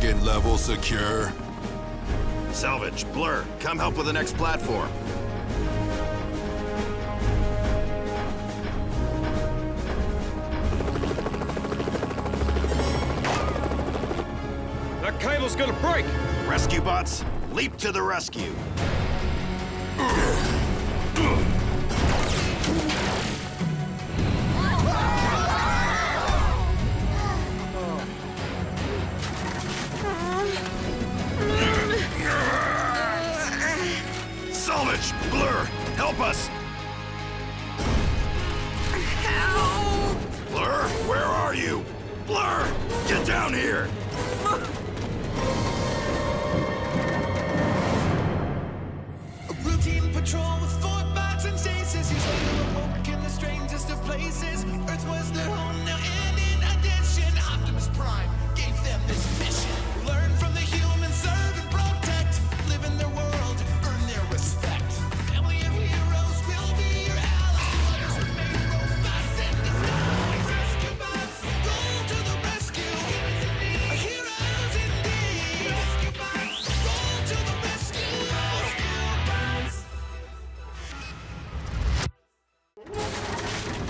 Second level secure. Salvage, Blur, come help with the next platform. That cable's gonna break! Rescue bots, leap to the rescue. Salvage, Blur, help us! Help! Blur, where are you? Blur, get down here! A routine patrol with 4 bots and stasis. He's later awoke in the strangest of places. Earth was their home now, and in addition, Optimus Prime gave them this mission. Learn from the humans, serve and protect. Live in their world, earn their respect. Family of heroes will be your allies. Toddlers remain robots in disguise. Rescue bots, go to the rescue. Heroes indeed. Rescue bots, roll to the rescue.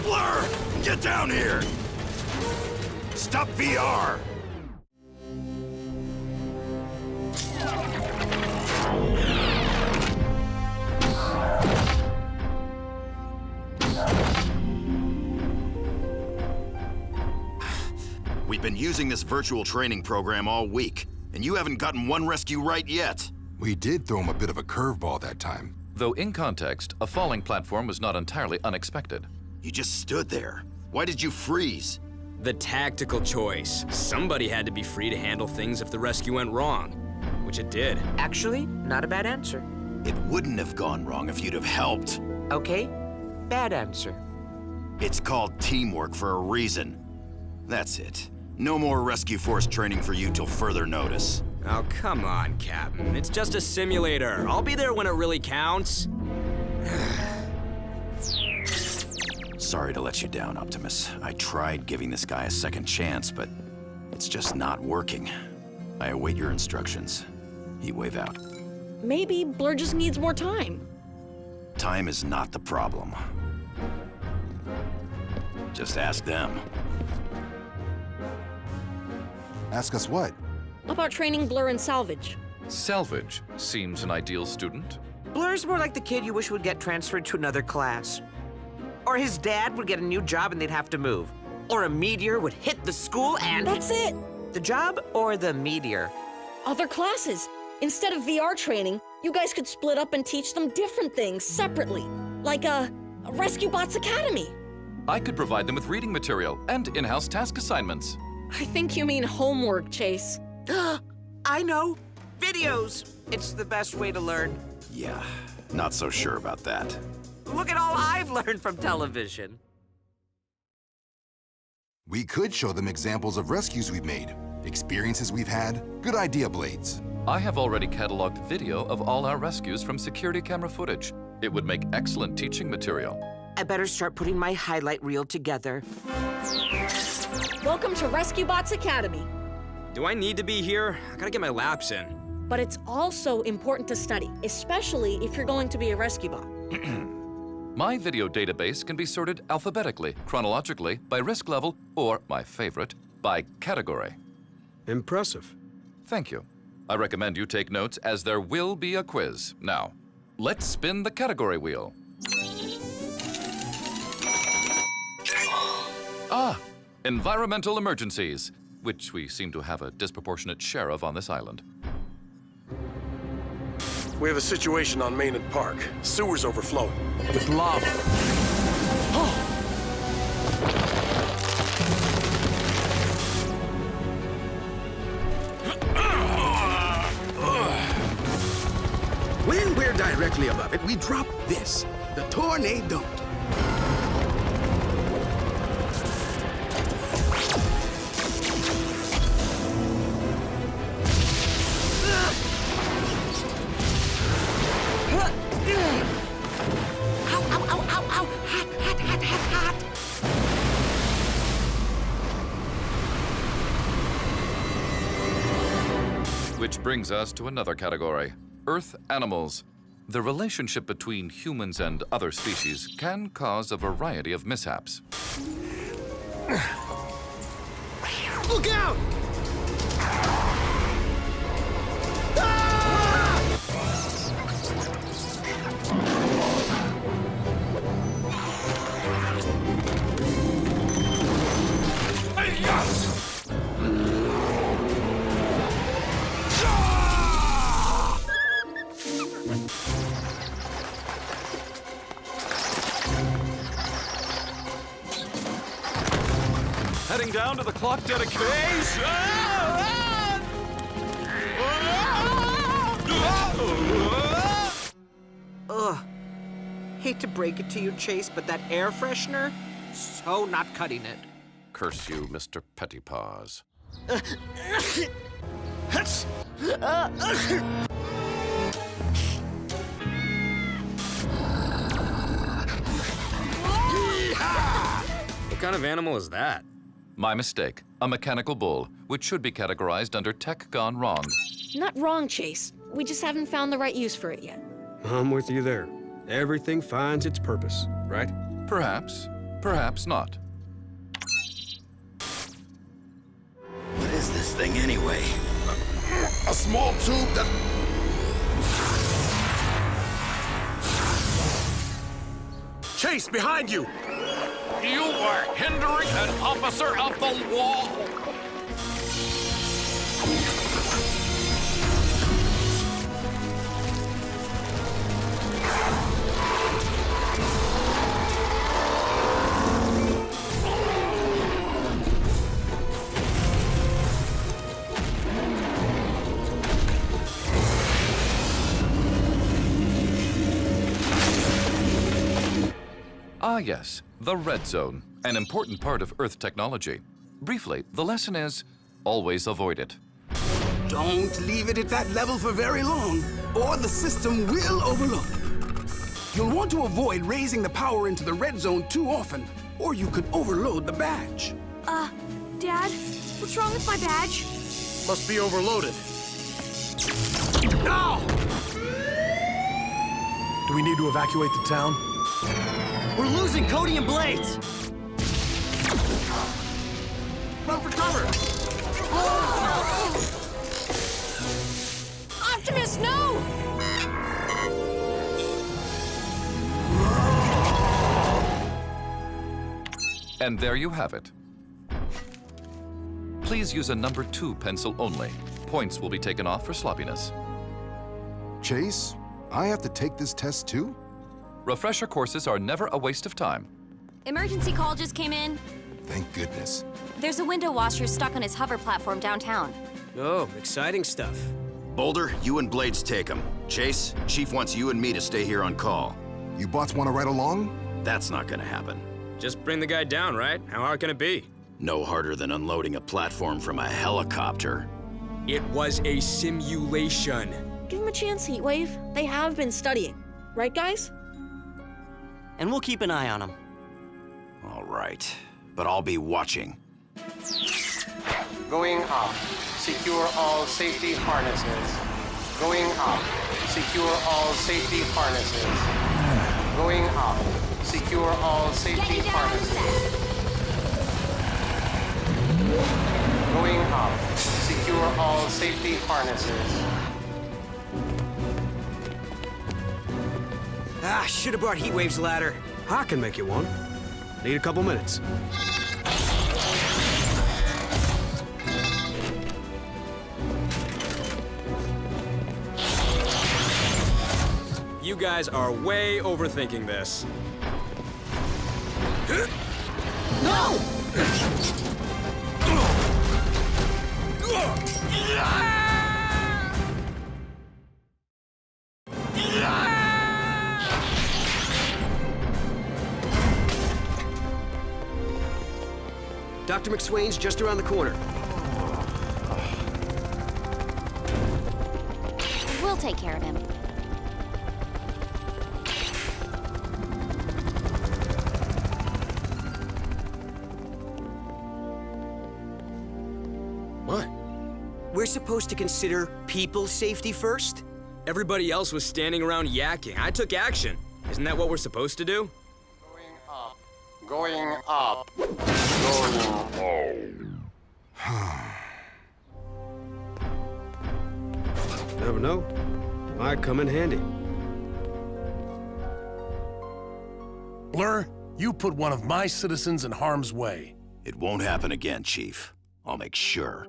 Blur, get down here! Stop VR! We've been using this virtual training program all week, and you haven't gotten one rescue right yet. We did throw him a bit of a curveball that time. Though in context, a falling platform was not entirely unexpected. You just stood there. Why did you freeze? The tactical choice. Somebody had to be free to handle things if the rescue went wrong, which it did. Actually, not a bad answer. It wouldn't have gone wrong if you'd have helped. Okay, bad answer. It's called teamwork for a reason. That's it. No more rescue force training for you till further notice. Oh, come on, Captain. It's just a simulator. I'll be there when it really counts. Sorry to let you down, Optimus. I tried giving this guy a second chance, but it's just not working. I await your instructions. Heatwave out. Maybe Blur just needs more time. Time is not the problem. Just ask them. Ask us what? About training Blur and Salvage. Salvage seems an ideal student. Blur's more like the kid you wish would get transferred to another class. Or his dad would get a new job and they'd have to move. Or a meteor would hit the school and... That's it! The job or the meteor? Other classes. Instead of VR training, you guys could split up and teach them different things separately. Like a Rescue Bots Academy. I could provide them with reading material and in-house task assignments. I think you mean homework, Chase. I know! Videos! It's the best way to learn. Yeah, not so sure about that. Look at all I've learned from television. We could show them examples of rescues we've made, experiences we've had. Good idea, Blades. I have already cataloged video of all our rescues from security camera footage. It would make excellent teaching material. I better start putting my highlight reel together. Welcome to Rescue Bots Academy. Do I need to be here? I gotta get my laps in. But it's also important to study, especially if you're going to be a rescue bot. My video database can be sorted alphabetically, chronologically, by risk level, or, my favorite, by category. Impressive. Thank you. I recommend you take notes as there will be a quiz. Now, let's spin the category wheel. Ah, environmental emergencies, which we seem to have a disproportionate share of on this island. We have a situation on Main and Park. Sewers overflowing. With lava. When we're directly above it, we drop this, the tornado. Which brings us to another category, Earth animals. The relationship between humans and other species can cause a variety of mishaps. Look out! Heading down to the clock dedication. Ugh. Hate to break it to you, Chase, but that air freshener, so not cutting it. Curse you, Mr. Pettypaws. What kind of animal is that? My mistake. A mechanical bull, which should be categorized under tech gone wrong. Not wrong, Chase. We just haven't found the right use for it yet. I'm with you there. Everything finds its purpose, right? Perhaps, perhaps not. What is this thing anyway? A small tube that... Chase, behind you! You are hindering an officer of the law! Ah yes, the red zone, an important part of Earth technology. Briefly, the lesson is, always avoid it. Don't leave it at that level for very long, or the system will overload. You'll want to avoid raising the power into the red zone too often, or you could overload the badge. Dad, what's wrong with my badge? Must be overloaded. Now! Do we need to evacuate the town? We're losing Cody and Blades! Run for cover! Optimus, no! And there you have it. Please use a number 2 pencil only. Points will be taken off for sloppiness. Chase, I have to take this test too? Refresher courses are never a waste of time. Emergency call just came in. Thank goodness. There's a window washer stuck on his hover platform downtown. Oh, exciting stuff. Boulder, you and Blades take him. Chase, Chief wants you and me to stay here on call. You bots want to ride along? That's not gonna happen. Just bring the guy down, right? How hard can it be? No harder than unloading a platform from a helicopter. It was a simulation. Give him a chance, Heatwave. They have been studying. Right, guys? And we'll keep an eye on him. All right, but I'll be watching. Going up. Secure all safety harnesses. Going up. Secure all safety harnesses. Going up. Secure all safety harnesses. Going up. Secure all safety harnesses. Ah, should have brought Heatwave's ladder. I can make you one. Need a couple minutes. You guys are way overthinking this. No! Dr. McSwain's just around the corner. We'll take care of him. What? we're supposed to consider people's safety first? Everybody else was standing around yakking. I took action. Isn't that what we're supposed to do? Going up. Going Never know. Might come in handy. Blur, you put one of my citizens in harm's way. It won't happen again, Chief. I'll make sure.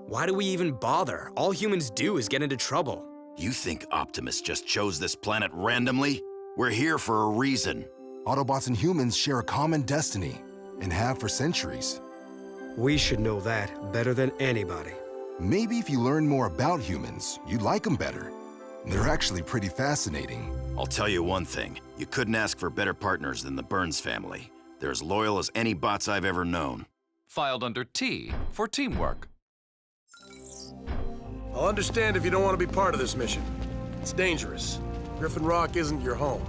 Why do we even bother? All humans do is get into trouble. You think Optimus just chose this planet randomly? We're here for a reason. Autobots and humans share a common destiny, and have for centuries. We should know that better than anybody. Maybe if you learn more about humans, you'd like them better. They're actually pretty fascinating. I'll tell you one thing. You couldn't ask for better partners than the Burns family. They're as loyal as any bots I've ever known. Filed under T for teamwork. I'll understand if you don't want to be part of this mission. It's dangerous. Griffin Rock isn't your home.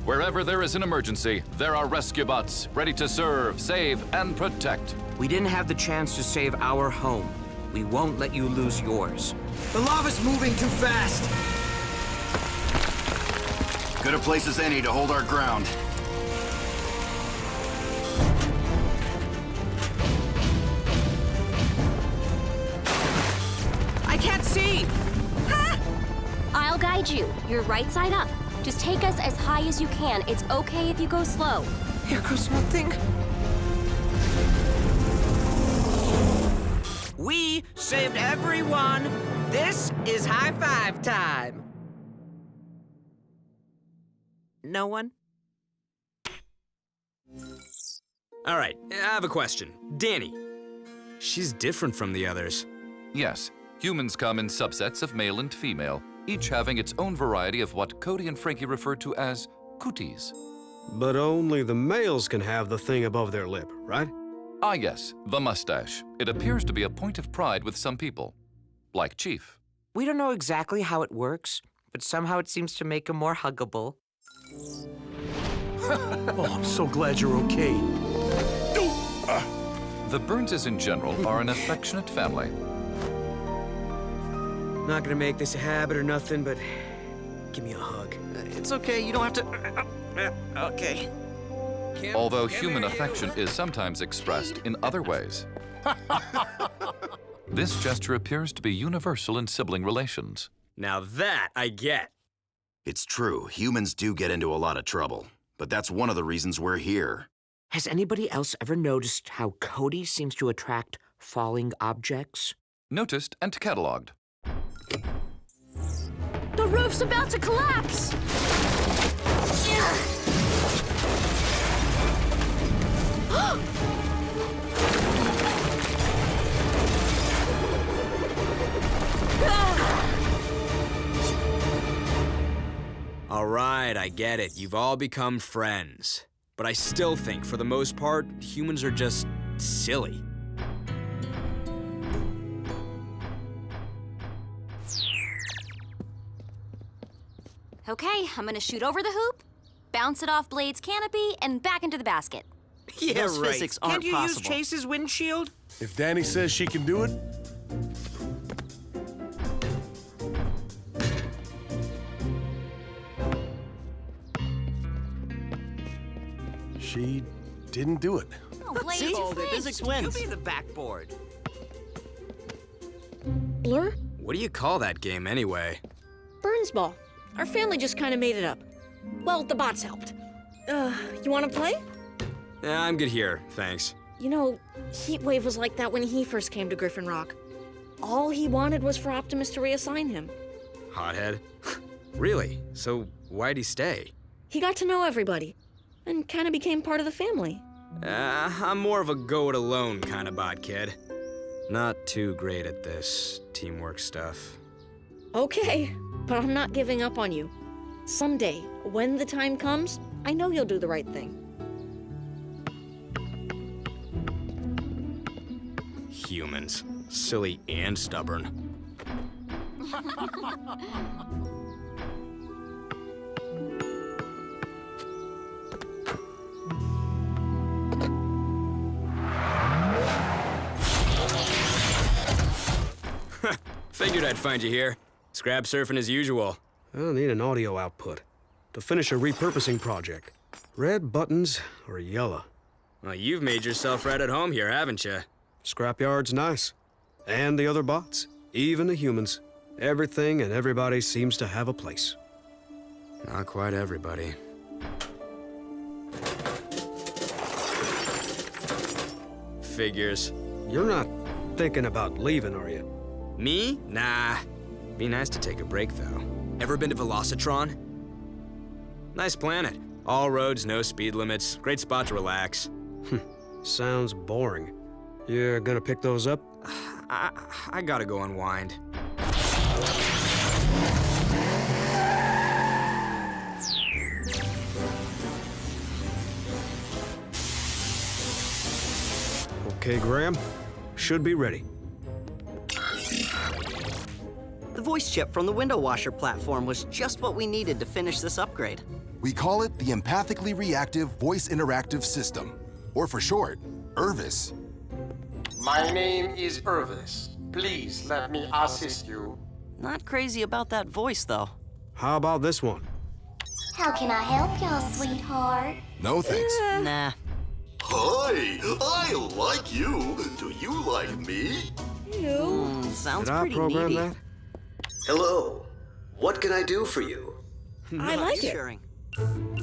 Wherever there is an emergency, there are rescue bots ready to serve, save, and protect. We didn't have the chance to save our home. We won't let you lose yours. The lava's moving too fast! Good a place as any to hold our ground. I can't see! I'll guide you. You're right side up. Just take us as high as you can. It's okay if you go slow. Here goes nothing. We saved everyone. This is high five time. No one? All right, I have a question. Danny. She's different from the others. Yes, humans come in subsets of male and female, each having its own variety of what Cody and Frankie refer to as cooties. But only the males can have the thing above their lip, right? Ah yes, the mustache. It appears to be a point of pride with some people. Like Chief. We don't know exactly how it works, but somehow it seems to make him more huggable. Oh, I'm so glad you're okay. The Burnses in general are an affectionate family. Not gonna make this a habit or nothing, but give me a hug. It's okay, you don't have to... Okay. Although human affection is sometimes expressed in other ways. This gesture appears to be universal in sibling relations. Now that I get. It's true, humans do get into a lot of trouble. But that's one of the reasons we're here. Has anybody else ever noticed how Cody seems to attract falling objects? Noticed and cataloged. The roof's about to collapse! All right, I get it. You've all become friends. But I still think, for the most part, humans are just silly. Okay, I'm gonna shoot over the hoop, bounce it off Blade's canopy, and back into the basket. Yeah, Those right. physics aren't Can't you possible. use Chase's windshield? If Danny says she can do it, she didn't do it. Oh, Blade, See? your friend. Physics wins. You be the backboard. Blur? What do you call that game anyway? Burns ball. Our family just kind of made it up. Well, the bots helped. You want to play? I'm good here, thanks. You know, Heatwave was like that when he first came to Griffin Rock. All he wanted was for Optimus to reassign him. Hothead? Really? So why'd he stay? He got to know everybody, and kind of became part of the family. I'm more of a go-it-alone kind of bot kid. Not too great at this teamwork stuff. Okay, but I'm not giving up on you. Someday, when the time comes, I know you'll do the right thing. Humans. Silly and stubborn. Figured I'd find you here. Scrap surfing as usual. I'll need an audio output to finish a repurposing project. Red buttons or yellow? Well, you've made yourself right at home here, haven't you? Scrapyard's nice. And the other bots, even the humans. Everything and everybody seems to have a place. Not quite everybody. Figures. You're not thinking about leaving, are you? Me? Nah. Be nice to take a break, though. Ever been to Velocitron? Nice planet. All roads, no speed limits. Great spot to relax. Sounds boring. You're gonna pick those up? I gotta go unwind. Okay, Graham. Should be ready. The voice chip from the window washer platform was just what we needed to finish this upgrade. We call it the Empathically Reactive Voice Interactive System, or for short, ERVIS. My name is Irvis. Please let me assist you. Not crazy about that voice, though. How about this one? How can I help y'all, sweetheart? No thanks. Nah. Hi, I like you. Do you like me? Ew. Sounds Did I pretty program needy. that? Hello. What can I do for you? I like it. Sharing.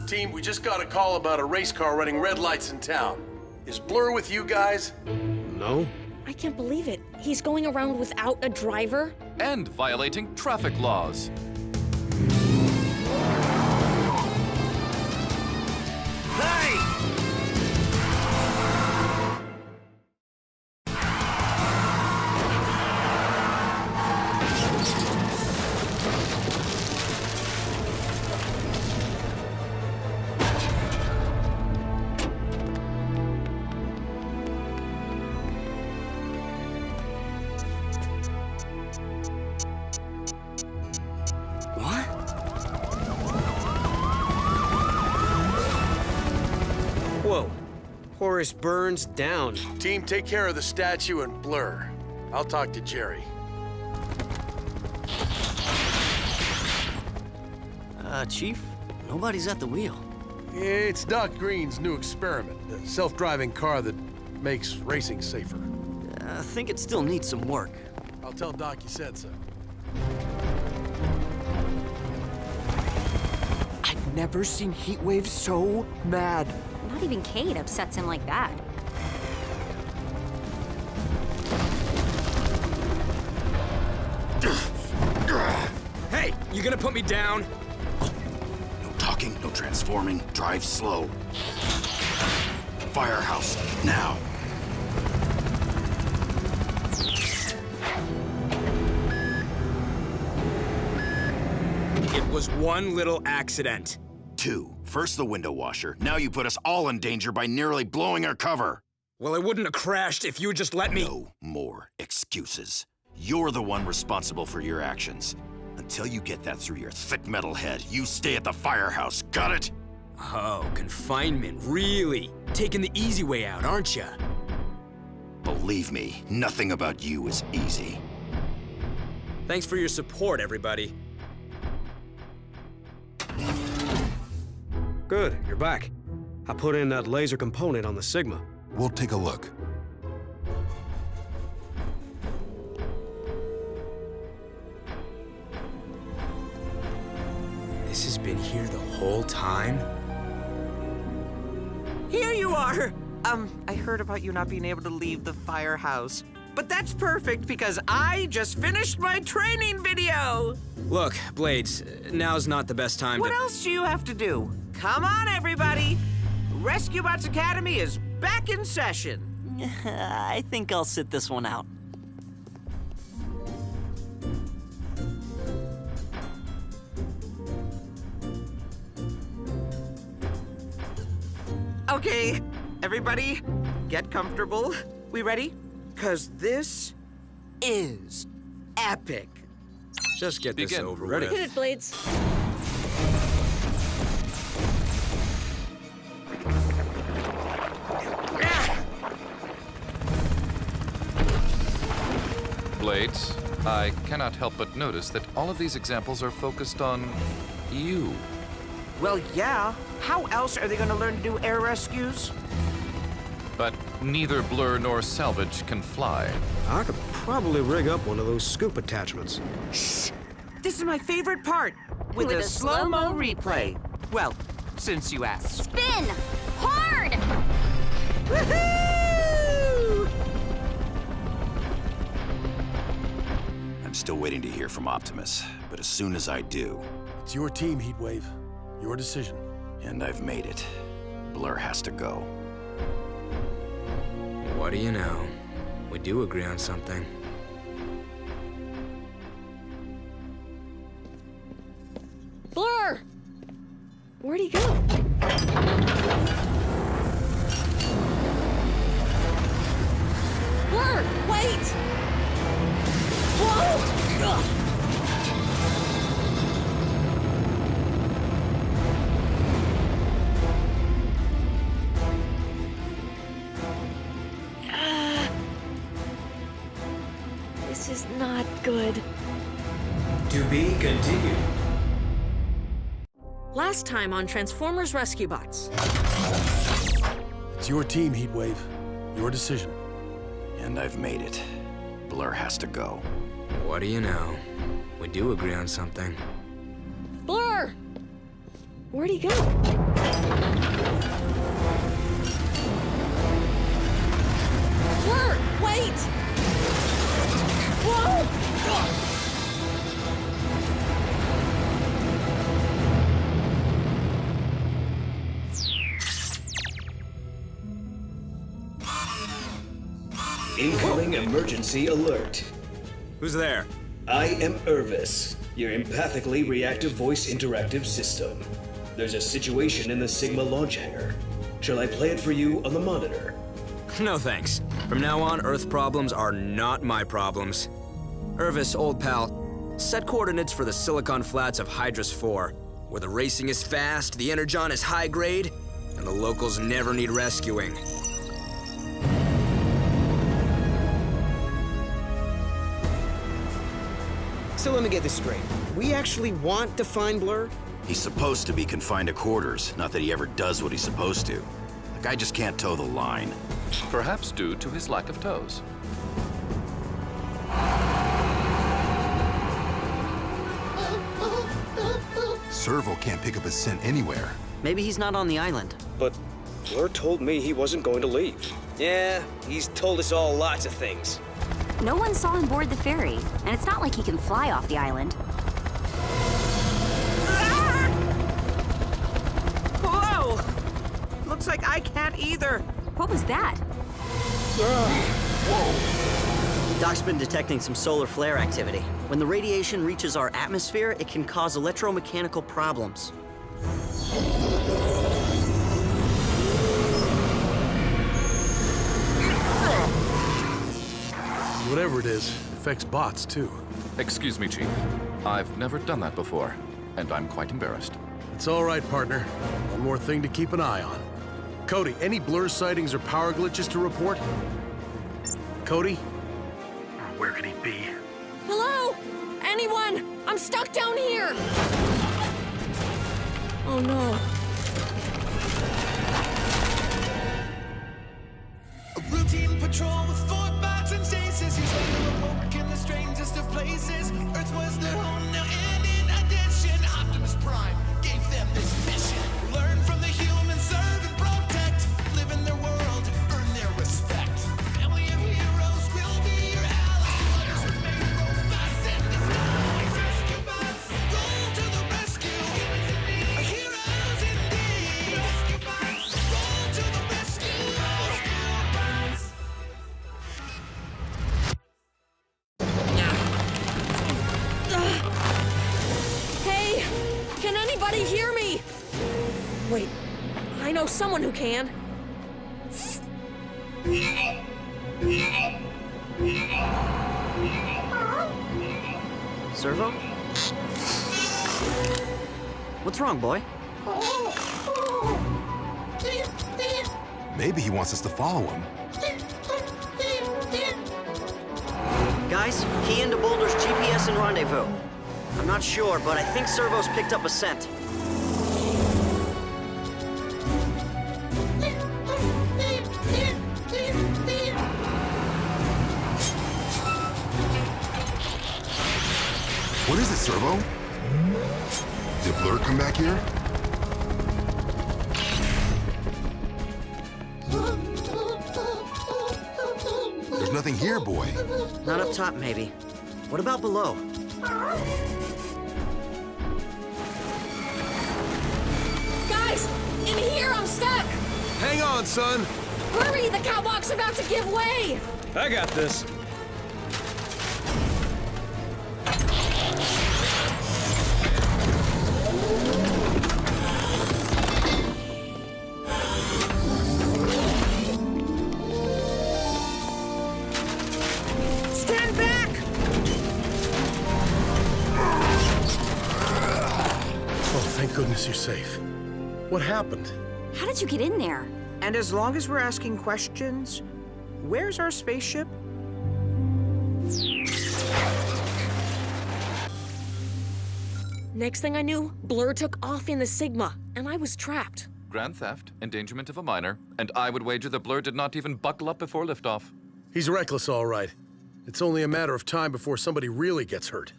Team, we just got a call about a race car running red lights in town. Is Blur with you guys? No. I can't believe it. He's going around without a driver? And violating traffic laws. Whoa. Horace Burns down. Team, take care of the statue and Blur. I'll talk to Jerry. Chief, nobody's at the wheel. It's Doc Green's new experiment, a self-driving car that makes racing safer. I think it still needs some work. I'll tell Doc you said so. I've never seen Heatwave so mad. Not even Kate upsets him like that. Hey, you gonna put me down? No talking, no transforming. Drive slow. Firehouse, now. It was one little accident. 2. First the window washer. Now you put us all in danger by nearly blowing our cover. Well, it wouldn't have crashed if you had just let me... No more excuses. You're the one responsible for your actions. Until you get that through your thick metal head, you stay at the firehouse, got it? Oh, confinement, really? Taking the easy way out, aren't you? Believe me, nothing about you is easy. Thanks for your support, everybody. Good, you're back. I put in that laser component on the Sigma. We'll take a look. This has been here the whole time? Here you are! I heard about you not being able to leave the firehouse. But that's perfect because I just finished my training video! Look, Blades, now's not the best time What else do you have to do? Come on, everybody! Rescue Bots Academy is back in session. I think I'll sit this one out. Okay, everybody, get comfortable. We ready? 'Cause this is epic. Just get this over Ready. with. Hit it, Blades. Blades, I cannot help but notice that all of these examples are focused on you. Well, yeah. How else are they going to learn to do air rescues? But neither Blur nor Salvage can fly. I could probably rig up one of those scoop attachments. Shh! This is my favorite part. With a slow-mo replay. Well, since you asked. Spin! Hard! Woohoo! I'm still waiting to hear from Optimus, but as soon as I do... It's your team, Heatwave. Your decision. And I've made it. Blur has to go. What do you know? We do agree on something. Blur! Where'd he go? Blur, wait! Whoa! Ugh. This is not good. To be continued. Last time on Transformers Rescue Bots. It's your team, Heatwave. Your decision. And I've made it. Blur has to go. What do you know? We do agree on something. Blur! Where'd he go? Blur, wait! Whoa! Ugh. Incoming emergency alert. Who's there? I am Irvis, your empathically reactive voice interactive system. There's a situation in the Sigma launch hangar. Shall I play it for you on the monitor? No thanks. From now on, Earth problems are not my problems. Irvis, old pal, set coordinates for the Silicon Flats of Hydrus 4, where the racing is fast, the Energon is high grade, and the locals never need rescuing. So let me get this straight. We actually want to find Blur? He's supposed to be confined to quarters, not that he ever does what he's supposed to. The guy just can't toe the line. Perhaps due to his lack of toes. Servo can't pick up his scent anywhere. Maybe he's not on the island. But Blur told me he wasn't going to leave. Yeah, he's told us all lots of things. No one saw him board the ferry, and it's not like he can fly off the island. Whoa! Looks like I can't either. What was that? Doc's been detecting some solar flare activity. When the radiation reaches our atmosphere, it can cause electromechanical problems. Whatever it is, affects bots, too. Excuse me, Chief. I've never done that before, and I'm quite embarrassed. It's all right, partner. One more thing to keep an eye on. Cody, any Blur sightings or power glitches to report? Cody? Where could he be? Hello? Anyone? I'm stuck down here! Oh no. A routine patrol with 4 bots and stasis. He's awoke in the strangest of places. Earth was their home now, and in addition, Optimus Prime gave them this mission. Learn from the humans, serve and protect. Live in their world, earn their respect. Family of heroes will be your allies. Others remain robots in disguise. Rescue bots, roll to the rescue. Heroes indeed. Rescue bots, roll to the rescue. Rescue bots. Hey! Can anybody hear me? Wait, I know someone who can. Servo? What's wrong, boy? Maybe he wants us to follow him. Guys, key into Boulder's GPS and rendezvous. I'm not sure, but I think Servo's picked up a scent. What is it, Servo? Did Blur come back here? There's nothing here, boy. Not up top, maybe. What about below? Guys, in here I'm stuck! Hang on, son. Hurry, the catwalk's about to give way! I got this. Stand back! Oh, thank goodness you're safe. What happened? How did you get in there? And as long as we're asking questions, where's our spaceship? Next thing I knew, Blur took off in the Sigma, and I was trapped. Grand theft, endangerment of a minor, and I would wager that Blur did not even buckle up before liftoff. He's reckless, all right. It's only a matter of time before somebody really gets hurt.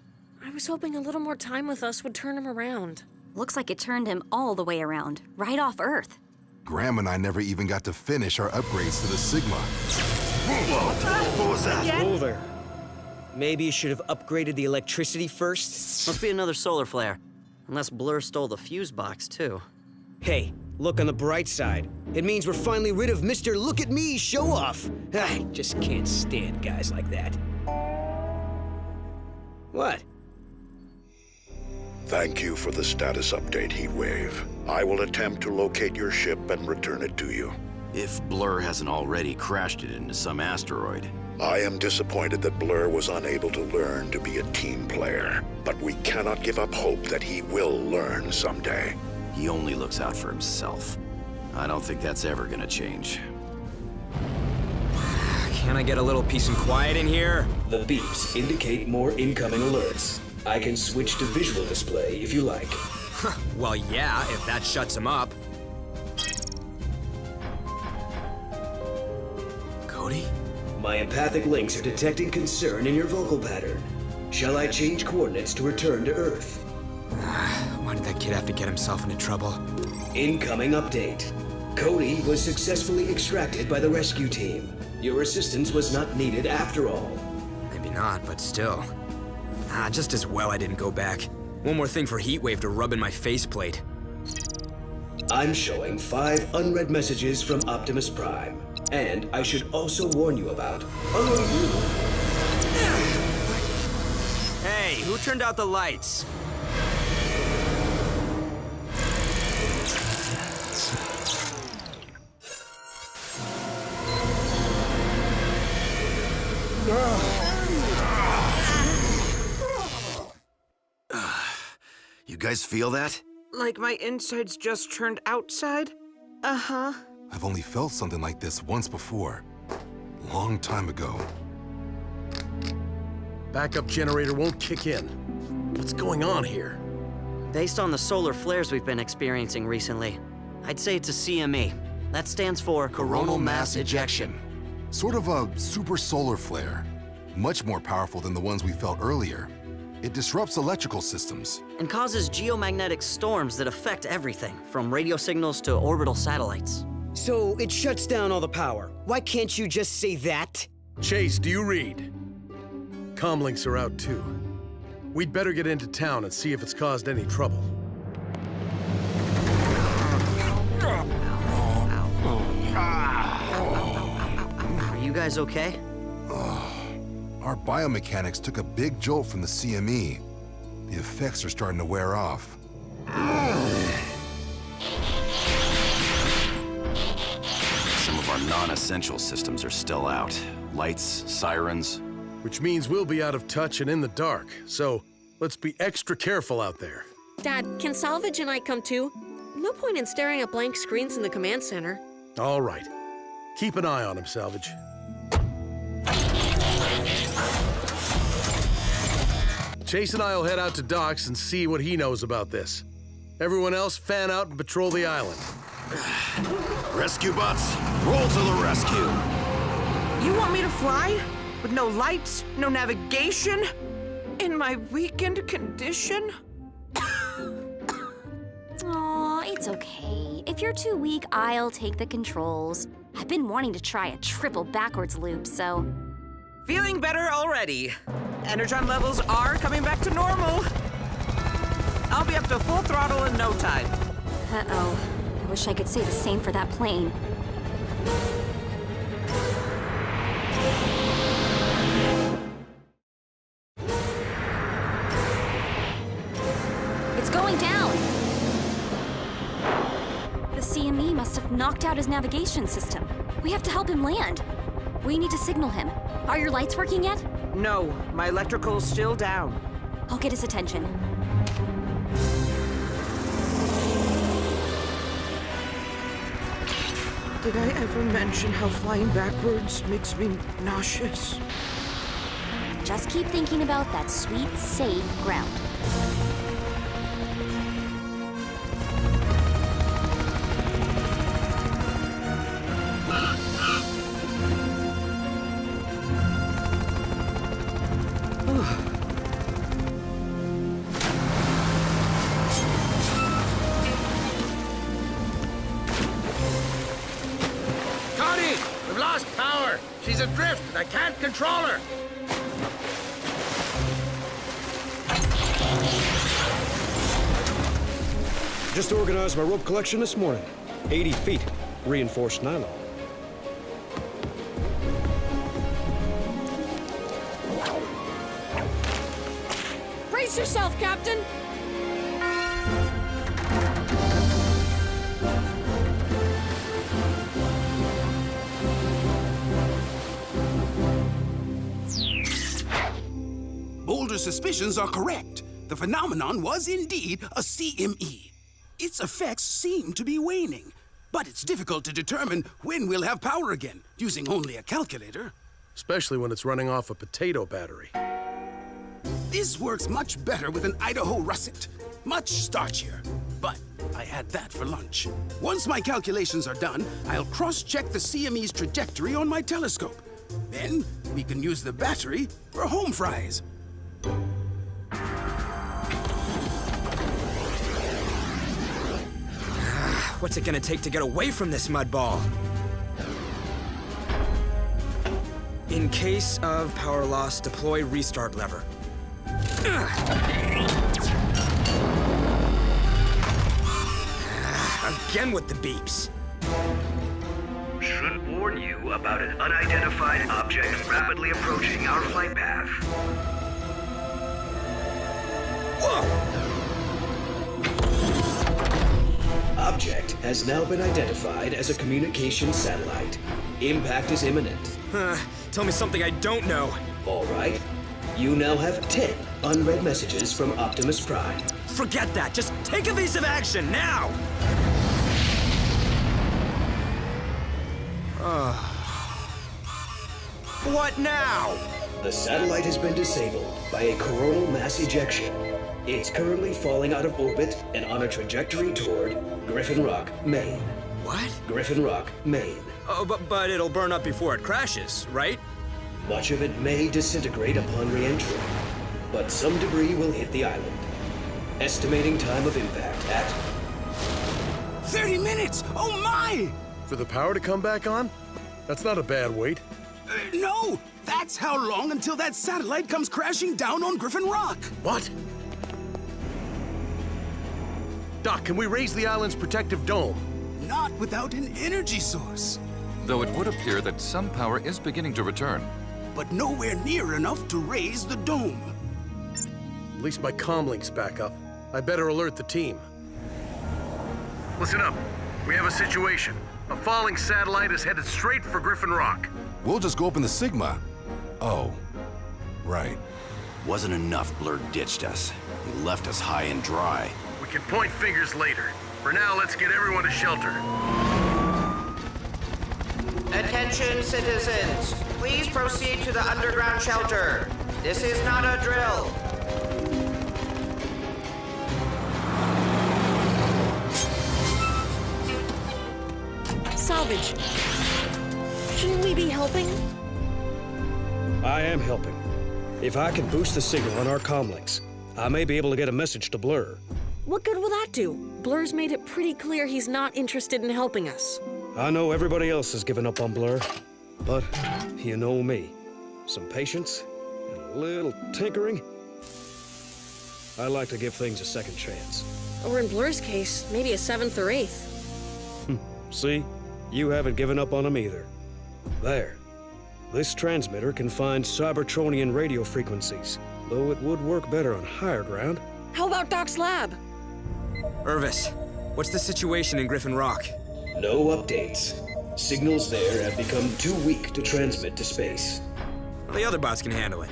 I was hoping a little more time with us would turn him around. Looks like it turned him all the way around, right off Earth. Graham and I never even got to finish our upgrades to the Sigma. What was that? Again? Boulder. Maybe you should have upgraded the electricity first? Must be another solar flare. Unless Blur stole the fuse box, too. Hey, look on the bright side. It means we're finally rid of Mr. Look at Me show-off. I just can't stand guys like that. What? Thank you for the status update, Heatwave. I will attempt to locate your ship and return it to you. If Blur hasn't already crashed it into some asteroid. I am disappointed that Blur was unable to learn to be a team player, but we cannot give up hope that he will learn someday. He only looks out for himself. I don't think that's ever gonna change. Can I get a little peace and quiet in here? The beeps indicate more incoming alerts. I can switch to visual display if you like. Well, yeah, if that shuts him up. Cody? My empathic links are detecting concern in your vocal pattern. Shall I change coordinates to return to Earth? Why did that kid have to get himself into trouble? Incoming update. Cody was successfully extracted by the rescue team. Your assistance was not needed after all. Maybe not, but still. Just as well I didn't go back. One more thing for Heatwave to rub in my faceplate. I'm showing 5 unread messages from Optimus Prime. And I should also warn you about... Hey, who turned out the lights? You guys feel that? Like my insides just turned outside? Uh-huh. I've only felt something like this once before. Long time ago. Backup generator won't kick in. What's going on here? Based on the solar flares we've been experiencing recently, I'd say it's a CME. That stands for Coronal Mass Ejection. Sort of a super solar flare. Much more powerful than the ones we felt earlier. It disrupts electrical systems. and causes geomagnetic storms that affect everything, from radio signals to orbital satellites. So it shuts down all the power. Why can't you just say that? Chase, do you read? Comlinks are out too. We'd better get into town and see if it's caused any trouble. Are you guys okay? Our biomechanics took a big jolt from the CME. The effects are starting to wear off. Some of our non-essential systems are still out. Lights, sirens. Which means we'll be out of touch and in the dark, so let's be extra careful out there. Dad, can Salvage and I come too? No point in staring at blank screens in the command center. All right. Keep an eye on him, Salvage. Chase and I will head out to Doc's and see what he knows about this. Everyone else, fan out and patrol the island. Rescue bots, roll to the rescue. You want me to fly? With no lights, no navigation? In my weakened condition? Aw, it's okay. If you're too weak, I'll take the controls. I've been wanting to try a triple backwards loop, so... Feeling better already. Energon levels are coming back to normal. I'll be up to full throttle in no time. Uh-oh. I wish I could say the same for that plane. It's going down! The CME must have knocked out his navigation system. We have to help him land. We need to signal him. Are your lights working yet? No, my electrical's still down. I'll get his attention. Did I ever mention how flying backwards makes me nauseous? Just keep thinking about that sweet, safe ground. She's adrift, and I can't control her. Just organized my rope collection this morning. 80 feet, reinforced nylon. Brace yourself, Captain! Boulder's suspicions are correct. The phenomenon was indeed a CME. Its effects seem to be waning, but it's difficult to determine when we'll have power again, using only a calculator. Especially when it's running off a potato battery. This works much better with an Idaho russet. Much starchier. But I had that for lunch. Once my calculations are done, I'll cross-check the CME's trajectory on my telescope. Then we can use the battery for home fries. What's it gonna take to get away from this mud ball? In case of power loss, deploy restart lever. Again with the beeps. Should warn you about an unidentified object rapidly approaching our flight path. Whoa! Object has now been identified as a communication satellite. Impact is imminent. Tell me something I don't know. All right. You now have 10 unread messages from Optimus Prime. Forget that. Just take evasive action now! What now? The satellite has been disabled by a coronal mass ejection. It's currently falling out of orbit and on a trajectory toward Griffin Rock, Maine. What? Griffin Rock, Maine. Oh, but it'll burn up before it crashes, right? Much of it may disintegrate upon re-entry, but some debris will hit the island. Estimating time of impact at 30 minutes! Oh my! For the power to come back on? That's not a bad wait. No! That's how long until that satellite comes crashing down on Griffin Rock! What? Doc, can we raise the island's protective dome? Not without an energy source. Though it would appear that some power is beginning to return. But nowhere near enough to raise the dome. At least my comlink's back up. I better alert the team. Listen up. We have a situation. A falling satellite is headed straight for Griffin Rock. We'll just go up in the Sigma. Oh, right. Wasn't enough Blur ditched us. He left us high and dry. We can point fingers later. For now, let's get everyone to shelter. Attention, citizens. Please proceed to the underground shelter. This is not a drill. salvage. Shouldn't we be helping? I am helping. If I can boost the signal on our comlinks, I may be able to get a message to Blur. What good will that do? Blur's made it pretty clear he's not interested in helping us. I know everybody else has given up on Blur, but you know me. Some patience and a little tinkering. I like to give things a second chance. Or in Blur's case, maybe a 7th or 8th. See? You haven't given up on him either. There. This transmitter can find Cybertronian radio frequencies, though it would work better on higher ground. How about Doc's lab? Irvis, what's the situation in Griffin Rock? No updates. Signals there have become too weak to transmit to space. Well, the other bots can handle it.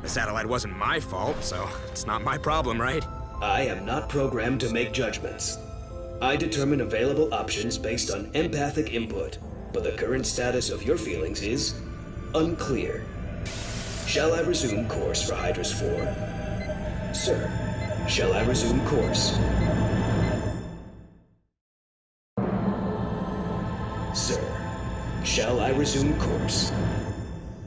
The satellite wasn't my fault, so it's not my problem, right? I am not programmed to make judgments. I determine available options based on empathic input, but the current status of your feelings is unclear. Shall I resume course for Hydrus 4? Sir, shall I resume course? Sir, shall I resume course?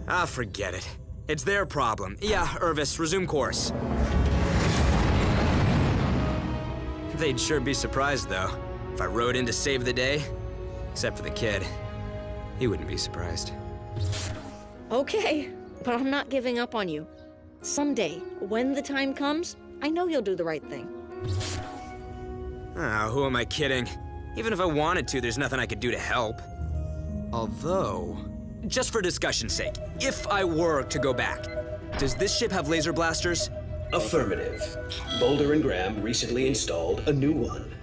Ah, forget it. It's their problem. Yeah, Irvis, resume course. They'd sure be surprised, though, if I rode in to save the day. Except for the kid. He wouldn't be surprised. Okay, but I'm not giving up on you. Someday, when the time comes, I know you'll do the right thing. Ah, who am I kidding? Even if I wanted to, there's nothing I could do to help. Although, just for discussion's sake, if I were to go back, does this ship have laser blasters? Affirmative. Boulder and Graham recently installed a new one.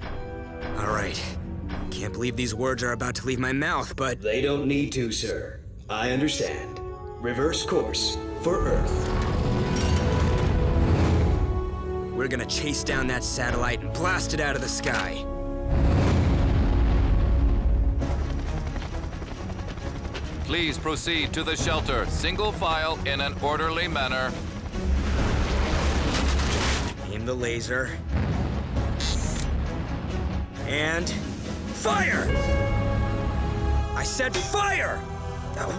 All right. Can't believe these words are about to leave my mouth, but... They don't need to, sir. I understand. Reverse course for Earth. We're gonna chase down that satellite and blast it out of the sky. Please proceed to the shelter, single file in an orderly manner. Aim the laser. And... fire! I said fire!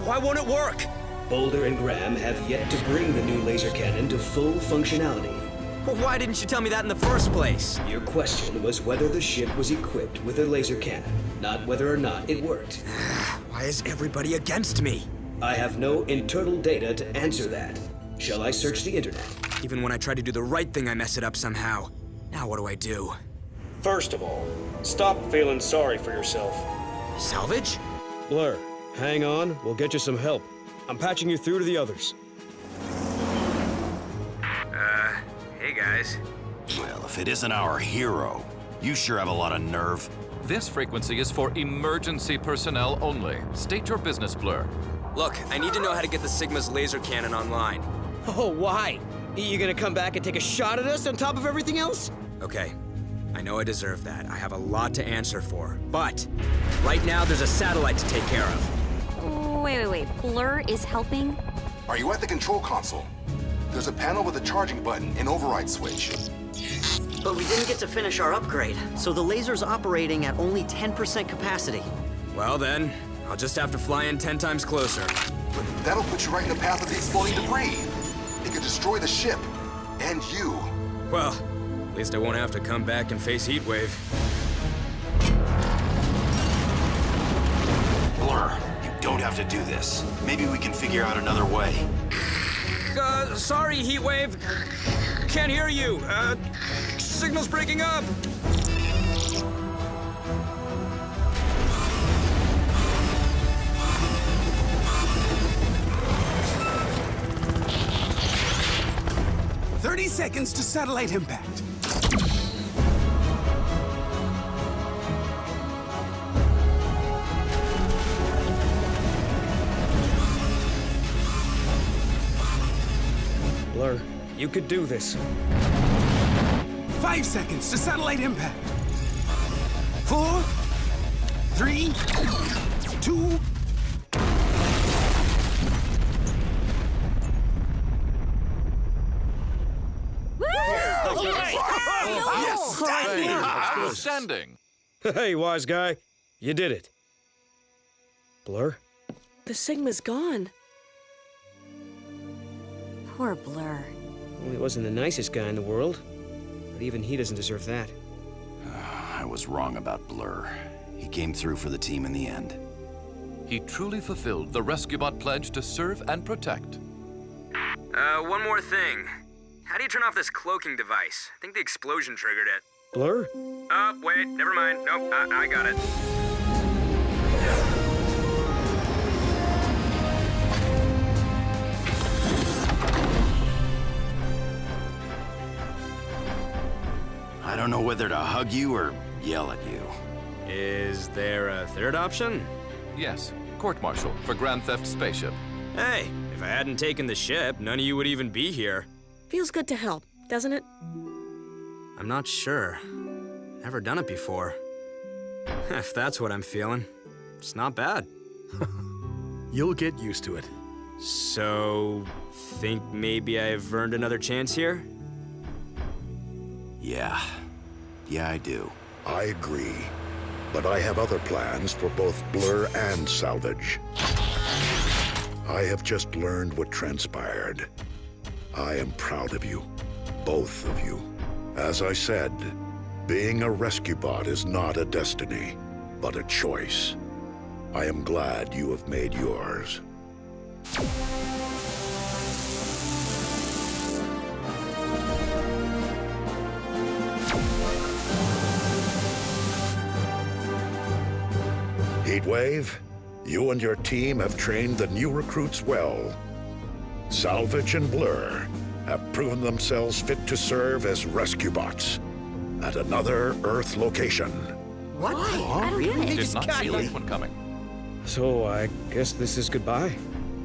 Why won't it work? Boulder and Graham have yet to bring the new laser cannon to full functionality. Well, why didn't you tell me that in the first place? Your question was whether the ship was equipped with a laser cannon, not whether or not it worked. Why is everybody against me? I have no internal data to answer that. Shall I search the internet? Even when I try to do the right thing, I mess it up somehow. Now what do I do? First of all, stop feeling sorry for yourself. Salvage? Blur, hang on. We'll get you some help. I'm patching you through to the others. Hey guys. Well, if it isn't our hero, you sure have a lot of nerve. This frequency is for emergency personnel only. State your business, Blur. Look, I need to know how to get the Sigma's laser cannon online. Oh, why? You gonna come back and take a shot at us on top of everything else? Okay, I know I deserve that. I have a lot to answer for. But right now, there's a satellite to take care of. Wait. Blur is helping? Are you at the control console? There's a panel with a charging button and override switch. But we didn't get to finish our upgrade, so the laser's operating at only 10% capacity. Well then, I'll just have to fly in 10 times closer. But that'll put you right in the path of the exploding debris. It could destroy the ship. And you. Well, at least I won't have to come back and face Heatwave. Blur, you don't have to do this. Maybe we can figure out another way. Sorry, Heatwave. Can't hear you. Signal's breaking up. "30 seconds to satellite impact." Blur, you could do this. 5 seconds to satellite impact. 4, 3, 2. Yes! Outstanding! Hey, wise guy. You did it. Blur? The Sigma's gone. Poor Blur. Well, he wasn't the nicest guy in the world, but even he doesn't deserve that. I was wrong about Blur. He came through for the team in the end. He truly fulfilled the Rescue-Bot pledge to serve and protect. One more thing. How do you turn off this cloaking device? I think the explosion triggered it. Blur? Oh, wait, never mind. Nope, I got it. I don't know whether to hug you or yell at you. Is there a third option? Yes, court-martial for Grand Theft Spaceship. Hey, if I hadn't taken the ship, none of you would even be here. Feels good to help, doesn't it? I'm not sure. Never done it before. If that's what I'm feeling, it's not bad. You'll get used to it. So, think maybe I've earned another chance here? Yeah, I do. I agree. But I have other plans for both Blur and Salvage. I have just learned what transpired. I am proud of you, both of you. As I said, being a rescue bot is not a destiny, but a choice. I am glad you have made yours. Heatwave, you and your team have trained the new recruits well. Salvage and Blur have proven themselves fit to serve as rescue bots at another Earth location. What? I don't get it. Did not see this one coming. So I guess this is goodbye?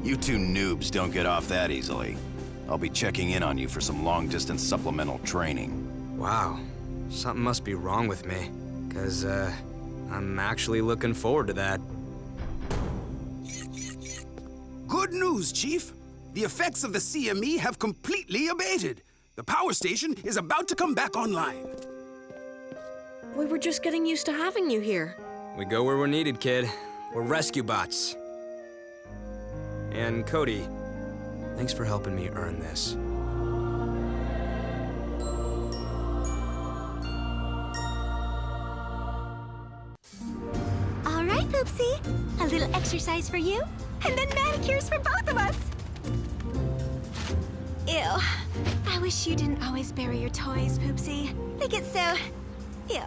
You two noobs don't get off that easily. I'll be checking in on you for some long-distance supplemental training. Wow, something must be wrong with me, 'cause, I'm actually looking forward to that. Good news, Chief. The effects of the CME have completely abated. The power station is about to come back online. We were just getting used to having you here. We go where we're needed, kid. We're rescue bots. And Cody, thanks for helping me earn this. All right, Poopsie. A little exercise for you, and then manicures for both of us. Ew. I wish you didn't always bury your toys, Poopsie. They get so... Ew.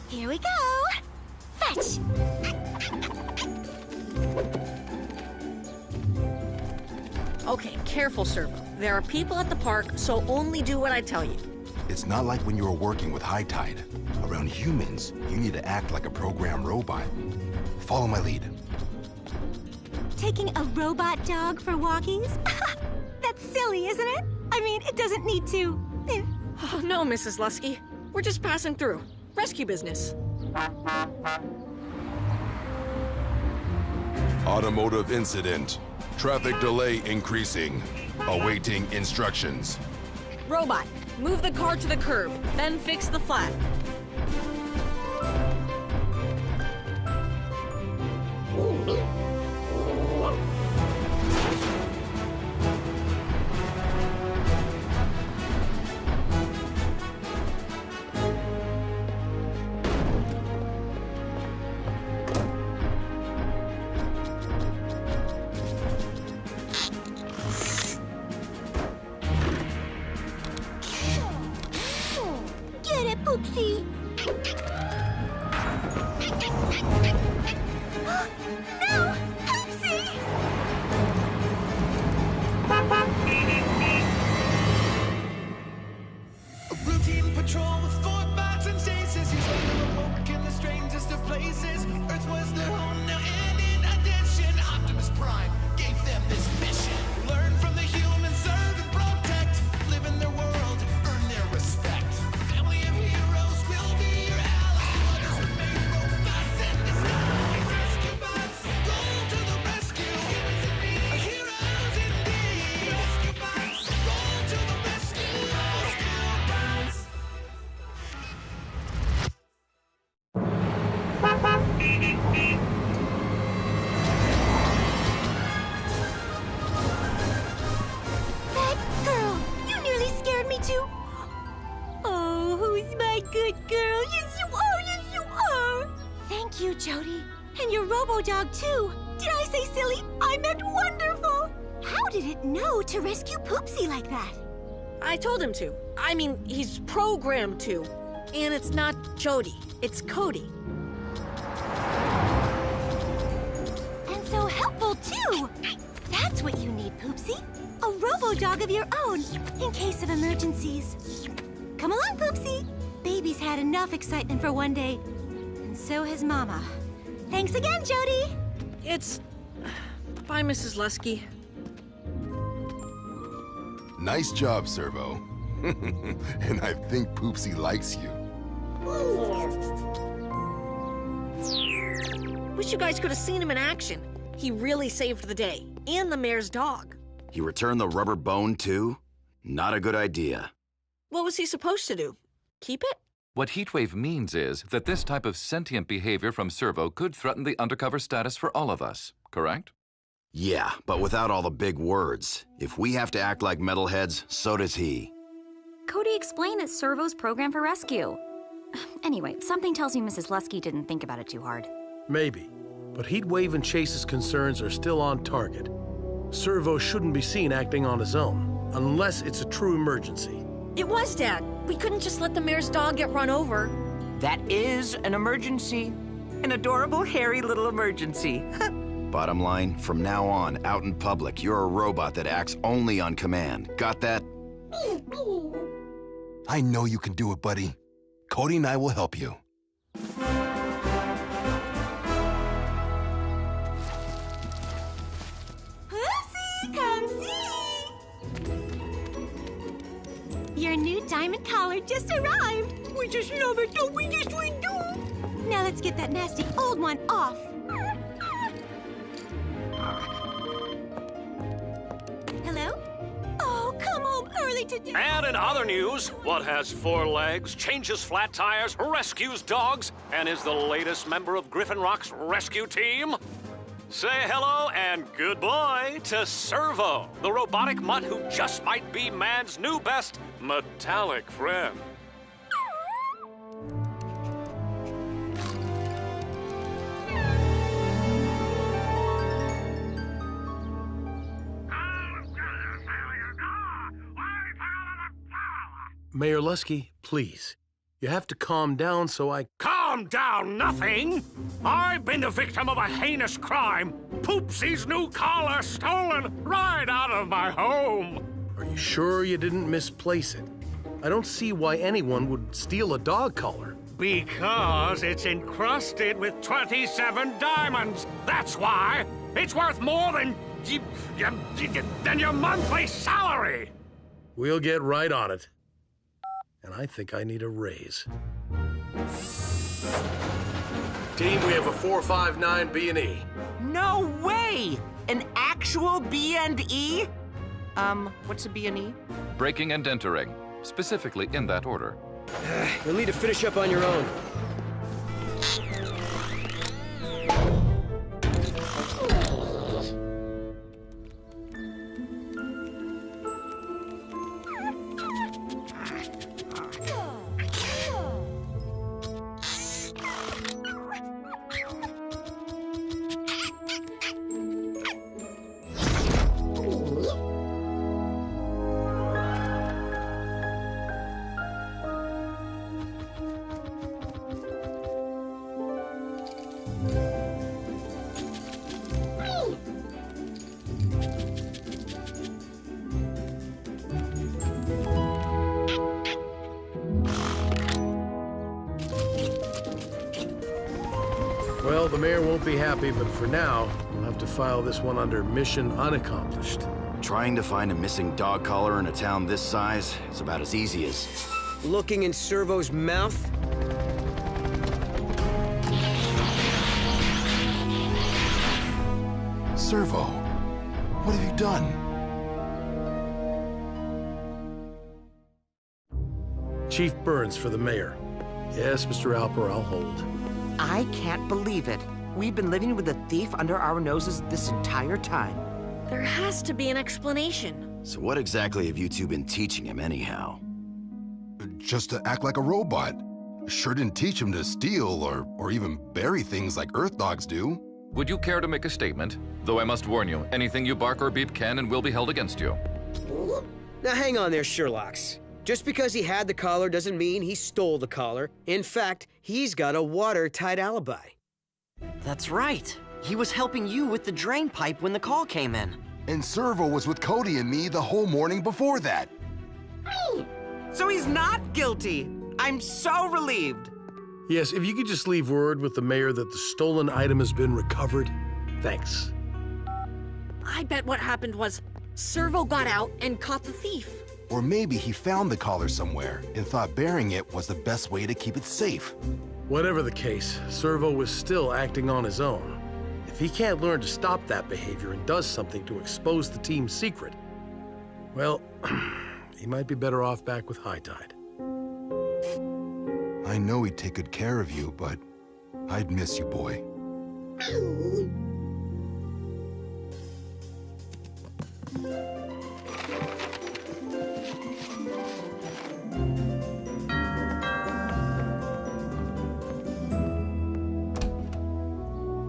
Here we go. Fetch. Okay, careful, Servo. There are people at the park, so only do what I tell you. It's not like when you were working with High Tide. Around humans, you need to act like a programmed robot. Follow my lead. Taking a robot dog for walkies? That's silly, isn't it? I mean, it doesn't need to... Oh, no, Mrs. Lusky. We're just passing through. Rescue business. Automotive incident. Traffic delay increasing. Awaiting instructions. Robot, move the car to the curb, then fix the flat. Get it, Poopsie. No! Poopsie! A routine patrol with 4 bots and stasis. He's awoke in the strangest of places. Earth was their home now, and in addition, Optimus Prime gave them this mission. Learn from the humans, serve and protect. Live in their world, earn their respect. A family of heroes will be your ally. Others remain robots in disguise. Rescue bots, roll to the rescue. Heroes indeed. Rescue bots, roll to the rescue. Rescue bots. Thank you, Jody. And your robo-dog, too. Did I say silly? I meant wonderful. How did it know to rescue Poopsie like that? I told him to. I mean, he's programmed to. And it's not Jody, it's Cody. And so helpful, too. That's what you need, Poopsie. A robo-dog of your own, in case of emergencies. Come along, Poopsie. Baby's had enough excitement for one day. And so has Mama. Thanks again, Jody. It's... Bye, Mrs. Lusky. Nice job, Servo. And I think Poopsie likes you. Wish you guys could have seen him in action. He really saved the day. And the mayor's dog. He returned the rubber bone, too? Not a good idea. What was he supposed to do? Keep it? What Heatwave means is that this type of sentient behavior from Servo could threaten the undercover status for all of us, correct? Yeah, but without all the big words. If we have to act like metalheads, so does he. Cody explained that Servo's programmed for rescue. Anyway, something tells me Mrs. Lusky didn't think about it too hard. Maybe, but Heatwave and Chase's concerns are still on target. Servo shouldn't be seen acting on his own, unless it's a true emergency. It was, Dad. We couldn't just let the mayor's dog get run over. That is an emergency. An adorable, hairy little emergency. Bottom line, from now on, out in public, you're a robot that acts only on command. Got that? I know you can do it, buddy. Cody and I will help you. Poopsie, come see! Your new diamond collar just arrived. We just love it, don't we? Yes, we do. Now let's get that nasty old one off. Hello? Oh, come home early today. And in other news, what has 4 legs, changes flat tires, rescues dogs, and is the latest member of Griffin Rock's rescue team? Say hello and good boy to Servo, the robotic mutt who just might be man's new best metallic friend. Mayor Lusky, please. You have to calm down so I... Calm down, nothing! I've been the victim of a heinous crime. Poopsie's new collar stolen right out of my home. Are you sure you didn't misplace it? I don't see why anyone would steal a dog collar. Because it's encrusted with 27 diamonds. That's why. It's worth more than your monthly salary. We'll get right on it. And I think I need a raise. Team, we have a 459 B&E. No way! An actual B&E? What's a B&E? Breaking and entering, specifically in that order. You'll need to finish up on your own. Well, the mayor won't be happy, but for now, we'll have to file this one under mission unaccomplished. Trying to find a missing dog collar in a town this size is about as easy as... Looking in Servo's mouth? Servo, what have you done? Chief Burns for the mayor. Yes, Mr. Alper, I'll hold. I can't believe it. We've been living with a thief under our noses this entire time. There has to be an explanation. So what exactly have you two been teaching him anyhow? Just to act like a robot. Sure didn't teach him to steal or even bury things like Earth dogs do. Would you care to make a statement? Though I must warn you, anything you bark or beep can and will be held against you. Now hang on there, Sherlocks. Just because he had the collar doesn't mean he stole the collar. In fact, he's got a watertight alibi. That's right. He was helping you with the drain pipe when the call came in. And Servo was with Cody and me the whole morning before that. So he's not guilty. I'm so relieved. Yes, if you could just leave word with the mayor that the stolen item has been recovered. Thanks. I bet what happened was Servo got out and caught the thief. Or maybe he found the collar somewhere and thought burying it was the best way to keep it safe. Whatever the case, Servo was still acting on his own. If he can't learn to stop that behavior and does something to expose the team's secret, well, he might be better off back with High Tide. I know he'd take good care of you, but I'd miss you, boy.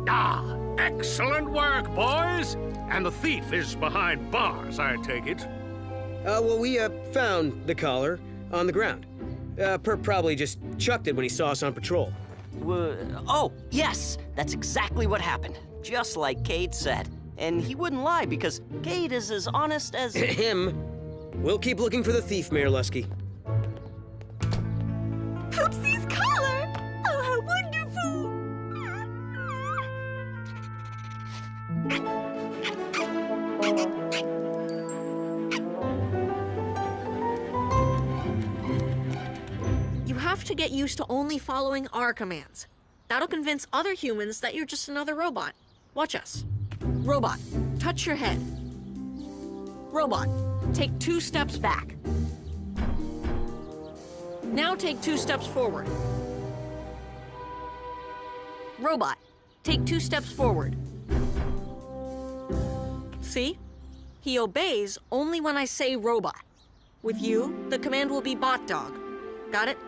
Ah, excellent work, boys! And the thief is behind bars, I take it. Well, we found the collar on the ground. Perp probably just chucked it when he saw us on patrol. Oh, yes, that's exactly what happened. Just like Cade said. And he wouldn't lie because Cade is as honest as... Him. We'll keep looking for the thief, Mayor Lusky. Poopsie's collar! Oh, how wonderful! You have to get used to only following our commands. That'll convince other humans that you're just another robot. Watch us. Robot, touch your head. Robot, take 2 steps back. Now take 2 steps forward. Robot, take 2 steps forward. See? He obeys only when I say robot. With you, the command will be bot dog. Got it?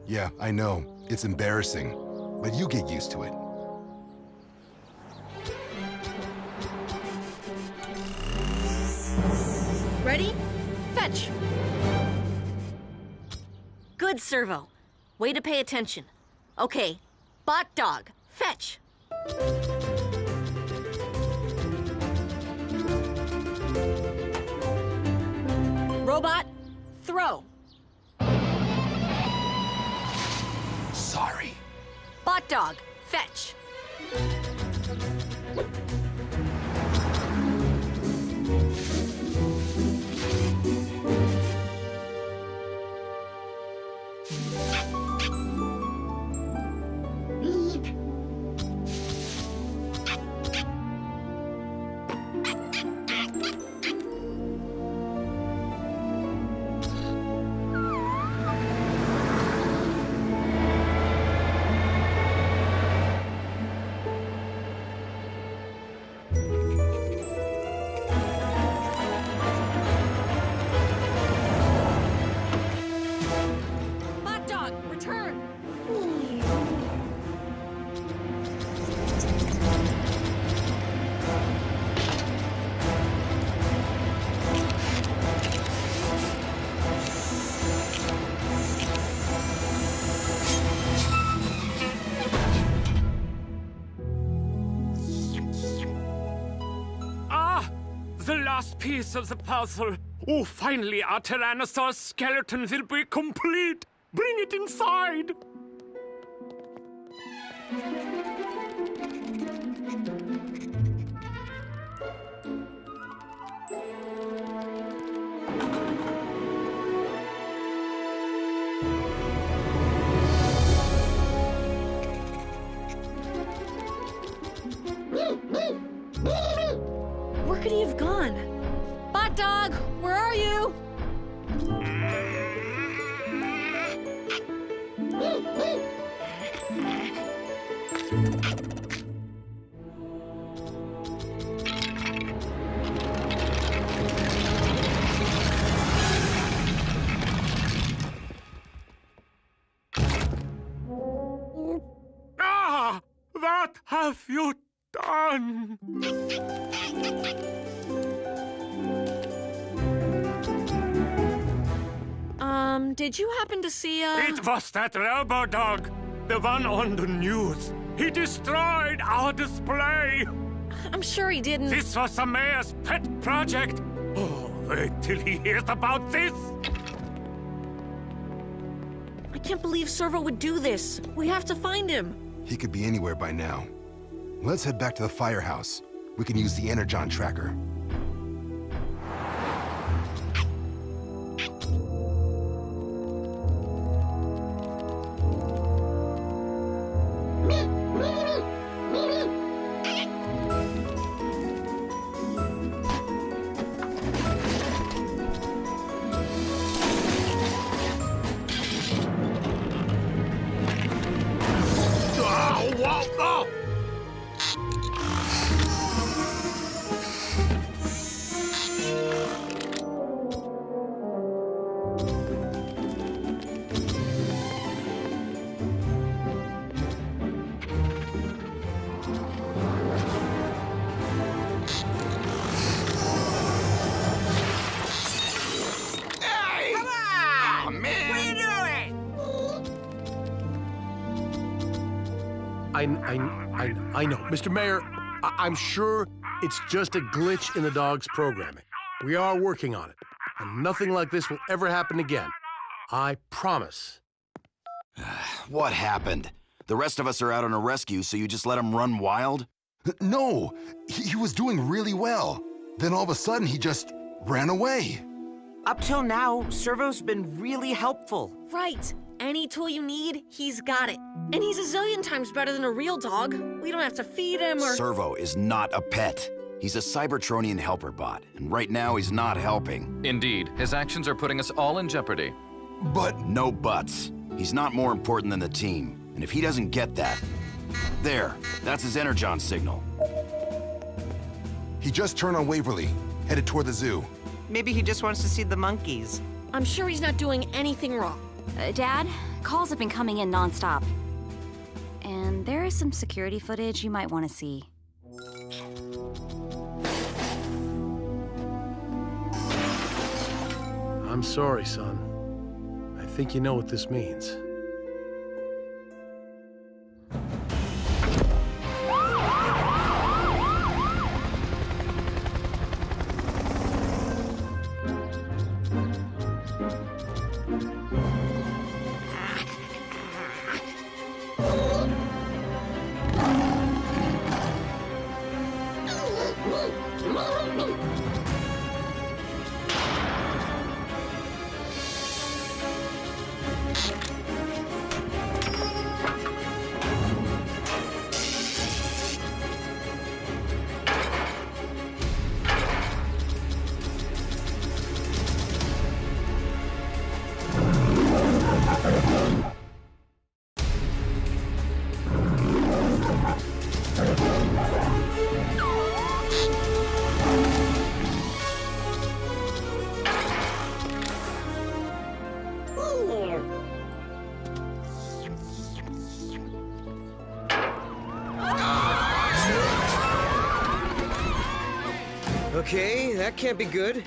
Yeah, I know. It's embarrassing, but you get used to it. Ready? Fetch. Good, Servo. Way to pay attention. Okay, bot dog, fetch. Robot, throw. Sorry. Bot dog, fetch. Bot dog, return. Ah, the last piece of the puzzle. Oh, finally, our Tyrannosaurus skeleton will be complete. Bring it inside. Where could he have gone? Bot dog, where are you? What have you done? Did you happen to see It was that robo-dog, the one on the news. He destroyed our display. I'm sure he didn't. This was the mayor's pet project. Oh, wait till he hears about this. I can't believe Servo would do this. We have to find him. He could be anywhere by now. Let's head back to the firehouse. We can use the Energon tracker. I know. Mr. Mayor, I'm sure it's just a glitch in the dog's programming. We are working on it, and nothing like this will ever happen again. I promise. What happened? The rest of us are out on a rescue, so you just let him run wild? No, he was doing really well. Then all of a sudden, he just ran away. Up till now, Servo's been really helpful. Right. Any tool you need, he's got it. And he's a zillion times better than a real dog. We don't have to feed him or... Servo is not a pet. He's a Cybertronian helper bot, and right now he's not helping. Indeed, his actions are putting us all in jeopardy. But... No buts. He's not more important than the team. And if he doesn't get that... There, that's his Energon signal. He just turned on Waverly, headed toward the zoo. Maybe he just wants to see the monkeys. I'm sure he's not doing anything wrong. Dad, calls have been coming in nonstop. And there is some security footage you might want to see. I'm sorry, son. I think you know what this means. Okay, that can't be good.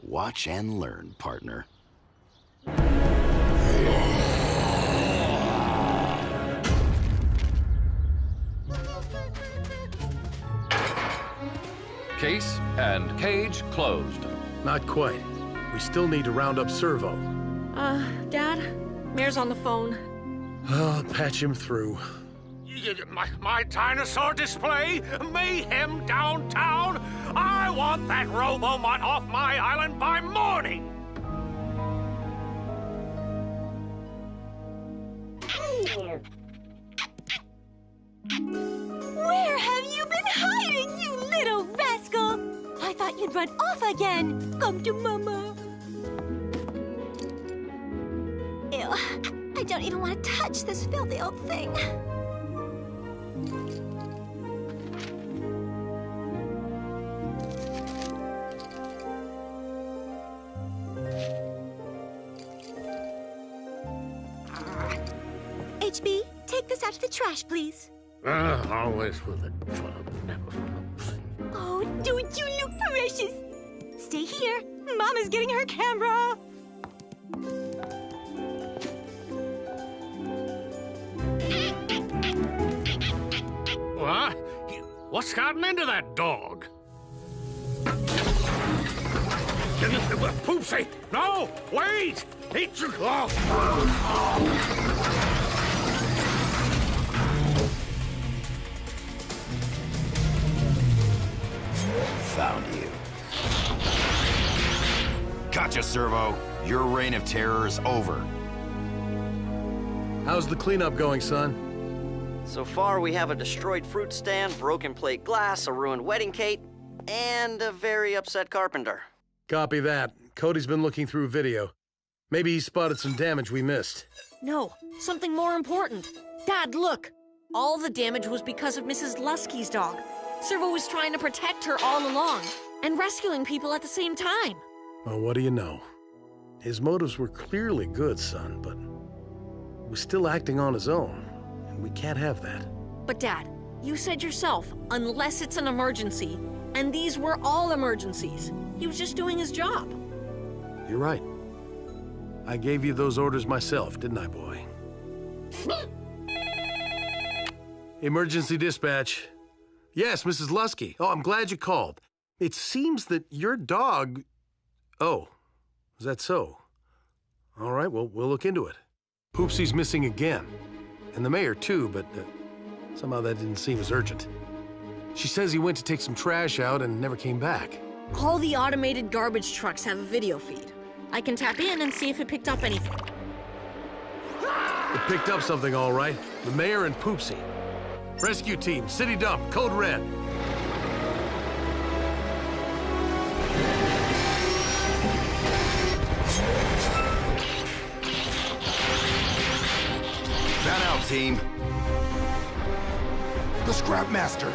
Watch and learn, partner. Case and cage closed. Not quite. We still need to round up Servo. Dad? Mayor's on the phone. I'll patch him through. My dinosaur display? Mayhem downtown? I want that Robo-Mutt off my island by morning! Where have you been hiding, you little rascal? I thought you'd run off again. Come to Mama. Ew, I don't even want to touch this filthy old thing. HB, take this out to the trash, please. Always with the trouble, never flows. Oh, don't you look precious? Stay here. Mama's getting her camera. What? What's gotten into that dog? Poopsie! No! Wait! Eat your glove! Found you. Gotcha, Servo. Your reign of terror is over. How's the cleanup going, son? So far, we have a destroyed fruit stand, broken plate glass, a ruined wedding cake, and a very upset carpenter. Copy that. Cody's been looking through video. Maybe he spotted some damage we missed. No, something more important. Dad, look! All the damage was because of Mrs. Lusky's dog. Servo was trying to protect her all along, and rescuing people at the same time. Well, what do you know? His motives were clearly good, son, but he was still acting on his own, and we can't have that. But Dad, you said yourself, unless it's an emergency, and these were all emergencies. He was just doing his job. You're right. I gave you those orders myself, didn't I, boy? Emergency dispatch. Yes, Mrs. Lusky. Oh, I'm glad you called. It seems that your dog... Oh, is that so? All right, well, we'll look into it. Poopsie's missing again. And the mayor, too, but somehow that didn't seem as urgent. She says he went to take some trash out and never came back. All the automated garbage trucks have a video feed. I can tap in and see if it picked up anything. It picked up something, all right. The mayor and Poopsie. Rescue team, city dump, code red. Fan out, team. The Scrap Master.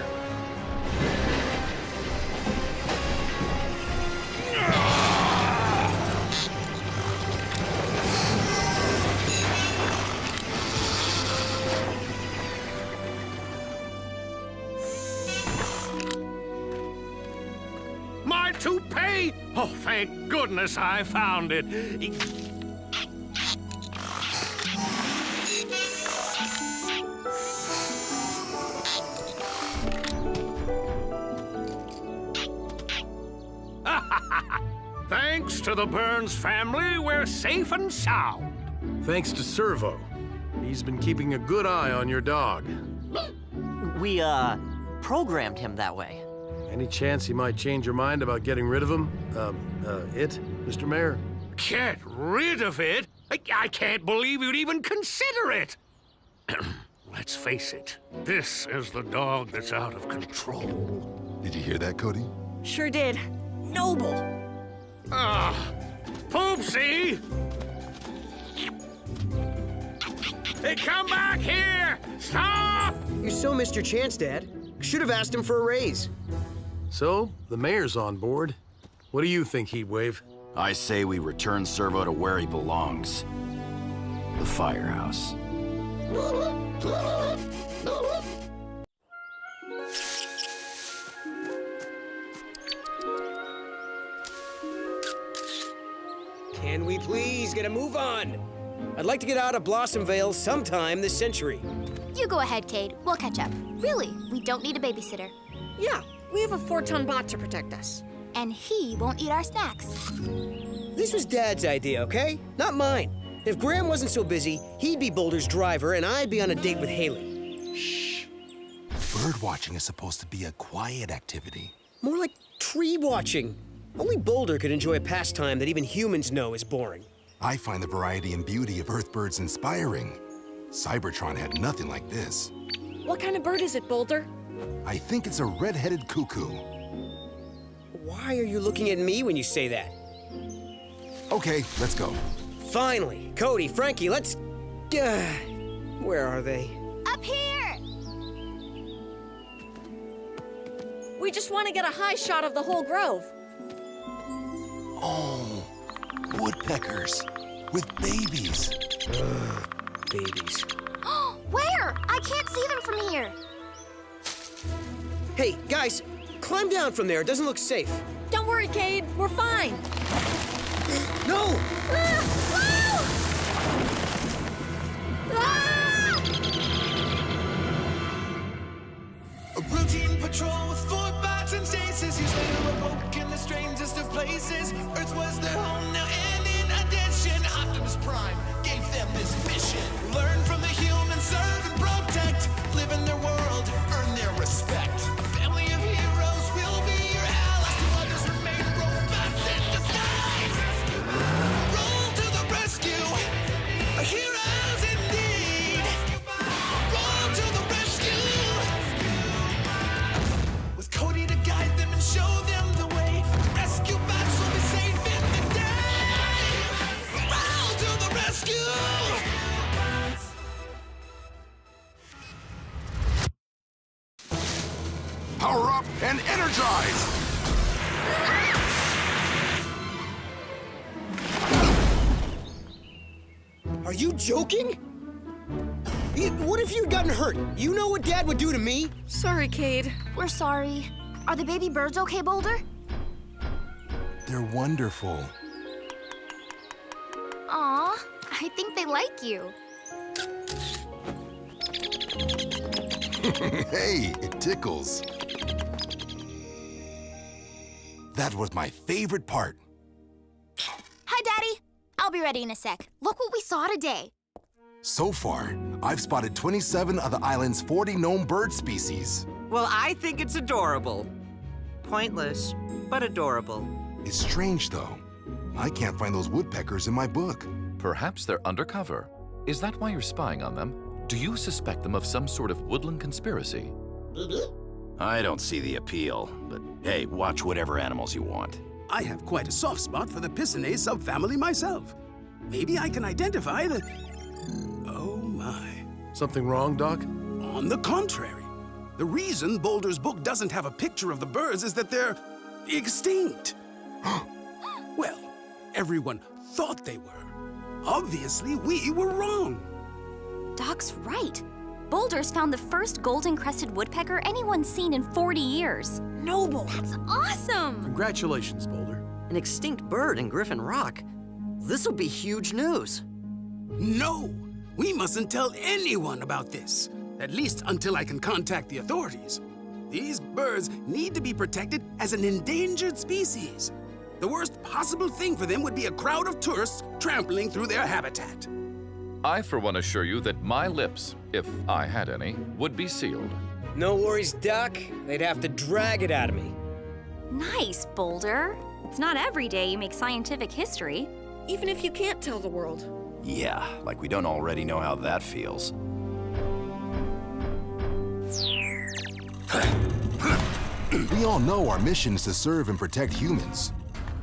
My toupee! Oh, thank goodness I found it. Thanks to the Burns family, we're safe and sound. Thanks to Servo. He's been keeping a good eye on your dog. We, programmed him that way. Any chance he might change your mind about getting rid of him? Mr. Mayor? Get rid of it? I can't believe you'd even consider it. Let's face it, this is the dog that's out of control. Did you hear that, Cody? Sure did. Noble. Poopsie! Hey, come back here! Stop! You so missed your chance, Dad. Should have asked him for a raise. So, the mayor's on board. What do you think, Heatwave? I say we return Servo to where he belongs. The firehouse. Can we please get a move on? I'd like to get out of Blossomvale sometime this century. You go ahead, Cade. We'll catch up. Really, we don't need a babysitter. Yeah, we have a 4-ton bot to protect us. And he won't eat our snacks. This was Dad's idea, okay? Not mine. If Graham wasn't so busy, he'd be Boulder's driver and I'd be on a date with Haley. Shh. Bird watching is supposed to be a quiet activity. More like tree watching. Only Boulder could enjoy a pastime that even humans know is boring. I find the variety and beauty of Earthbirds inspiring. Cybertron had nothing like this. What kind of bird is it, Boulder? I think it's a red-headed cuckoo. Why are you looking at me when you say that? Okay, let's go. Finally! Cody, Frankie, let's... where are they? Up here! We just want to get a high shot of the whole grove. Oh, woodpeckers with babies. Babies. I can't see them from here. Hey, guys, climb down from there. It doesn't look safe. Don't worry, Cade. We're fine. No! A routine patrol with 4 bots and stasis. He's later awoke in the strangest of places. Earth was their home now, and in addition, Optimus Prime gave them this mission. Learn from the humans, serve and protect. Live in their world, earn their respect. A family of heroes will be your allies. To others remain robots in disguise. Roll to the rescue, heroes indeed. Roll to the rescue. With Cody to guide them and show them the way. Rescue bots will be safe in the day. Roll to the rescue. Power up and energize! Are you joking? What if you'd gotten hurt? You know what Dad would do to me? Sorry, Cade. We're sorry. Are the baby birds okay, Boulder? They're wonderful. Aw, I think they like you. Hey, it tickles. That was my favorite part. Hi, Daddy. I'll be ready in a sec. Look what we saw today. So far, I've spotted 27 of the island's 40 known bird species. Well, I think it's adorable. Pointless, but adorable. It's strange, though. I can't find those woodpeckers in my book. Perhaps they're undercover. Is that why you're spying on them? Do you suspect them of some sort of woodland conspiracy? I don't see the appeal, but hey, watch whatever animals you want. I have quite a soft spot for the Piscidae subfamily myself. Maybe I can identify the... Oh my. Something wrong, Doc? On the contrary. The reason Boulder's book doesn't have a picture of the birds is that they're extinct. Well, everyone thought they were. Obviously, we were wrong. Doc's right. Boulder's found the first golden-crested woodpecker anyone's seen in 40 years. Noble. That's awesome! Congratulations, Boulder. An extinct bird in Griffin Rock. This'll be huge news. No! We mustn't tell anyone about this. At least until I can contact the authorities. These birds need to be protected as an endangered species. The worst possible thing for them would be a crowd of tourists trampling through their habitat. I, for one, assure you that my lips, if I had any, would be sealed. No worries, Doc. They'd have to drag it out of me. Nice, Boulder. It's not every day you make scientific history. Even if you can't tell the world. Yeah, like we don't already know how that feels. We all know our mission is to serve and protect humans.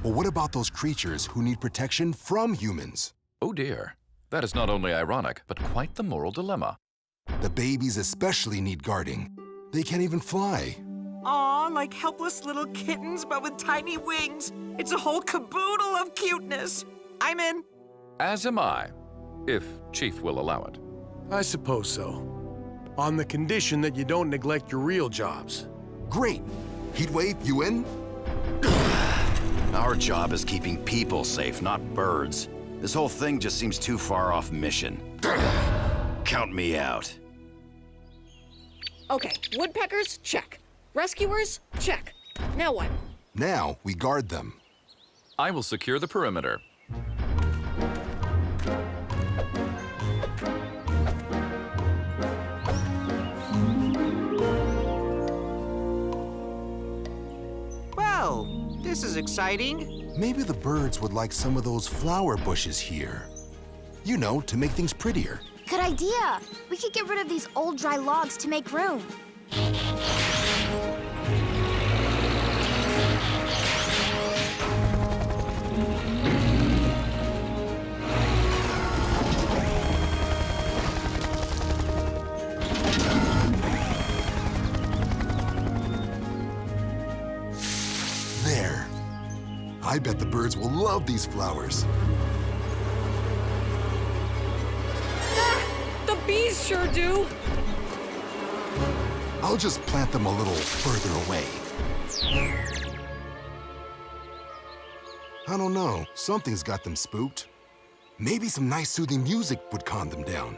But what about those creatures who need protection from humans? Oh dear. That is not only ironic, but quite the moral dilemma. The babies especially need guarding. They can't even fly. Aw, like helpless little kittens, but with tiny wings. It's a whole caboodle of cuteness. I'm in. As am I, if Chief will allow it. I suppose so. On the condition that you don't neglect your real jobs. Great. Heatwave, you in? Our job is keeping people safe, not birds. This whole thing just seems too far off mission. Count me out. Okay, woodpeckers, check. Rescuers, check. Now what? Now we guard them. I will secure the perimeter. Well, this is exciting. Maybe the birds would like some of those flower bushes here. You know, to make things prettier. Good idea. We could get rid of these old dry logs to make room. There. I bet the birds will love these flowers. The bees sure do. I'll just plant them a little further away. I don't know. Something's got them spooked. Maybe some nice soothing music would calm them down.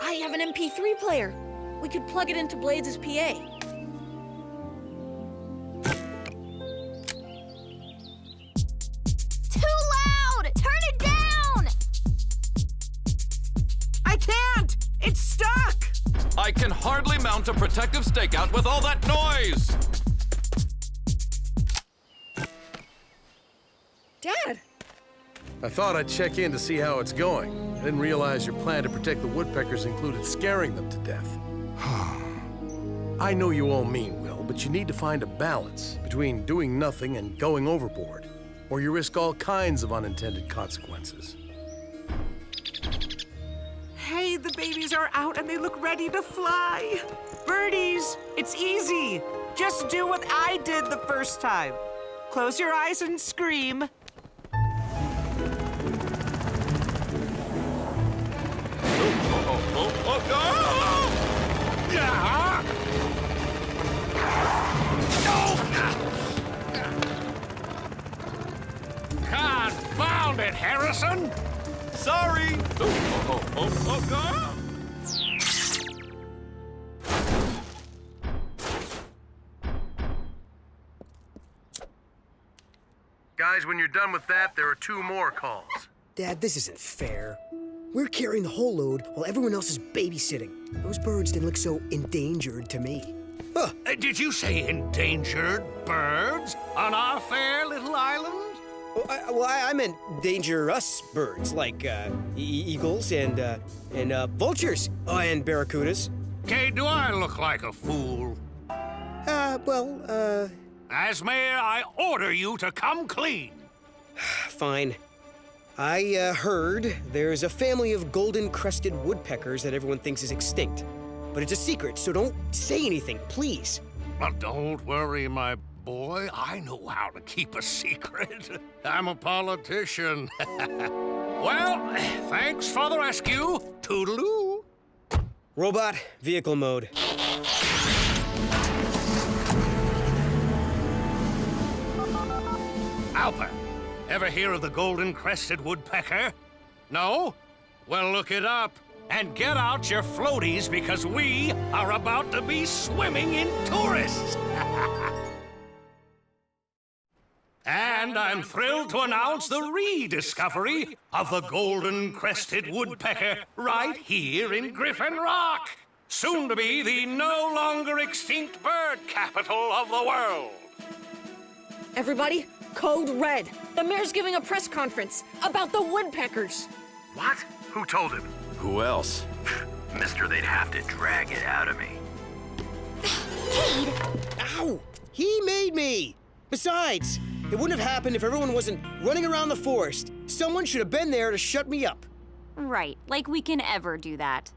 I have an MP3 player. We could plug it into Blades' PA. Too loud! Turn it down! I can't! It's stuck! I can hardly mount a protective stakeout with all that noise! Dad! I thought I'd check in to see how it's going. I didn't realize your plan to protect the woodpeckers included scaring them to death. I know you all mean well, but you need to find a balance between doing nothing and going overboard, or you risk all kinds of unintended consequences. Hey, the babies are out and they look ready to fly. Birdies, it's easy. Just do what I did the first time. Close your eyes and scream. Confound it, Harrison! Sorry! Guys, when you're done with that, there are 2 more calls. Dad, this isn't fair. We're carrying the whole load while everyone else is babysitting. Those birds didn't look so endangered to me. Huh. Did you say endangered birds on our fair little island? I meant dangerous birds, like eagles and vultures. Oh, and barracudas. Okay, do I look like a fool? As mayor, I order you to come clean. Fine. I heard there's a family of golden-crested woodpeckers that everyone thinks is extinct. But it's a secret, so don't say anything, please. Well, don't worry, my boy. I know how to keep a secret. I'm a politician. Well, thanks for the rescue. Toodaloo. Robot, vehicle mode. Alper, ever hear of the golden-crested woodpecker? No? Well, look it up. And get out your floaties because we are about to be swimming in tourists. And I'm thrilled to announce the rediscovery of the golden-crested woodpecker right here in Griffin Rock. Soon to be the no longer extinct bird capital of the world. Everybody, code red. The mayor's giving a press conference about the woodpeckers. What? Who told him? Who else? Mister, they'd have to drag it out of me. Cade! Ow! He made me! Besides, it wouldn't have happened if everyone wasn't running around the forest. Someone should have been there to shut me up. Right, like we can ever do that.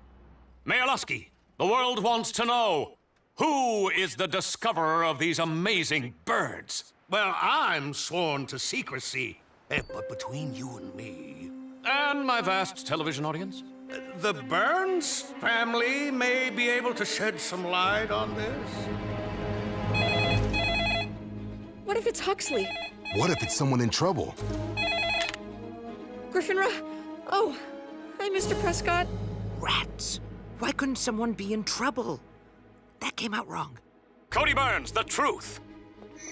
Mayor Lusky, the world wants to know, who is the discoverer of these amazing birds? Well, I'm sworn to secrecy, but between you and me... And my vast television audience? The Burns family may be able to shed some light on this. What if it's Huxley? What if it's someone in trouble? Griffin Rock? Oh, hi, Mr. Prescott. Rats. Why couldn't someone be in trouble? That came out wrong. Cody Burns, the truth.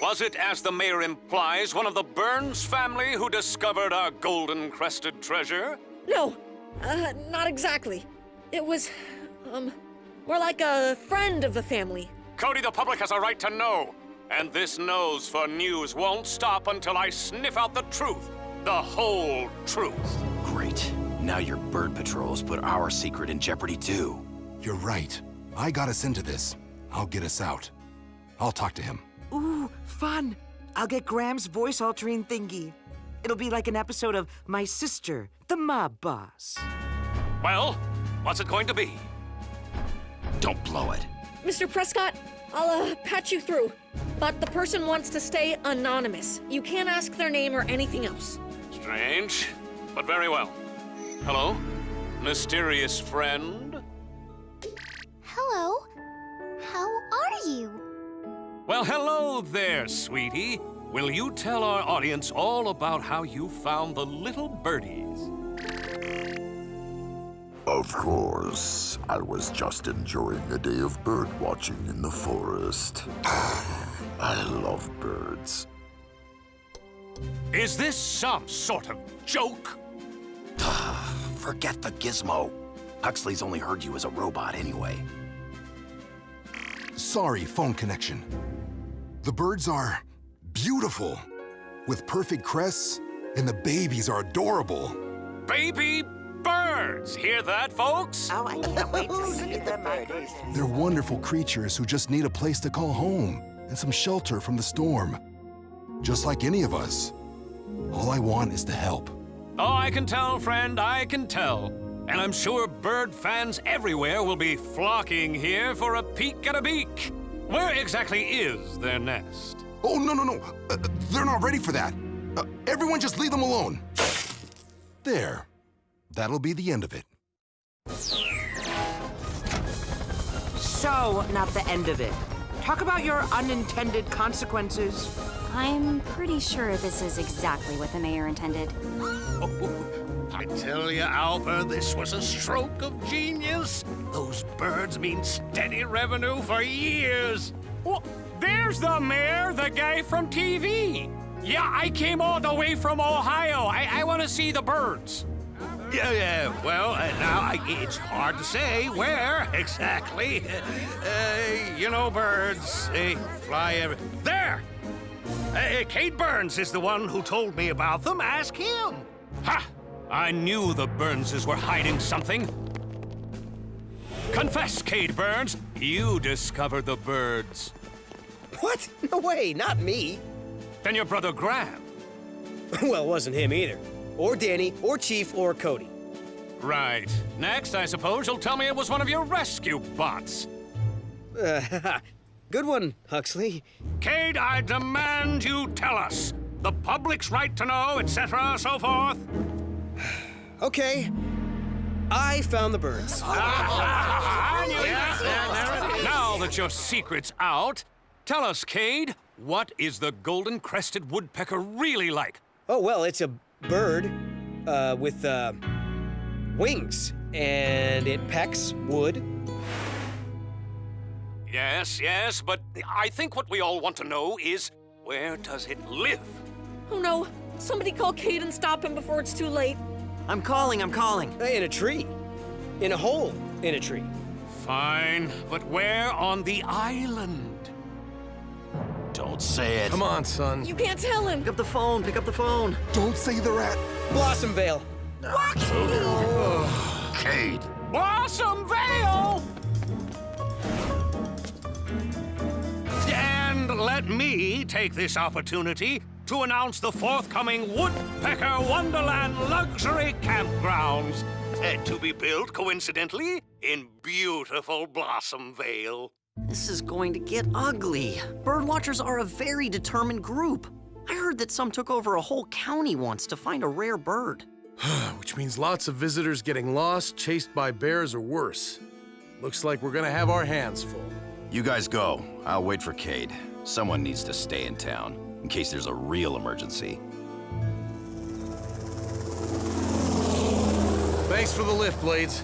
Was it, as the mayor implies, one of the Burns family who discovered our golden-crested treasure? No, not exactly. It was, more like a friend of the family. Cody, the public has a right to know. And this nose for news won't stop until I sniff out the truth. The whole truth. Great. Now your bird patrols put our secret in jeopardy too. You're right. I got us into this. I'll get us out. I'll talk to him. Ooh, fun. I'll get Graham's voice-altering thingy. It'll be like an episode of My Sister, the Mob Boss. Well, what's it going to be? Don't blow it. Mr. Prescott, I'll, patch you through. But the person wants to stay anonymous. You can't ask their name or anything else. Strange, but very well. Hello, mysterious friend? Hello. How Well, hello there, sweetie. Will you tell our audience all about how you found the little birdies? Of course. I was just enjoying a day of bird watching in the forest. I love birds. Is this some sort of joke? Forget the gizmo. Huxley's only heard you as a robot anyway. Sorry, phone connection. The birds are beautiful, with perfect crests, and the babies are adorable. Baby birds! Hear that, folks? Oh, I can't wait to see the birdies. They're wonderful creatures who just need a place to call home and some shelter from the storm. Just like any of us. All I want is to help. Oh, I can tell, friend, I can tell. And I'm sure bird fans everywhere will be flocking here for a peek at a beak. Where exactly is their nest? Oh, no. They're not ready for that. Everyone just leave them alone. There. That'll be the end of it. So, not the end of it. Talk about your unintended consequences. I'm pretty sure this is exactly what the mayor intended. Oh, I tell you, Albert, this was a stroke of genius. Those birds mean steady revenue for years. Oh, there's the mayor, the guy from TV. Yeah, I came all the way from Ohio. I want to see the birds. Yeah, well, now it's hard to say where exactly. You know, birds, they fly there! Kate Burns is the one who told me about them. Ask him. Ha! I knew the Burnses were hiding something. Confess, Kate Burns, you discovered the birds. What? No way, not me. Then your brother Graham. Well, it wasn't him either. Or Danny, or Chief, or Cody. Right. Next, I suppose you'll tell me it was one of your rescue bots. Good one, Huxley. Cade, I demand you tell us. The public's right to know, etc., so forth. Okay. I found the birds. Now that your secret's out, tell us, Cade, what is the golden-crested woodpecker really like? Oh, well, it's a bird with wings, and it pecks wood. Yes, but I think what we all want to know is, where does it live? Oh no, somebody call Cade and stop him before it's too late. I'm calling. In a tree. In a hole in a tree. Fine, but where on the island? Don't say it. Come on, son. You can't tell him. Pick up the phone. Don't say they're at Blossom Vale. What? Cade. Blossom Vale! And let me take this opportunity to announce the forthcoming Woodpecker Wonderland Luxury Campgrounds, to be built, coincidentally, in beautiful Blossom Vale. This is going to get ugly. Birdwatchers are a very determined group. I heard that some took over a whole county once to find a rare bird. Which means lots of visitors getting lost, chased by bears, or worse. Looks like we're gonna have our hands full. You guys go. I'll wait for Cade. Someone needs to stay in town, in case there's a real emergency. Thanks for the lift, Blades.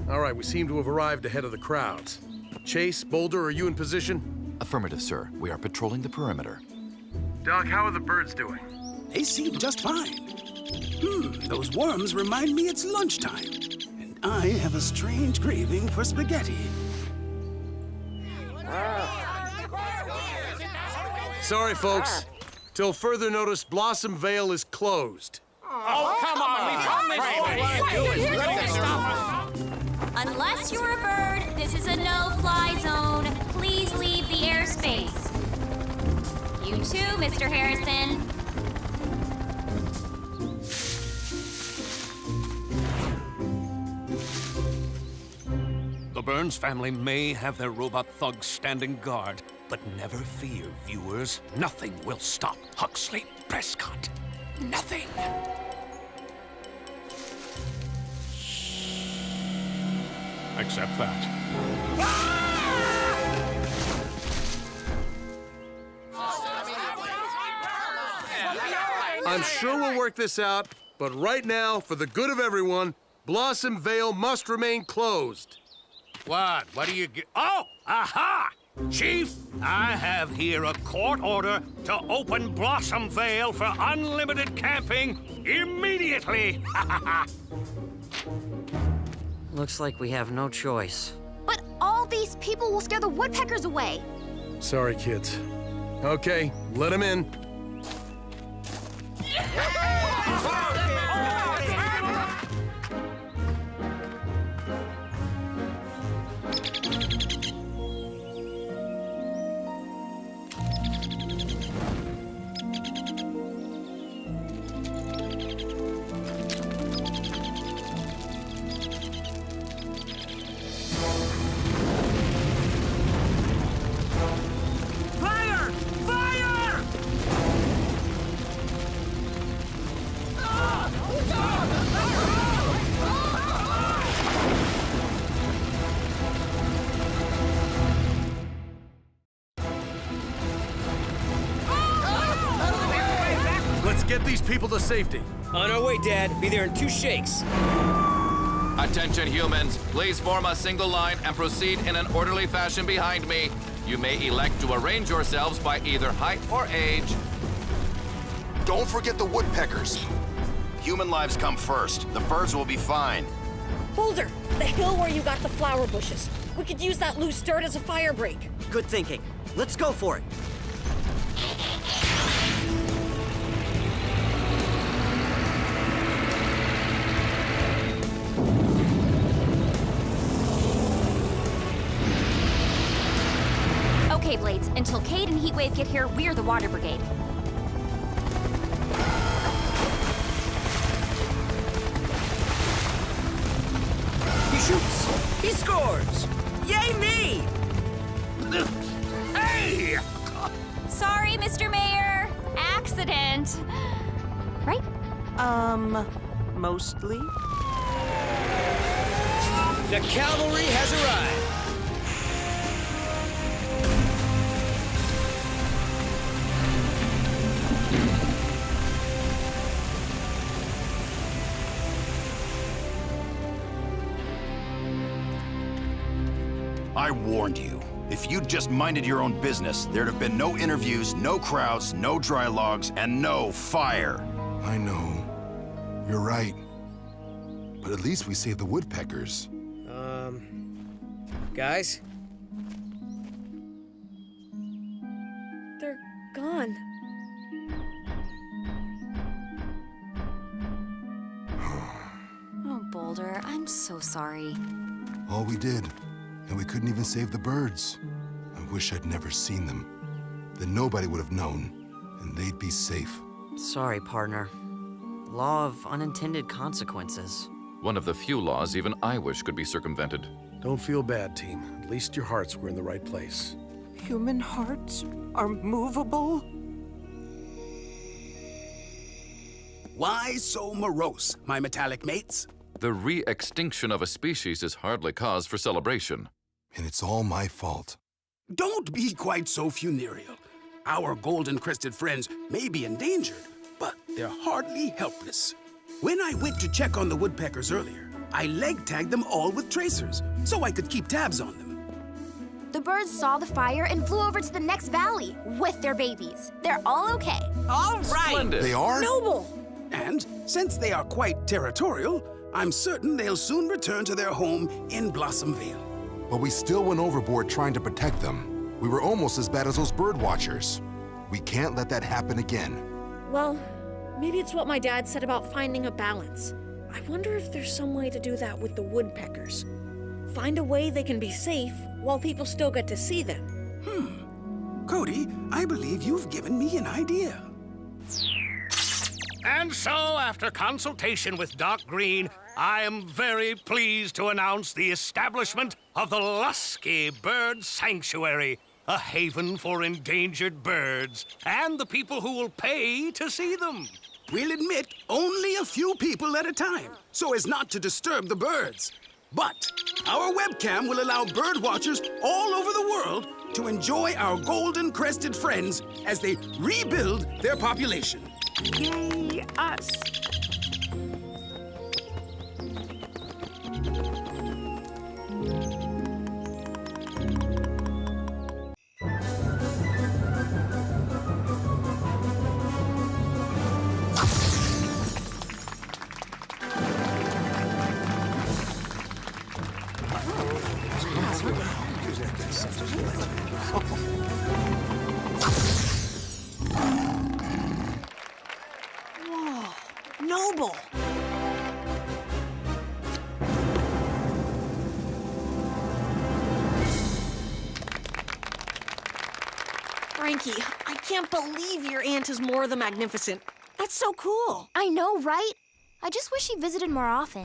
All right, we seem to have arrived ahead of the crowds. Chase, Boulder, are you in position? Affirmative, sir. We are patrolling the perimeter. Doc, how are the birds doing? They seem just fine. Those worms remind me it's lunchtime. And I have a strange craving for spaghetti. Sorry, folks. Till further notice, Blossom Vale is closed. Oh, come on, we've done this. Unless you're a bird, this is a no-fly zone. Please leave the airspace. You too, Mr. Harrison. The Burns family may have their robot thugs standing guard, but never fear, viewers. Nothing will stop Huxley Prescott. Nothing. Except that. I'm sure we'll work this out, but right now, for the good of everyone, Blossom Vale must remain closed. What? What do you get? Oh, aha! Chief, I have here a court order to open Blossom Vale for unlimited camping immediately. Looks like we have no choice. But all these people will scare the woodpeckers away. Sorry, kids. Okay, let them in. Fire! Fire! Let's get these people to safety. On our way, Dad. Be there in 2 shakes. Attention humans, please form a single line and proceed in an orderly fashion behind me. You may elect to arrange yourselves by either height or age. Don't forget the woodpeckers. Human lives come first. The birds will be fine. Boulder, the hill where you got the flower bushes. We could use that loose dirt as a fire break. Good thinking. Let's go for it. Okay, Blades, until Cade and Heatwave get here, we're the Water Brigade. He shoots! He scores! Yay me! Hey! Sorry, Mr. Mayor. Accident. Right? Mostly. The cavalry has arrived. I warned you. If you'd just minded your own business, there'd have been no interviews, no crowds, no dry logs, and no fire. I know. You're right. But at least we saved the woodpeckers. Guys? They're gone. Oh, Boulder, I'm so sorry. All we did, and we couldn't even save the birds. I wish I'd never seen them. Then nobody would have known, and they'd be safe. Sorry, partner. Law of unintended consequences. One of the few laws even I wish could be circumvented. Don't feel bad, team. At least your hearts were in the right place. Human hearts are movable? Why so morose, my metallic mates? The re-extinction of a species is hardly cause for celebration. And it's all my fault. Don't be quite so funereal. Our golden-crested friends may be endangered, but they're hardly helpless. When I went to check on the woodpeckers earlier, I leg-tagged them all with tracers, so I could keep tabs on them. The birds saw the fire and flew over to the next valley with their babies. They're all okay. All right! Splendid. They are? Noble! And since they are quite territorial, I'm certain they'll soon return to their home in Blossom Vale. But we still went overboard trying to protect them. We were almost as bad as those bird watchers. We can't let that happen again. Well, maybe it's what my dad said about finding a balance. I wonder if there's some way to do that with the woodpeckers. Find a way they can be safe while people still get to see them. Cody, I believe you've given me an idea. And so, after consultation with Doc Green, I am very pleased to announce the establishment of the Lusky Bird Sanctuary, a haven for endangered birds, and the people who will pay to see them. We'll admit only a few people at a time, so as not to disturb the birds. But our webcam will allow bird watchers all over the world to enjoy our golden-crested friends as they rebuild their population. Yay, us! Whoa, Noble! Frankie, I can't believe your aunt is more than magnificent. That's so cool. I know, right? I just wish she visited more often.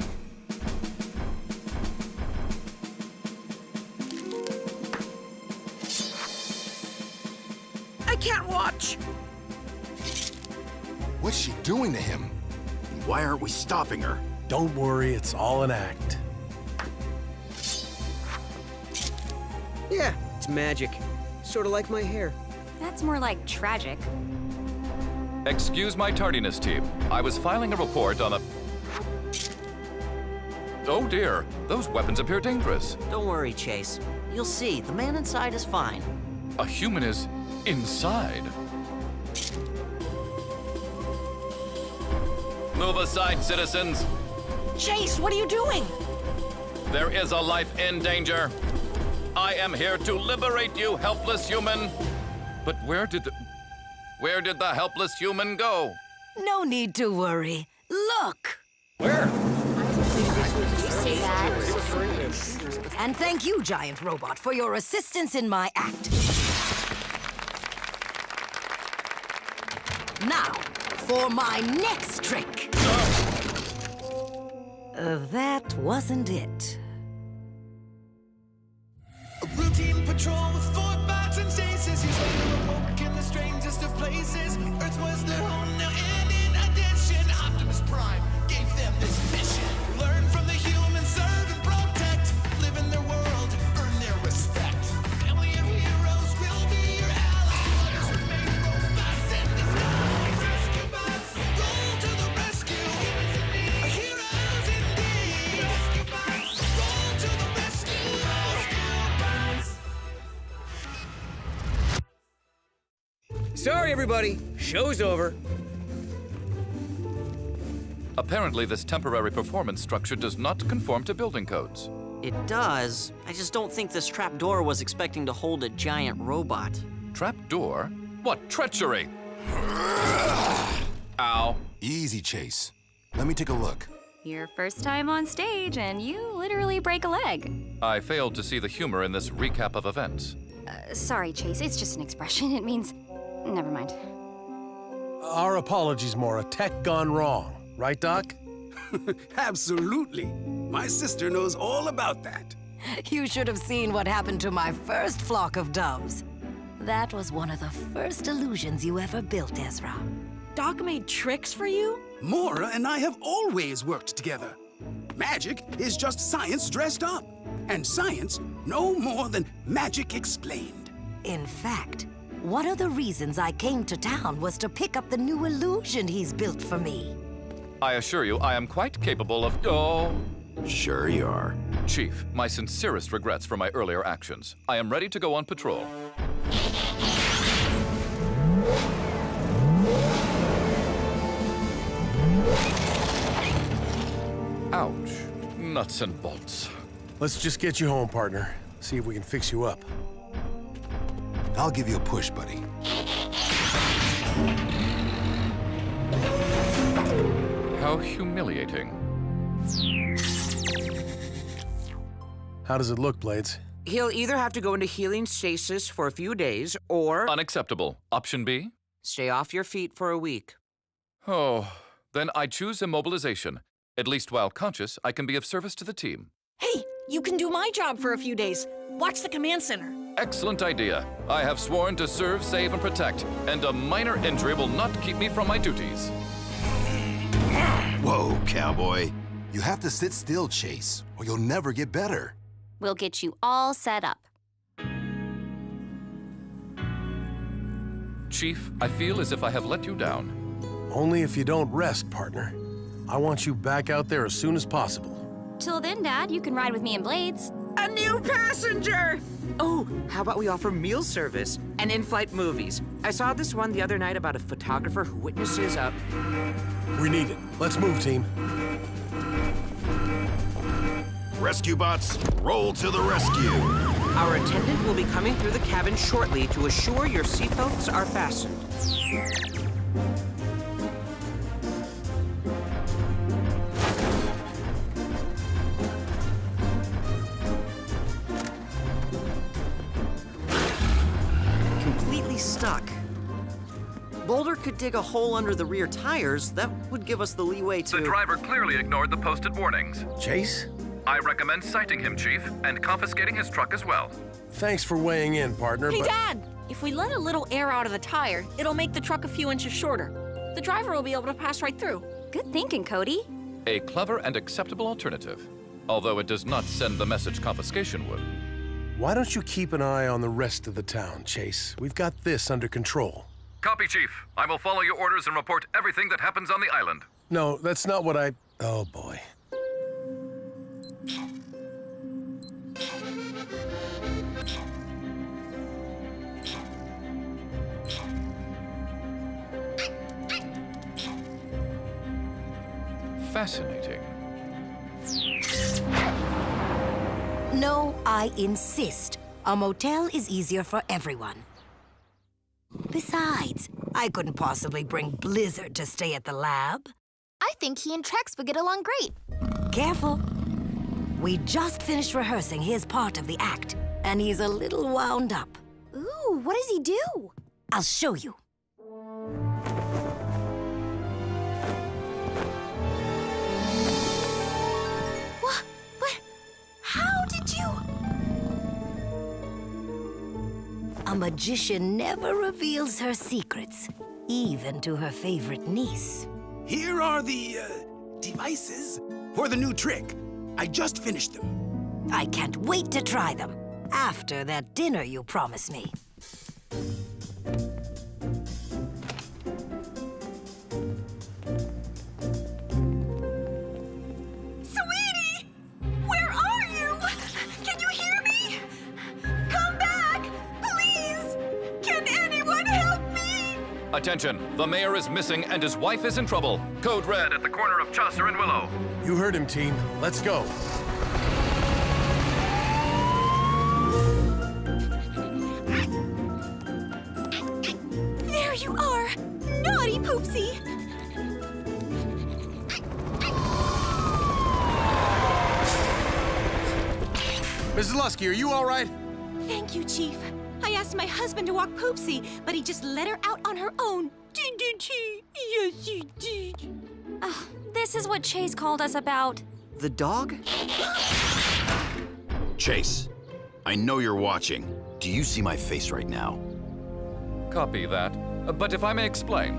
I can't watch. What's she doing to him? Why aren't we stopping her? Don't worry, it's all an act. Yeah, it's magic. Sort of like my hair. That's more like tragic. Excuse my tardiness, team. I was filing a report on a... Oh dear, those weapons appear dangerous. Don't worry, Chase. You'll see, the man inside is fine. A human is inside. Move aside, citizens. Chase, what are you doing? There is a life in danger. I am here to liberate you, helpless human. But where did the helpless human go? No need to worry. Look! Where? And thank you, Giant Robot, for your assistance in my act. Now, for my next trick. That wasn't it. A routine patrol with 4 bots and chases. He's later awoke in the strangest of places. Earth was their home now, and in addition, Optimus Prime gave them this mission. Learn from the humans, serve and protect. Live in their world, earn their respect. Family of heroes will be your allies. Toddlers remain robots in disguise. Rescue bots, roll to the rescue. Heroes indeed. Rescue bots, roll to the rescue. Sorry, everybody. Show's over. Apparently, this temporary performance structure does not conform to building codes. It does. I just don't think this trapdoor was expecting to hold a giant robot. Trapdoor? What treachery! Ow. Easy, Chase. Let me take a look. Your first time on stage, and you literally break a leg. I failed to see the humor in this recap of events. Sorry, Chase. It's just an expression. It means... Never mind. Our apologies, Mora. Tech gone wrong. Right, Doc? Absolutely. My sister knows all about that. You should have seen what happened to my first flock of doves. That was one of the first illusions you ever built, Ezra. Doc made tricks for you? Mora and I have always worked together. Magic is just science dressed up. And science no more than magic explained. In fact, one of the reasons I came to town was to pick up the new illusion he's built for me. I assure you, I am quite capable of... Oh... Sure you are. Chief, my sincerest regrets for my earlier actions. I am ready to go on patrol. Ouch. Nuts and bolts. Let's just get you home, partner. See if we can fix you up. I'll give you a push, buddy. How humiliating. How does it look, Blades? He'll either have to go into healing stasis for a few days, or... Unacceptable. Option B? Stay off your feet for a week. Oh, then I choose immobilization. At least while conscious, I can be of service to the team. Hey, you can do my job for a few days. Watch the command center. Excellent idea. I have sworn to serve, save, and protect, and a minor injury will not keep me from my duties. Whoa, cowboy. You have to sit still, Chase, or you'll never get better. We'll get you all set up. Chief, I feel as if I have let you down. Only if you don't rest, partner. I want you back out there as soon as possible. Till then, Dad, you can ride with me in Blades. A new passenger! Oh, how about we offer meal service and in-flight movies? I saw this one the other night about a photographer who witnesses a... We need it. Let's move, team. Rescue bots, roll to the rescue. Our attendant will be coming through the cabin shortly to assure your seatbelts are fastened. Completely stuck. Boulder could dig a hole under the rear tires. That would give us the leeway to... The driver clearly ignored the posted warnings. Chase? I recommend citing him, Chief, and confiscating his truck as well. Thanks for weighing in, partner, Hey, but... Dad! If we let a little air out of the tire, it'll make the truck a few inches shorter. The driver will be able to pass right through. Good thinking, Cody. A clever and acceptable alternative, although it does not send the message confiscation would. Why don't you keep an eye on the rest of the town, Chase? We've got this under control. Copy, Chief. I will follow your orders and report everything that happens on the island. No, that's not what I... Oh, boy. Fascinating. No, I insist. A motel is easier for everyone. Besides, I couldn't possibly bring Blizzard to stay at the lab. I think he and Trex would get along great. Careful. We just finished rehearsing his part of the act, and he's a little wound up. Ooh, what does he do? I'll show you. What? How did you... A magician never reveals her secrets, even to her favorite niece. Here are the, devices for the new trick. I just finished them. I can't wait to try them, after that dinner you promised me. Sweetie! Where are you? Can you hear me? Come back! Please! Can anyone help me? Attention, the mayor is missing and his wife is in trouble. Code red at the corner of Chaucer and Willow. You heard him, team. Let's go. There you are! Naughty Poopsie! Mrs. Lusky, are you all right? Thank you, Chief. I asked my husband to walk Poopsie, but he just let her out on her own. Didn't he? Yes, he did. This is what Chase called us about. The dog? Chase, I know you're watching. Do you see my face right now? Copy that. But if I may explain.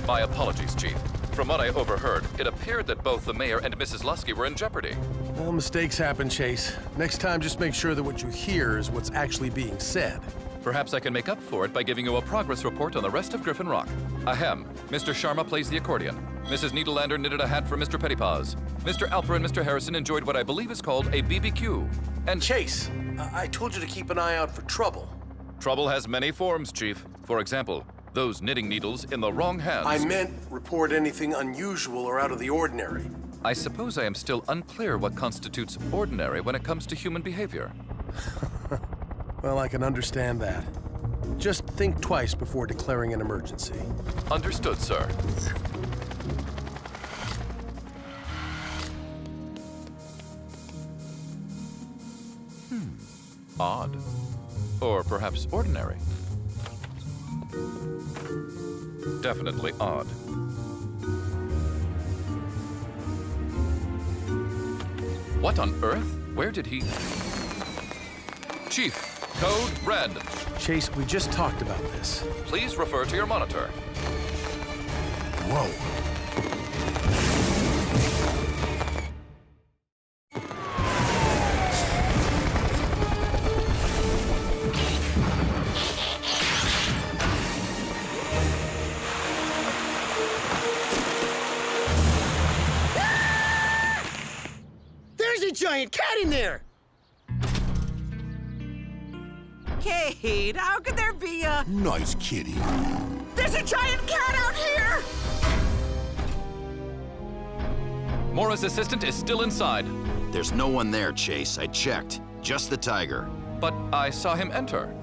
My apologies, Chief. From what I overheard, it appeared that both the mayor and Mrs. Lusky were in jeopardy. Well, mistakes happen, Chase. Next time, just make sure that what you hear is what's actually being said. Perhaps I can make up for it by giving you a progress report on the rest of Griffin Rock. Ahem. Mr. Sharma plays the accordion. Mrs. Needlelander knitted a hat for Mr. Pettypaws. Mr. Alper and Mr. Harrison enjoyed what I believe is called a BBQ. And Chase, I told you to keep an eye out for trouble. Trouble has many forms, Chief. For example, those knitting needles in the wrong hands. I meant report anything unusual or out of the ordinary. I suppose I am still unclear what constitutes ordinary when it comes to human behavior. Well, I can understand that. Just think twice before declaring an emergency. Understood, sir. Odd. Or perhaps ordinary. Definitely odd. What on earth? Where did he... Chief, code red. Chase, we just talked about this. Please refer to your monitor. Whoa. giant cat in there! Kate, how could there be a... Nice kitty. There's a giant cat out here! Mora's assistant is still inside. There's no one there, Chase. I checked. Just the tiger. But I saw him enter.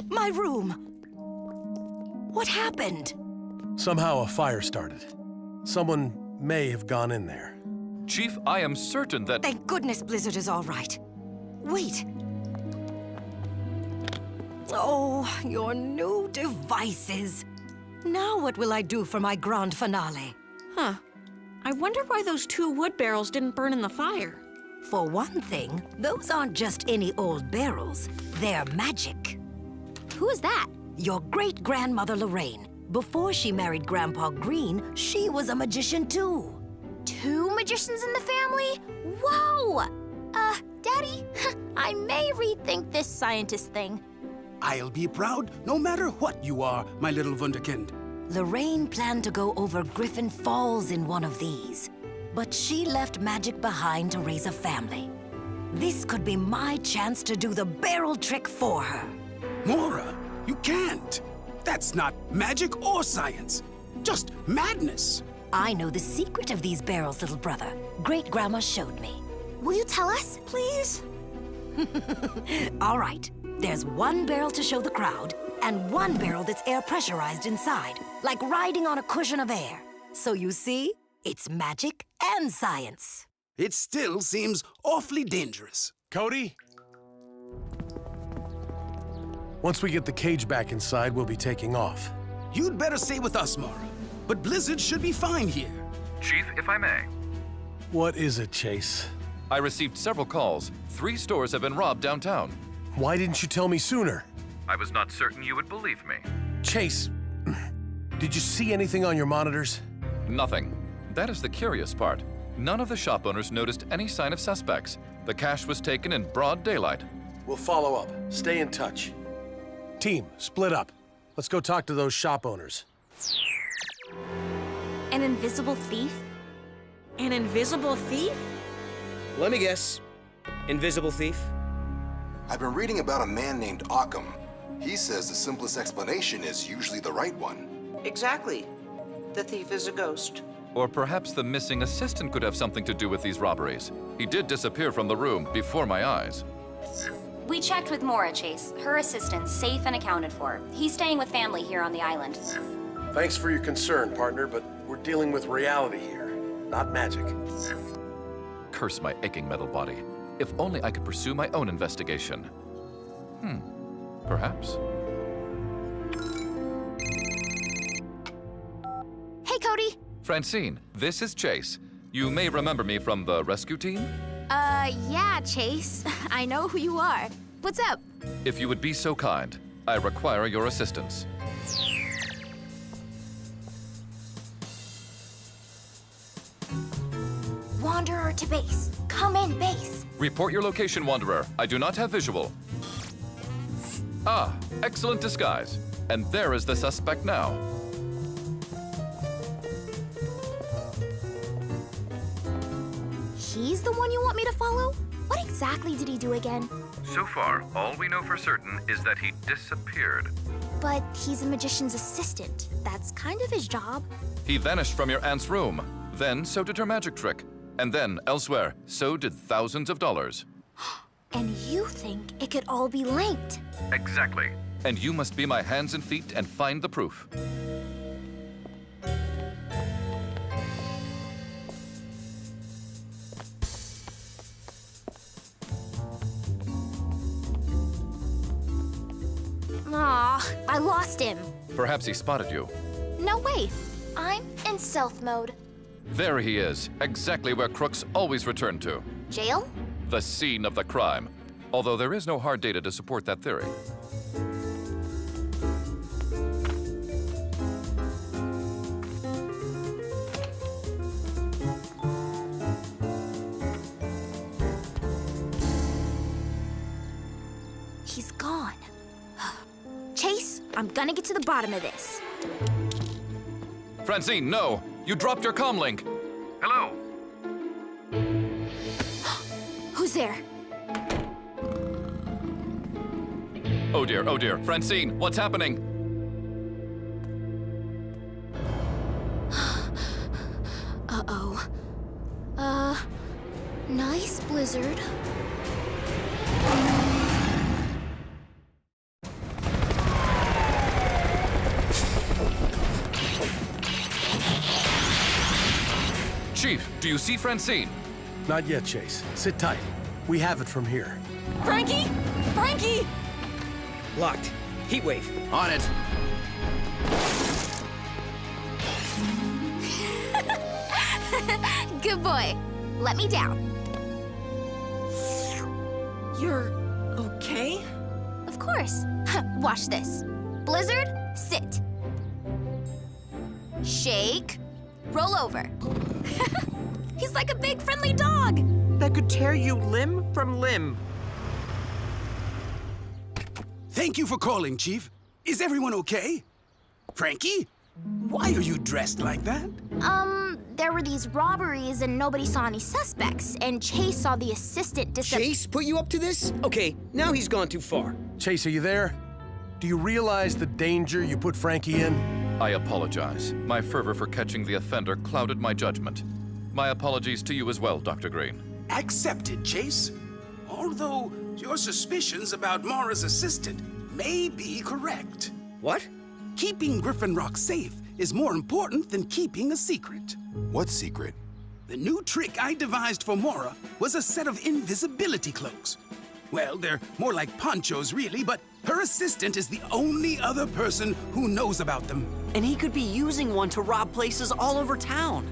My room! What happened? Somehow a fire started. Someone may have gone in there. Chief, I am certain that... Thank goodness Blizzard is all right. Wait. Oh, your new devices. Now what will I do for my grand finale? Huh. I wonder why those 2 wood barrels didn't burn in the fire. For one thing, those aren't just any old barrels. They're magic. Who is that? Your great-grandmother Lorraine. Before she married Grandpa Green, she was a magician too. 2 magicians in the family? Whoa! Daddy, I may rethink this scientist thing. I'll be proud no matter what you are, my little wunderkind. Lorraine planned to go over Griffin Falls in one of these, but she left magic behind to raise a family. This could be my chance to do the barrel trick for her. Mora, you can't. That's not magic or science, just madness. I know the secret of these barrels, little brother. Great-grandma showed me. Will you tell us, please? All right. There's 1 barrel to show the crowd, and 1 barrel that's air pressurized inside, like riding on a cushion of air. So you see, it's magic and science. It still seems awfully dangerous. Cody? Once we get the cage back inside, we'll be taking off. You'd better stay with us, Mara. But Blizzard should be fine here. Chief, if I may. What is it, Chase? I received several calls. 3 stores have been robbed downtown. Why didn't you tell me sooner? I was not certain you would believe me. Chase, did you see anything on your monitors? Nothing. That is the curious part. None of the shop owners noticed any sign of suspects. The cash was taken in broad daylight. We'll follow up. Stay in touch. Team, split up. Let's go talk to those shop owners. An invisible thief? An invisible thief? Let me guess. Invisible thief? I've been reading about a man named Occam. He says the simplest explanation is usually the right one. Exactly. The thief is a ghost. Or perhaps the missing assistant could have something to do with these robberies. He did disappear from the room before my eyes. We checked with Mora, Chase. Her assistant's safe and accounted for. He's staying with family here on the island. Thanks for your concern, partner, but we're dealing with reality here, not magic. Curse my aching metal body. If only I could pursue my own investigation. Perhaps. Hey, Cody. Francine, this is Chase. You may remember me from the rescue team? Yeah, Chase. I know who you are. What's up? If you would be so kind, I require your assistance. Wanderer to base. Come in, base. Report your location, Wanderer. I do not have visual. Ah, excellent disguise. And there is the suspect now. He's the one you want me to follow? What exactly did he do again? So far, all we know for certain is that he disappeared. But he's a magician's assistant. That's kind of his job. He vanished from your aunt's room. Then, so did her magic trick. And then, elsewhere, so did thousands of dollars. And you think it could all be linked? Exactly. And you must be my hands and feet and find the proof. Aw, I lost him. Perhaps he spotted you. No way. I'm in stealth mode. There he is, exactly where crooks always return to. Jail? The scene of the crime. Although there is no hard data to support that theory. He's gone. Chase, I'm gonna get to the bottom of this. Francine, no! You dropped your comlink. Hello? Who's there? Oh dear. Francine, what's happening? Uh-oh. Nice blizzard. Chief, do you see Francine? Not yet, Chase. Sit tight. We have it from here. Frankie! Frankie! Locked. Heatwave. On it. Good boy. Let me down. You're okay? Of course. Watch this. Blizzard, sit. Shake, roll over. He's like a big friendly dog. That could tear you limb from limb. Thank you for calling, Chief. Is everyone okay? Frankie? Why are you dressed like that? There were these robberies and nobody saw any suspects, and Chase saw the assistant Chase put you up to this? Okay, now he's gone too far. Chase, are you there? Do you realize the danger you put Frankie in? I apologize. My fervor for catching the offender clouded my judgment. My apologies to you as well, Dr. Green. Accepted, Chase. Although your suspicions about Mara's assistant may be correct. What? Keeping Griffin Rock safe is more important than keeping a secret. What secret? The new trick I devised for Mara was a set of invisibility cloaks. Well, they're more like ponchos, really, but her assistant is the only other person who knows about them. And he could be using one to rob places all over town.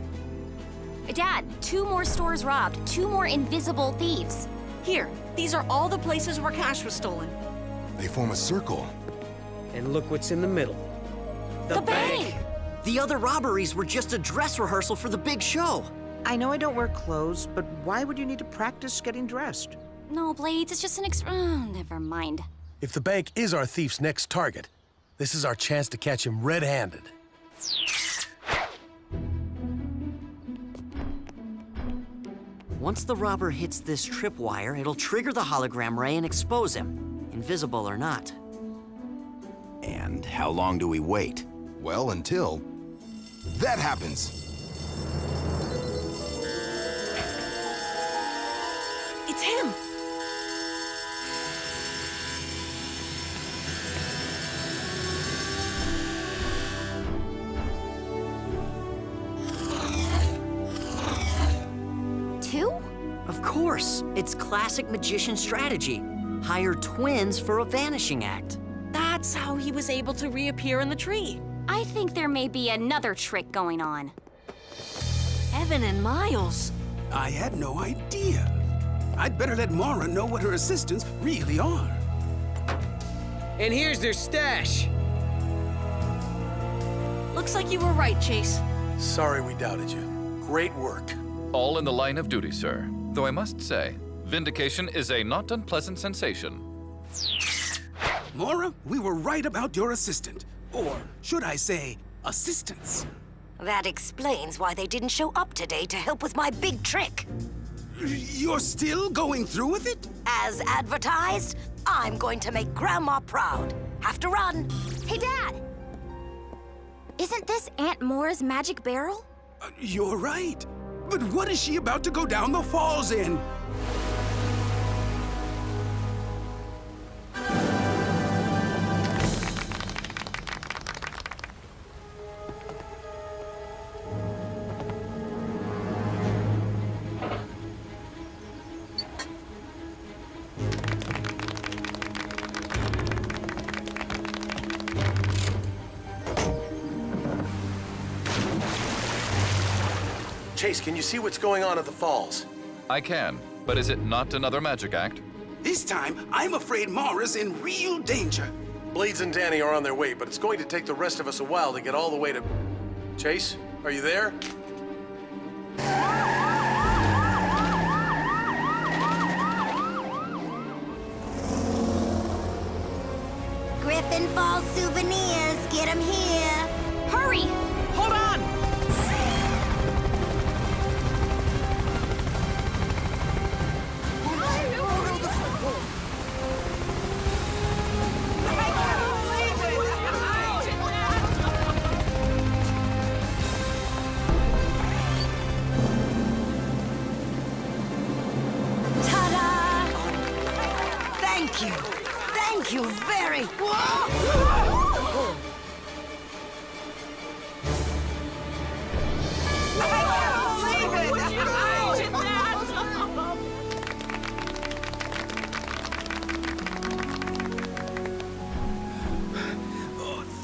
Dad, 2 more stores robbed, 2 more invisible thieves. Here, these are all the places where cash was stolen. They form a circle. And look what's in the middle. The bank! The other robberies were just a dress rehearsal for the big show. I know I don't wear clothes, but why would you need to practice getting dressed? No, Blades, it's just an never mind. If the bank is our thief's next target, this is our chance to catch him red-handed. Once the robber hits this tripwire, it'll trigger the hologram ray and expose him, invisible or not. And how long do we wait? Well, until that happens. It's him! Of course, it's classic magician strategy. Hire twins for a vanishing act. That's how he was able to reappear in the tree. I think there may be another trick going on. Evan and Miles. I had no idea. I'd better let Mara know what her assistants really are. And here's their stash. Looks like you were right, Chase. Sorry we doubted you. Great work. All in the line of duty, sir. Though I must say, vindication is a not unpleasant sensation. Mara, we were right about your assistant. Or should I say, assistants. That explains why they didn't show up today to help with my big trick. You're still going through with it? As advertised, I'm going to make Grandma proud. Have to run. Hey, Dad! Isn't this Aunt Mora's magic barrel? You're right. But what is she about to go down the falls in? Chase, can you see what's going on at the falls? I can, but is it not another magic act? This time, I'm afraid Mara's in real danger. Blades and Danny are on their way, but it's going to take the rest of us a while to get all the way to... Chase, are you there? Griffin Falls souvenirs, get 'em here. Hurry! Hold on! Thank you very...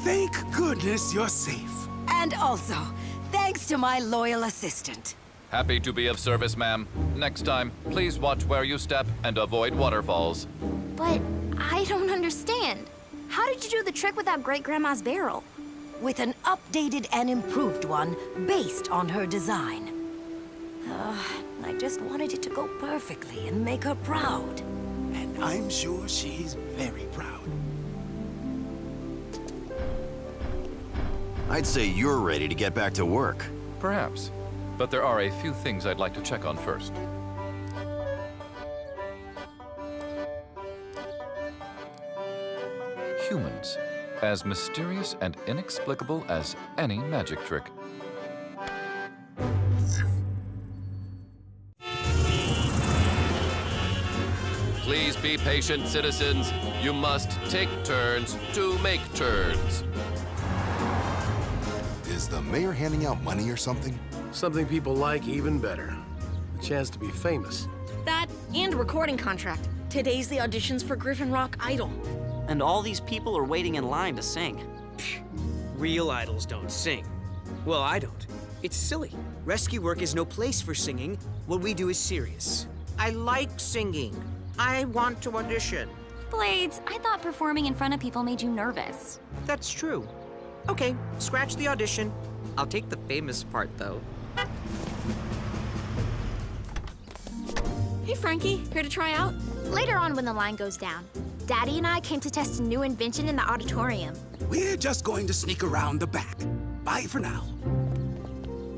Thank goodness you're safe. And also, thanks to my loyal assistant. Happy to be of service, ma'am. Next time, please watch where you step and avoid waterfalls. But I don't understand. How did you do the trick without Great-Grandma's barrel? With an updated and improved one based on her design. I just wanted it to go perfectly and make her proud. And I'm sure she's very proud. I'd say you're ready to get back to work. Perhaps. But there are a few things I'd like to check on first. Humans. As mysterious and inexplicable as any magic trick. Please be patient, citizens. You must take turns to make turns. Is the mayor handing out money or something? Something people like even better. A chance to be famous. That and a recording contract. Today's the auditions for Griffin Rock Idol. And all these people are waiting in line to sing. Real idols don't sing. Well, I don't. It's silly. Rescue work is no place for singing. What we do is serious. I like singing. I want to audition. Blades, I thought performing in front of people made you nervous. That's true. Okay, scratch the audition. I'll take the famous part, though. Hey, Frankie, here to try out? Later on when the line goes down, Daddy and I came to test a new invention in the auditorium. We're just going to sneak around the back. Bye for now.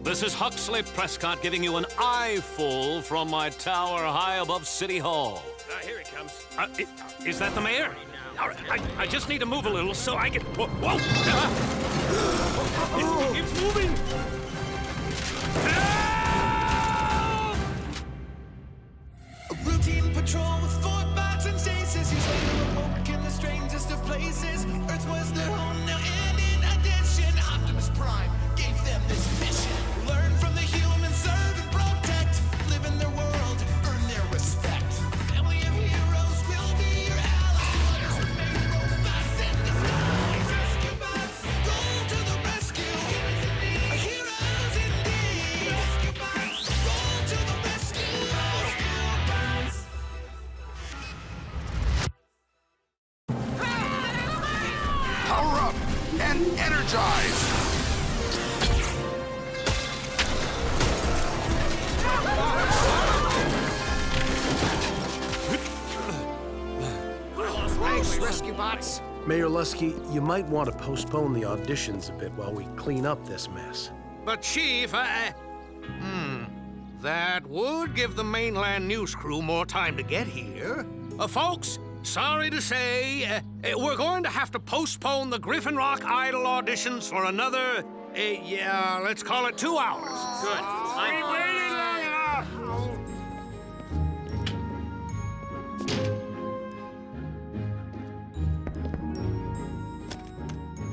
This is Huxley Prescott giving you an eyeful from my tower high above City Hall. Here he comes. Is that the mayor? All right, I just need to move a little so I can... Whoa! Whoa. It's moving! A routine patrol with 4 bots and stasis. He's later awoke in the strangest of places. Earth was their home now, and in addition, Optimus Prime gave them this mission. Learn from the humans, serve and protect. Live in their world, earn their respect. A family of heroes will be your allies. Remain robots in disguise. Rescue bots, roll to the rescue. Heroes indeed. Rescue bots, roll to the rescue. Rescue bots. Power up and energize! Thanks, Rescue Bots. Mayor Lusky, you might want to postpone the auditions a bit while we clean up this mess. But Chief, that would give the mainland news crew more time to get here. Folks, sorry to say, we're going to have to postpone the Griffin Rock Idol auditions for another, let's call it 2 hours. Good. We waited long enough.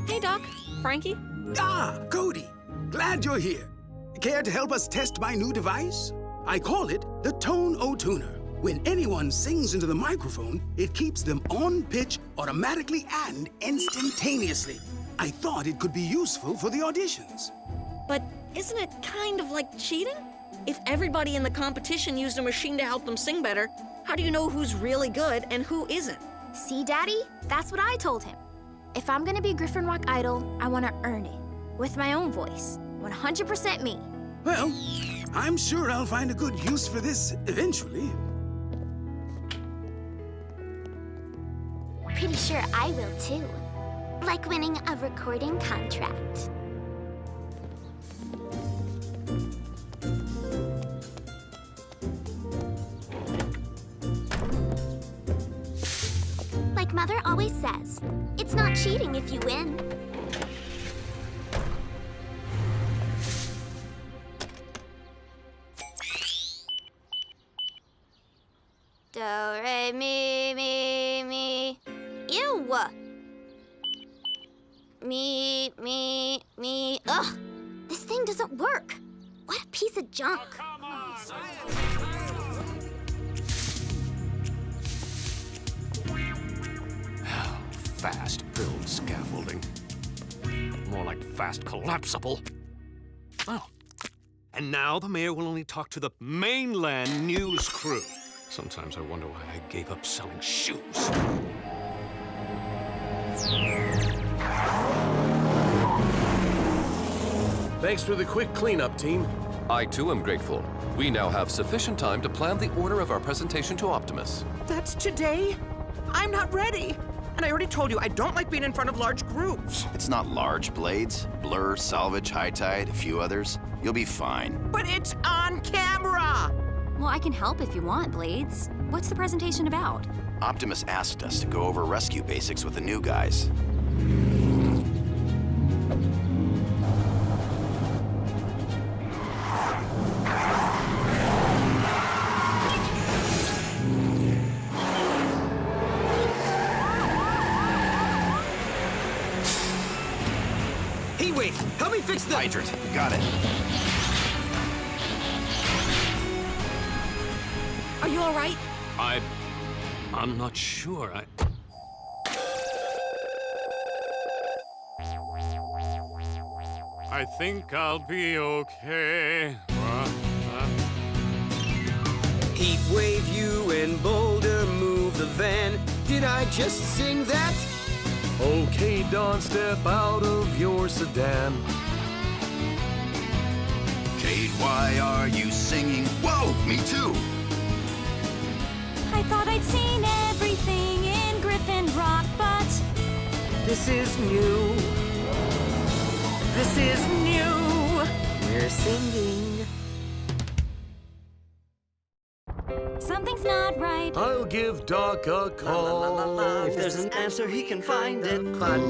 Hey, Doc. Frankie? Ah, Cody. Glad you're here. Care to help us test my new device? I call it the Tone O-Tuner. When anyone sings into the microphone, it keeps them on pitch automatically and instantaneously. I thought it could be useful for the auditions. But isn't it kind of like cheating? If everybody in the competition used a machine to help them sing better, how do you know who's really good and who isn't? See, Daddy? That's what I told him. If I'm gonna be Griffin Rock Idol, I wanna earn it. With my own voice. 100% me. Well, I'm sure I'll find a good use for this eventually. Pretty sure I will too. Like winning a recording contract. Like Mother always says, it's not cheating if you win. Do, re, mi, mi, mi. Ew, Me. Ugh! This thing doesn't work. What a piece of junk. Fast build scaffolding. More like fast collapsible. Oh. And now the mayor will only talk to the mainland news crew. Sometimes I wonder why I gave up selling shoes. Thanks for the quick cleanup, team. I too am grateful. We now have sufficient time to plan the order of our presentation to Optimus. That's today? I'm not ready. And I already told you I don't like being in front of large groups. It's not large, Blades. Blur, Salvage, High Tide, a few others. You'll be fine. But it's on camera! Well, I can help if you want, Blades. What's the presentation about? Optimus asked us to go over rescue basics with the new guys. Heatwave, help me fix the... Hydrant, got it. Are you all right? I'm not sure. I think I'll be okay. Heatwave, you and Boulder move the van. Did I just sing that? Okay, Don, step out of your sedan. Cade, why are you singing? Whoa, me too! I thought I'd seen everything in Griffin Rock, but This is new. This is new. We're singing. something's not right. I'll give Doc a call. If there's an answer, he can find it.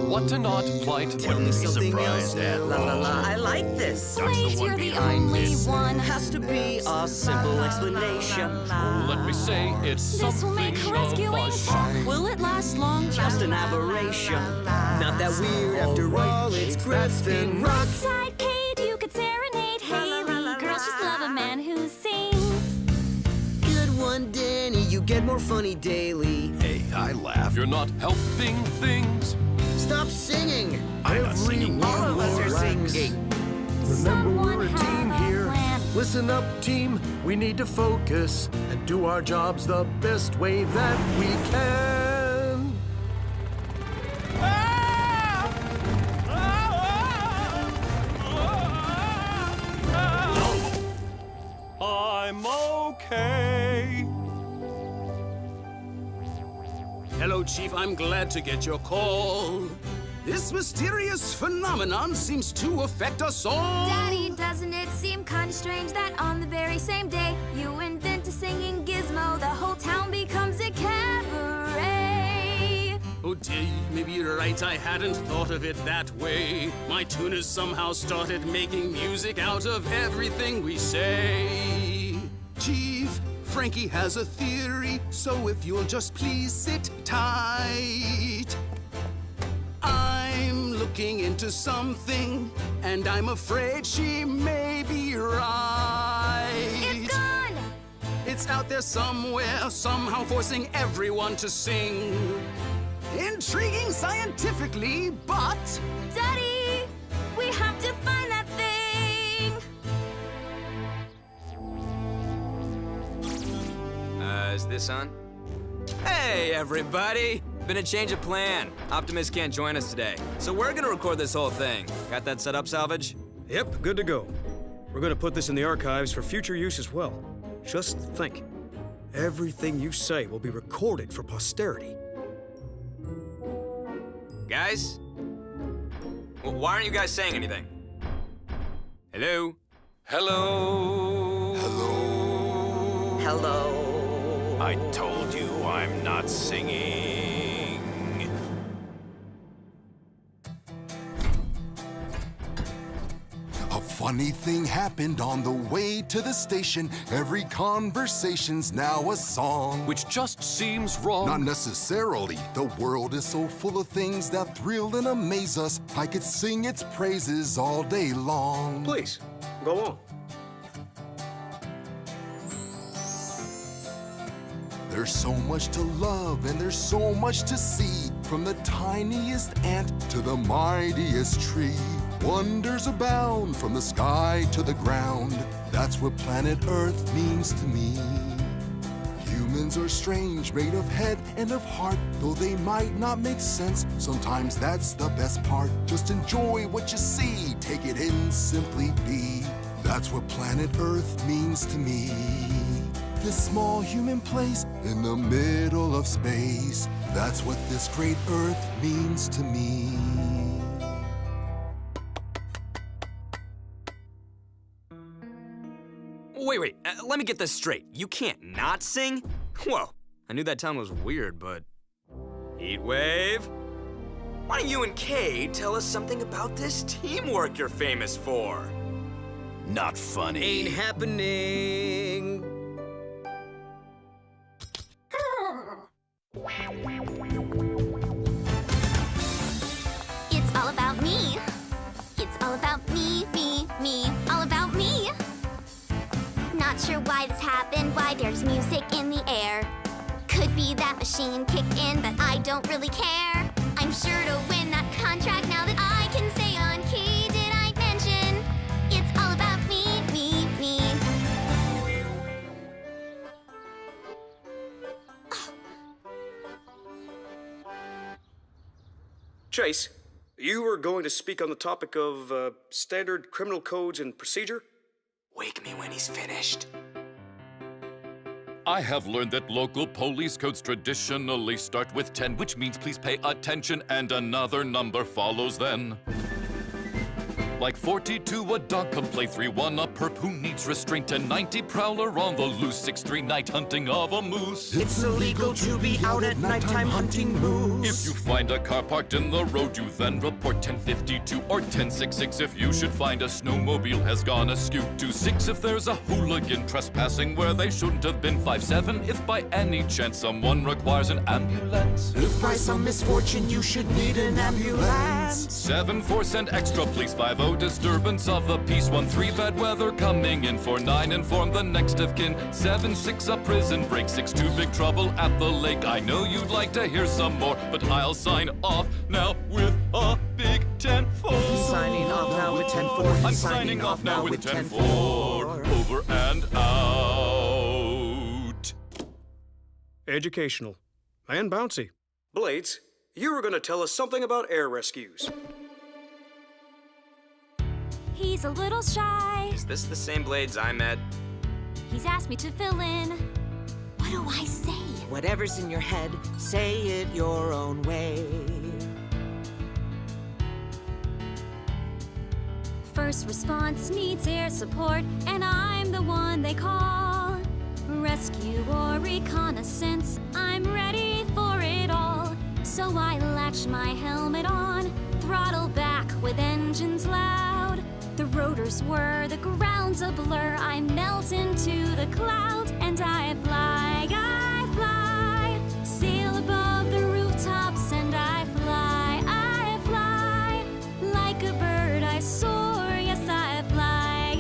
What to not, Blight? Tell me something else. I like this. Blades, you're the only one. Has to be a simple explanation. Let me say it's This will make something rescuing of a tough. Will it last long? Just an aberration. Not that weird after all, it's Griffin Rock. Side Kate, you could serenade Haley. Girls just love a man who sings. Good one, Danny, you get more funny daily. Hey, I laugh. You're not helping things. Stop singing. I'm not singing. All of us are singing. Remember, we're a Someone team have a here. plan. Listen up, team. We need to focus and do our jobs the best way that we can. I'm okay. Hello, Chief. I'm glad to get your call. This mysterious phenomenon seems to affect us all. Daddy, doesn't it seem kinda strange that on the very same day you invent a singing gizmo, the whole town becomes a cabaret? Oh, Dave, maybe you're right. I hadn't thought of it that way. My tuners somehow started making music out of everything we say. Chief, Frankie has a theory, so if you'll just please sit tight. I'm looking into something, and I'm afraid she may be right. It's gone! It's out there somewhere, somehow forcing everyone to sing. Intriguing scientifically, but... Daddy, we have to find that thing! Is this on? Hey, everybody! Been a change of plan. Optimus can't join us today, so we're gonna record this whole thing. Got that set up, Salvage? Yep, good to go. We're gonna put this in the archives for future use as well. Just think, everything you say will be recorded for posterity. Guys? Why aren't you guys saying anything? Hello? Hello? Hello. I told you I'm not singing. A fun funny thing happened on the way to the station. Every conversation's now a song. Which just seems wrong. Not necessarily. The world is so full of things that thrill and amaze us. I could sing its praises all day long. Please, go on. There's so much to love and there's so much to see. From the tiniest ant to the mightiest tree. Wonders abound from the sky to the ground. That's what planet Earth means to me. Humans are strange, made of head and of heart. Though they might not make sense, sometimes that's the best part. Just enjoy what you see, take it in, simply be. That's what planet Earth means to me. This small human place in the middle of space. That's what this great Earth means to me. Wait, let me get this straight. You can't not sing? Whoa, I knew that town was weird, but... Heatwave? Why don't you and Kay tell us something about this teamwork you're famous for? Not funny. Ain't happening. It's all about me. It's all about me, all about me. Not sure why this happened, why there's music in the air. Could be that machine kicked in, but I don't really care. I'm sure to win that contract now that I can say on key. Did I mention? It's all about me. Chase, you were going to speak on the topic of standard criminal codes and procedure? Wake me when he's finished. I have learned that local police codes traditionally start with 10, which means please pay attention and another number follows then. Like 42, a dog can play 3-1, a perp who needs restraint, and 90 prowler on the loose, 6-3 night hunting of a moose. It's illegal to be out at nighttime hunting moose. If you find a car parked in the road, you then report 1052 or 1066 if you should find a snowmobile has gone askew. 26 if there's a hooligan trespassing where they shouldn't have been. 57 if by any chance someone requires an ambulance. If by some misfortune you should need an ambulance. 7-4 send extra please. 50 disturbance of the peace. 13 bad weather coming in. 49 inform the next of kin. 76 a prison break. 62 big trouble at the lake. I know you'd like to hear some more, but I'll sign off now with a big 10-4. Signing off now with 10-4. I'm signing off now with 10-4. Over and out. Educational. And bouncy. Blades, you were going to tell us something about air rescues. He's a little shy. Is this the same Blades I met? He's asked me to fill in. What do I say? Whatever's in your head, say it your own way. First response needs air support, and I'm the one they call. Rescue or reconnaissance, I'm ready for it all. So I latch my helmet on, throttle back with engines loud. The rotors whir, the ground's a blur. I melt into the clouds, and I fly, sail above the rooftops, and I fly, like a bird I soar, yes I fly,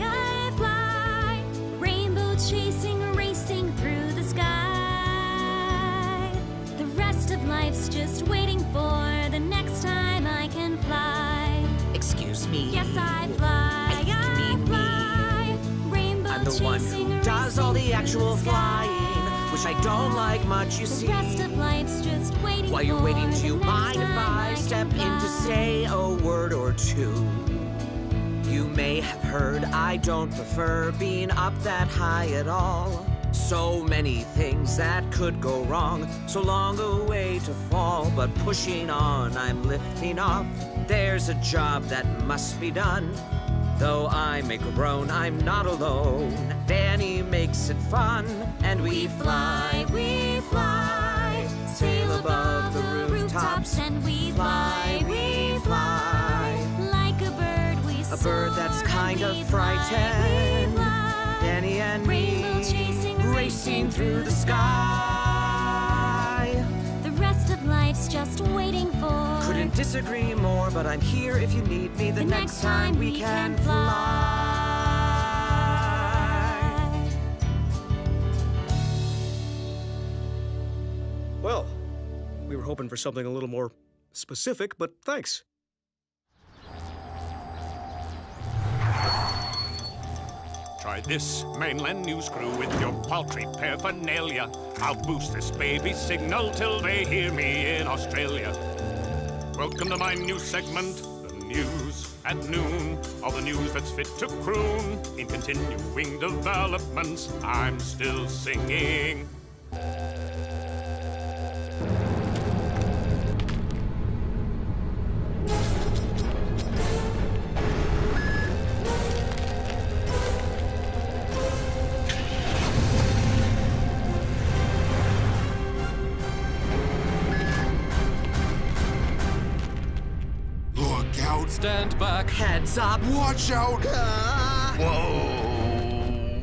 rainbow chasing, racing through the sky. The rest of life's just waiting for the next time I can fly. Excuse me. Yes, I fly. Rainbow I'm the one who does all the actual flying, which I don't like much, you see. The rest of life's just waiting. While you're waiting, do you for the mind next if time I step in can to fly? say a word or two? You may have heard I don't prefer being up that high at all. So many things that could go wrong, so long a way to fall, but pushing on, I'm lifting off. There's a job that must be done. Though I may groan, I'm not alone. Danny makes it fun, and we fly, sail above the rooftops, and we fly, like a bird we soar. a bird that's kind kind of we frightened. fly. Danny and Rainbow me chasing, racing through the sky. The rest of life's just waiting for. Couldn't disagree more, but I'm here if you need me the next time we can fly. Well, we were hoping for something a little more specific, but thanks. Try this mainland news crew with your paltry paraphernalia. I'll boost this baby signal till they hear me in Australia. Welcome to my news segment, the news at noon. All the news that's fit to croon. In continuing developments, I'm still singing. Stand back. Heads up. Watch out! Whoa.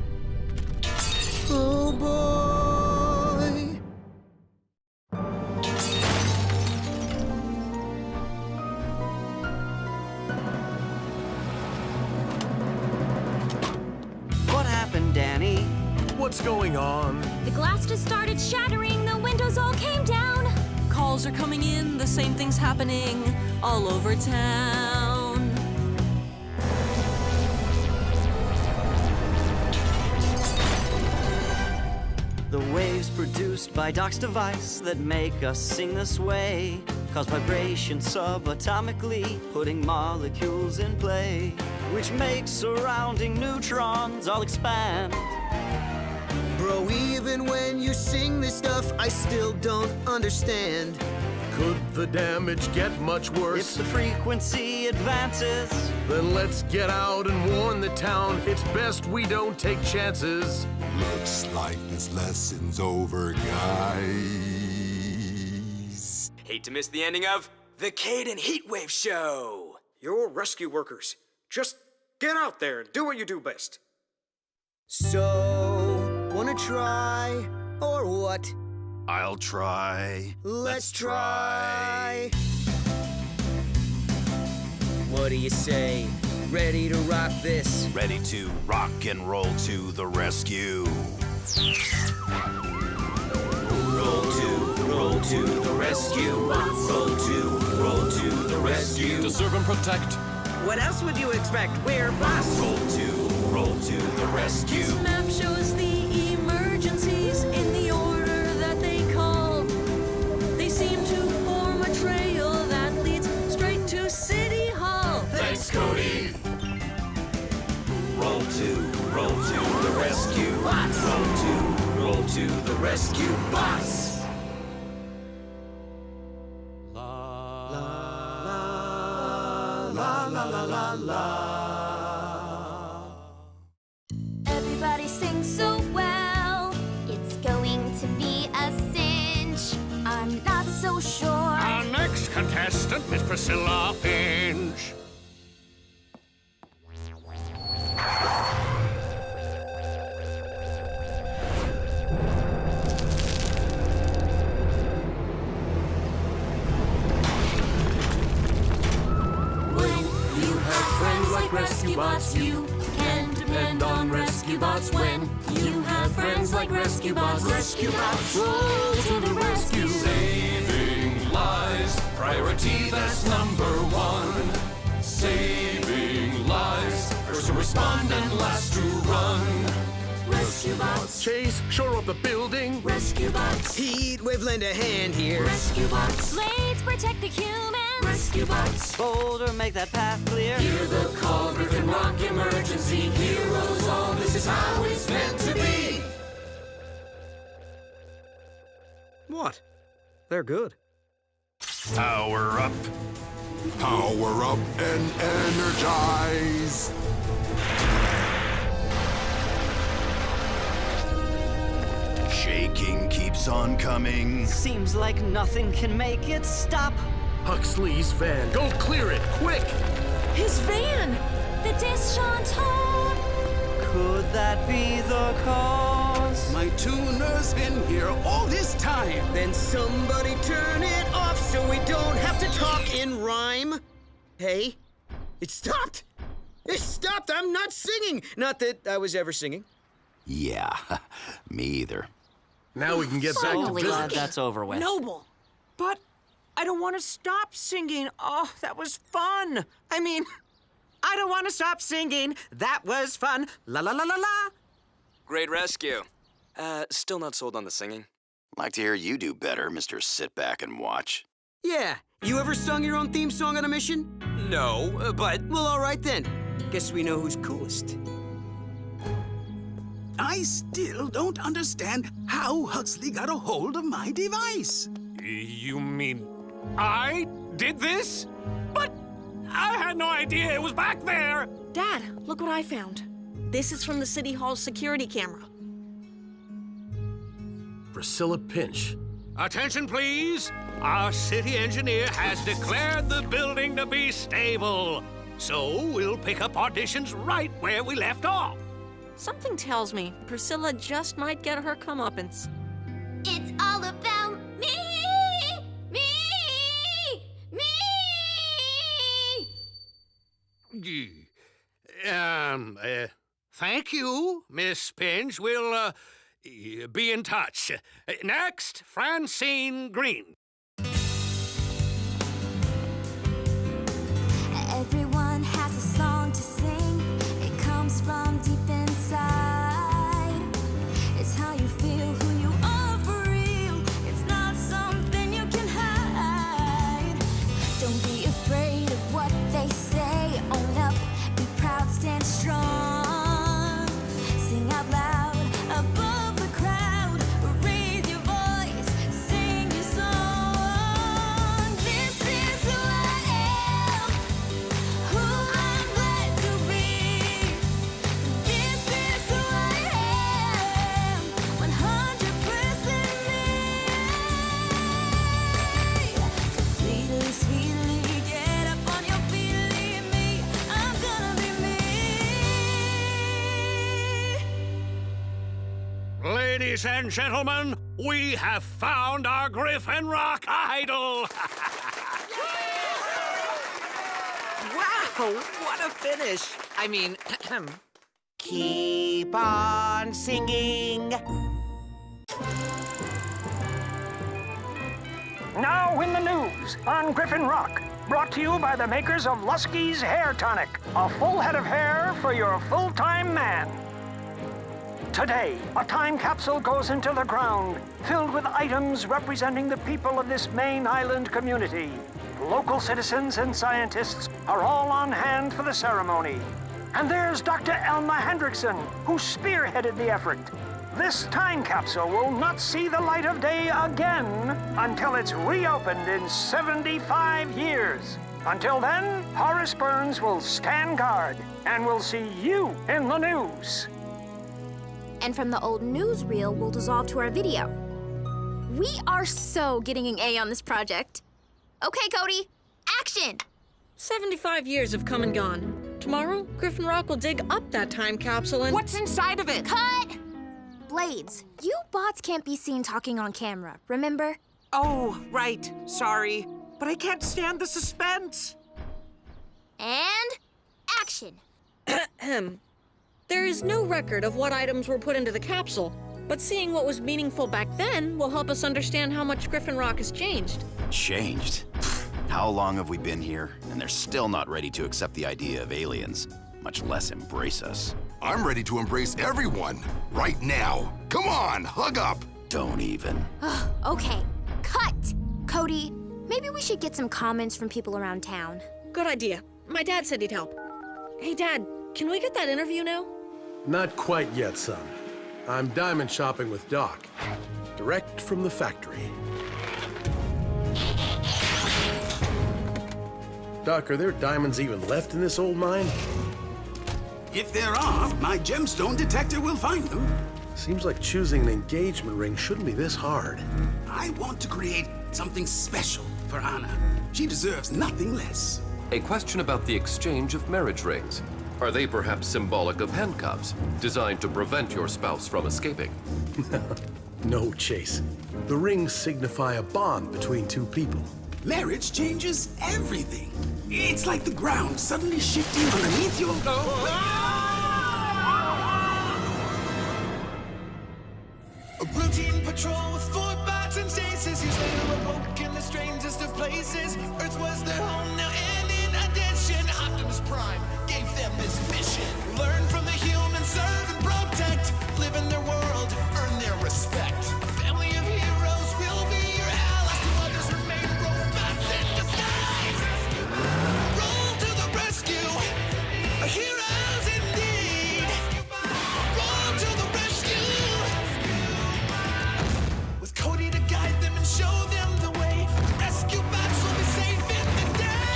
Oh boy! What happened, Danny? What's going on? The glass just started shattering, the windows all came down. Calls are coming in, the same thing's happening all over town. The waves produced by Doc's device that make us sing this way cause vibrations subatomically, putting molecules in play, which makes surrounding neutrons all expand. Bro, even when you sing this stuff, I still don't understand. Could the damage get much worse? If the frequency advances, then let's get out and warn the town. It's best we don't take chances. Looks like this lesson's over, guys. Hate to miss the ending of the Cade and Heatwave Show. You're rescue workers. Just get out there and do what you do best. So, wanna try or what? I'll try. Let's try. What do you say? Ready to rock this? Ready to rock and roll to the rescue. Roll to the rescue. Roll to the rescue. To serve and protect. What else would you expect? We're boss. Roll to the rescue. This map shows the emergencies in the order that they call. They seem to form a trail that leads straight to City Hall. Thanks, Cody. Roll to the rescue. Roll to the rescue. Boss. Everybody sings so well. It's going to be a cinch. I'm not so sure. Our next contestant is Priscilla Finch. Rescue bots, you can depend on rescue bots. When you have friends like rescue bots, roll to the rescue. Saving lives, priority that's #1. Saving lives, first to respond and last to run. Rescue bots, Chase, shore up the building. rescue bots, Heatwave, lend a hand here. rescue bots. Blades protect the humans. Rescue bots, Boulder, make that path clear. hear the call, Griffin Rock emergency. Heroes all, this is how it's meant to be. What? They're good. Power up. Power up and energize. Shaking keeps on coming. Seems like nothing can make it stop. Huxley's van. Go clear it, quick! His van! the disjonctor. Could that be the cause? My tuner's been here all this time. Then somebody turn it off so we don't have to talk in rhyme. Hey, it stopped. It stopped. I'm not singing. Not that I was ever singing. Yeah, me either. Now we can get back to Glad business. that's over with. Noble. But I don't want to stop singing. Oh, that was fun. I mean, I don't want to stop singing. That was fun. La la la la la. Great rescue. Still not sold on the singing. Like to hear you do better, Mr. Sit Back and Watch. Yeah. You ever sung your own theme song on a mission? No, but... Well, all right then. Guess we know who's coolest. I still don't understand how Huxley got a hold of my device. You mean I did this? But I had no idea it was back there. Dad, look what I found. This is from the City Hall's security camera. Priscilla Pinch. Attention, please. Our city engineer has declared the building to be stable. So we'll pick up auditions right where we left off. Something tells me Priscilla just might get her comeuppance. It's all about me, me, me. Thank you, Miss Pinch. We'll, be in touch. Next, Francine Green. Everyone has a song to sing. It comes from deep inside. It's how you feel, who you are for real. It's not something you can hide. Don't be afraid of what they say. Own up, be proud, stand strong. Sing out loud above the crowd. Raise your voice, sing your song. This is who I am, who I'm glad to be. This is who I am, 100% me. Completely, sweetly, get up on your feet, leave me. I'm gonna be me. Ladies and gentlemen, we have found our Griffin Rock idol. Wow, what a finish. I mean, keep on singing. Now in the news on Griffin Rock, brought to you by the makers of Lusky's Hair Tonic, a full head of hair for your full-time man. Today, a time capsule goes into the ground, filled with items representing the people of this Maine Island community. Local citizens and scientists are all on hand for the ceremony. And there's Dr. Elma Hendrickson, who spearheaded the effort. This time capsule will not see the light of day again until it's reopened in 75 years. Until then, Horace Burns will stand guard, and we'll see you in the news. And from the old newsreel, we'll dissolve to our video. We are so getting an A on this project. Okay, Cody, action! 75 years have come and gone. Tomorrow, Griffin Rock will dig up that time capsule and... What's inside of it? Cut! Blades, you bots can't be seen talking on camera, remember? Oh, right. Sorry. But I can't stand the suspense. And action. There is no record of what items were put into the capsule, but seeing what was meaningful back then will help us understand how much Griffin Rock has changed. Changed? How long have we been here? And they're still not ready to accept the idea of aliens, much less embrace us. I'm ready to embrace everyone, right now. Come on, hug up. Don't even. Okay, cut! Cody, maybe we should get some comments from people around town. Good idea. My dad said he'd help. Hey, Dad, can we get that interview now? Not quite yet, son. I'm diamond shopping with Doc, direct from the factory. Doc, are there diamonds even left in this old mine? If there are, my gemstone detector will find them. Seems like choosing an engagement ring shouldn't be this hard. I want to create something special for Anna. She deserves nothing less. A question about the exchange of marriage rings. Are they perhaps symbolic of handcuffs, designed to prevent your spouse from escaping? No, Chase. The rings signify a bond between two people. Marriage changes everything. It's like the ground suddenly shifting underneath your... A routine patrol with 4 bots and stasis. Years later awoke in the strangest of places. Earth was their home now, and in addition, Optimus Prime gave them this mission. Learn from the humans, serve and protect. Live in their world, earn their respect. A family of heroes will be your allies. To others remain robots in disguise. Roll to the rescue, heroes indeed. Roll to the rescue. With Cody to guide them and show them the way. Rescue bots will be safe in the day.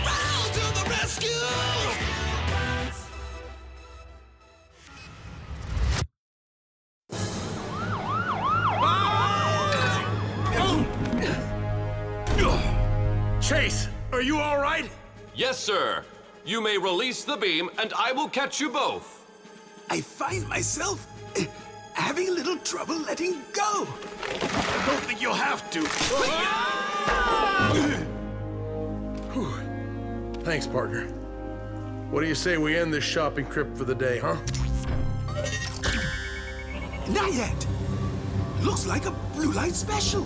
Roll to the rescue. Chase, are you all right? Yes, sir. You may release the beam, and I will catch you both. I find myself having a little trouble letting go. I don't think you'll have to. Whew. Thanks, partner. What do you say we end this shopping trip for the day, huh? Not yet. Looks like a blue light special.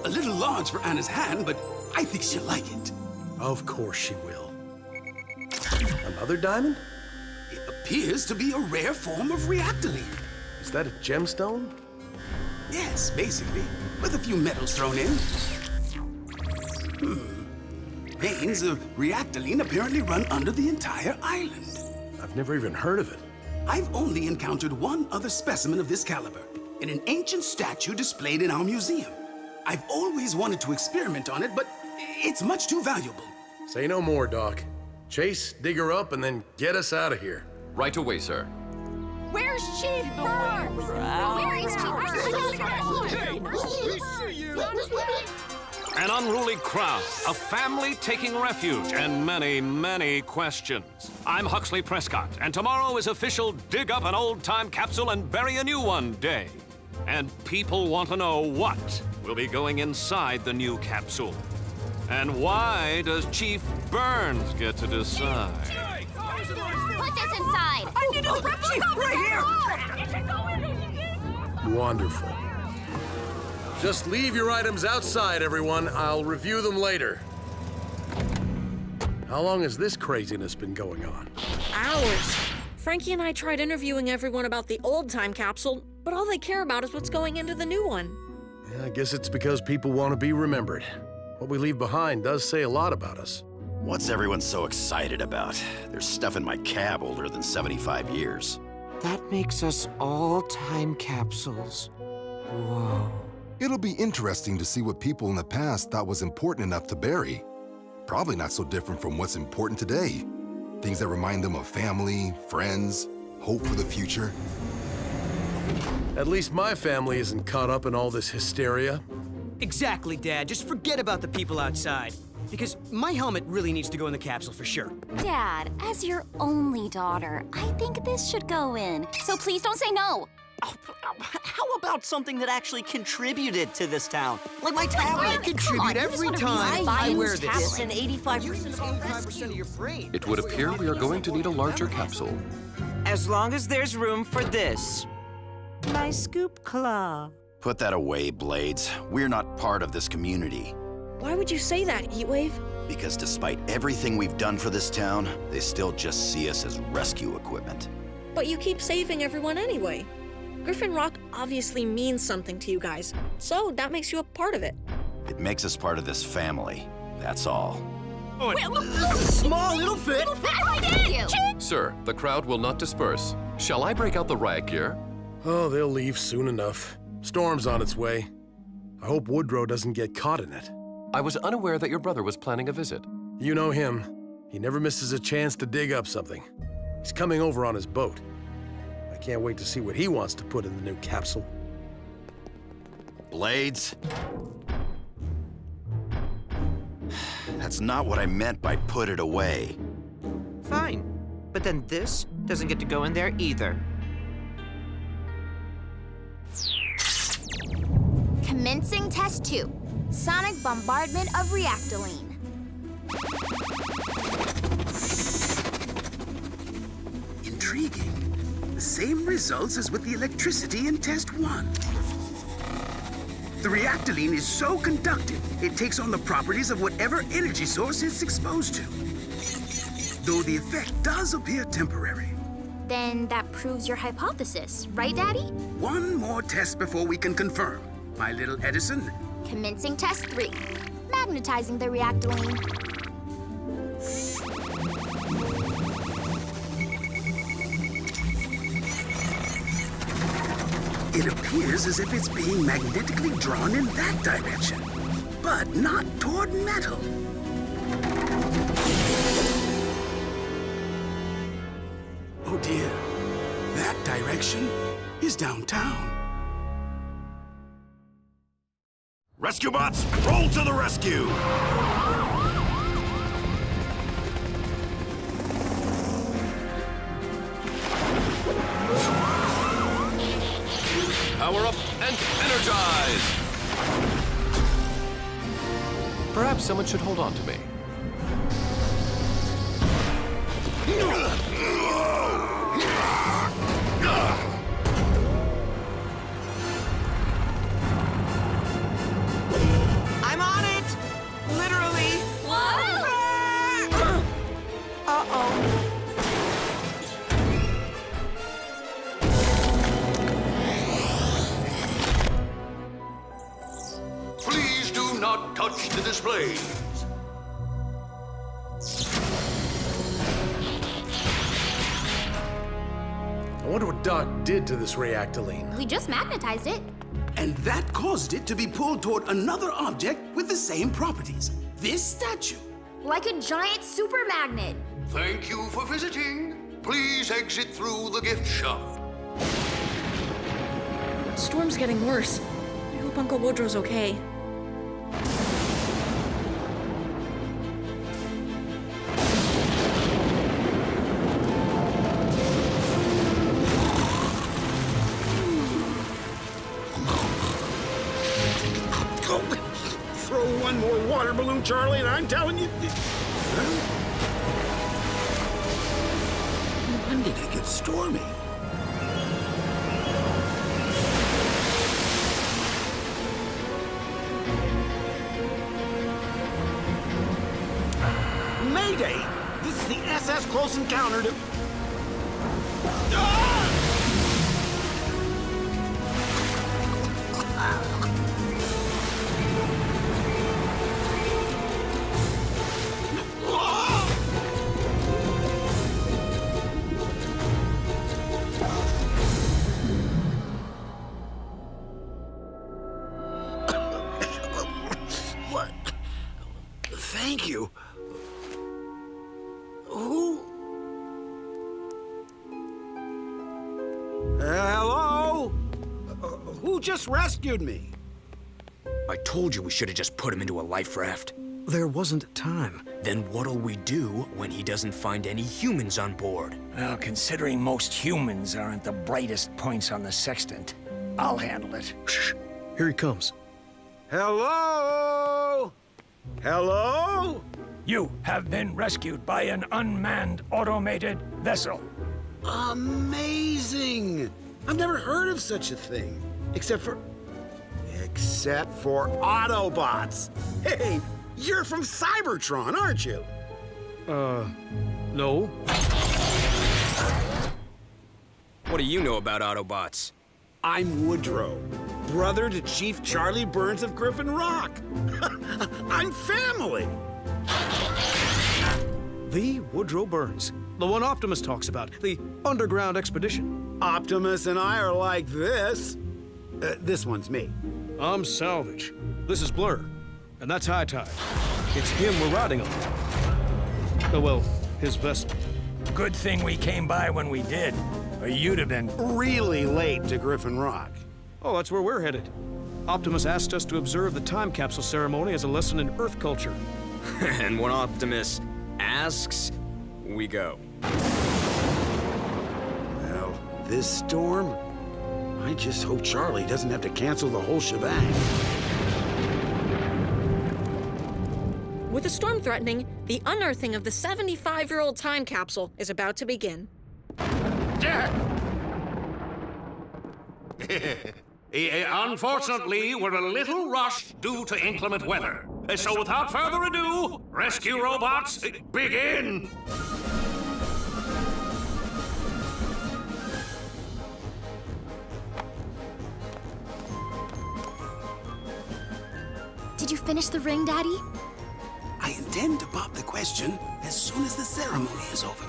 A little large for Anna's hand, but I think she'll like it. Of course she will. Another diamond? It appears to be a rare form of reactoline. Is that a gemstone? Yes, basically, with a few metals thrown in. Veins of reactoline apparently run under the entire island. I've never even heard of it. I've only encountered one other specimen of this caliber, in an ancient statue displayed in our museum. I've always wanted to experiment on it, but it's much too valuable. Say no more, Doc. Chase, dig her up, and then get us out of here. Right away, sir. Where's Chief Burns? Where is An unruly crowd, a family taking refuge, and many, many questions. I'm Huxley Prescott, and tomorrow is official Dig Up an Old Time Capsule and Bury a New One day. And people want to know what will be going inside the new capsule. And why does Chief Burns get to decide? Put this inside! I need a Chief right here! Wonderful. Just leave your items outside, everyone. I'll review them later. How long has this craziness been going on? Hours. Frankie and I tried interviewing everyone about the old-time capsule, but all they care about is what's going into the new one. Yeah, I guess it's because people want to be remembered. What we leave behind does say a lot about us. What's everyone so excited about? There's stuff in my cab older than 75 years. That makes us all time capsules. Whoa. It'll be interesting to see what people in the past thought was important enough to bury. Probably not so different from what's important today. Things that remind them of family, friends, hope for the future. At least my family isn't caught up in all this hysteria. Exactly, Dad. Just forget about the people outside. Because my helmet really needs to go in the capsule for sure. Dad, as your only daughter, I think this should go in. So please don't say no. Oh, how about something that actually contributed to this town? Like my tablet. I contribute every time I wear this. And 85% of your brain. It would appear we are going to need a larger capsule. As long as there's room for this. My scoop claw. Put that away, Blades. We're not part of this community. Why would you say that, Heatwave? Because despite everything we've done for this town, they still just see us as rescue equipment. But you keep saving everyone anyway. Griffin Rock obviously means something to you guys, so that makes you a part of it. It makes us part of this family, that's all. Small little fit. Sir, the crowd will not disperse. Shall I break out the riot gear? Oh, they'll leave soon enough. Storm's on its way. I hope Woodrow doesn't get caught in it. I was unaware that your brother was planning a visit. You know him. He never misses a chance to dig up something. He's coming over on his boat. I can't wait to see what he wants to put in the new capsule. Blades, That's not what I meant by put it away. Fine. But then this doesn't get to go in there either. Commencing Test 2. Sonic Bombardment of Reactoline. Intriguing. The same results as with the electricity in Test 1. The reactoline is so conductive, it takes on the properties of whatever energy source it's exposed to. Though the effect does appear temporary. Then that proves your hypothesis, right, Daddy? One more test before we can confirm. My little Edison. Commencing Test 3. Magnetizing the reactoline. It appears as if it's being magnetically drawn in that direction, but not toward metal. Oh dear, that direction is downtown. Rescue bots, roll to the rescue! Power up and energize! Perhaps someone should hold on to me. I'm on it! Literally! Uh-oh. Please do not touch the displays. I wonder what Doc did to this reactoline. We just magnetized it. And that caused it to be pulled toward another object with the same properties. This statue. Like a giant super magnet. Thank you for visiting. Please exit through the gift shop. The storm's getting worse. I hope Uncle Woodrow's okay. Throw one more water balloon, Charlie, and I'm telling you... When did it get stormy? Mayday! This is the SS Close Encounter to... What? Thank you. Who? Hello? Who just rescued me? I told you we should have just put him into a life raft. There wasn't time. Then what'll we do when he doesn't find any humans on board? Well, considering most humans aren't the brightest points on the sextant, I'll handle it. Shh. Here he comes. Hello? Hello? You have been rescued by an unmanned automated vessel. Amazing! I've never heard of such a thing. Except for Autobots. Hey, you're from Cybertron, aren't you? No. What do you know about Autobots? I'm Woodrow, brother to Chief Charlie Burns of Griffin Rock. I'm family. The Woodrow Burns. The one Optimus talks about. The underground expedition. Optimus and I are like this. This one's me. I'm Salvage. This is Blur. And that's High Tide. It's him we're riding on. Oh, well, his vessel. Good thing we came by when we did, or you'd have been really late to Griffin Rock. Oh, that's where we're headed. Optimus asked us to observe the time capsule ceremony as a lesson in Earth culture. And when Optimus asks, we go. Well, this storm? I just hope Charlie doesn't have to cancel the whole shebang. With the storm threatening, the unearthing of the 75-year-old time capsule is about to begin. Unfortunately, we're a little rushed due to inclement weather. So without further ado, rescue robots, begin! Did you finish the ring, Daddy? I intend to pop the question as soon as the ceremony is over.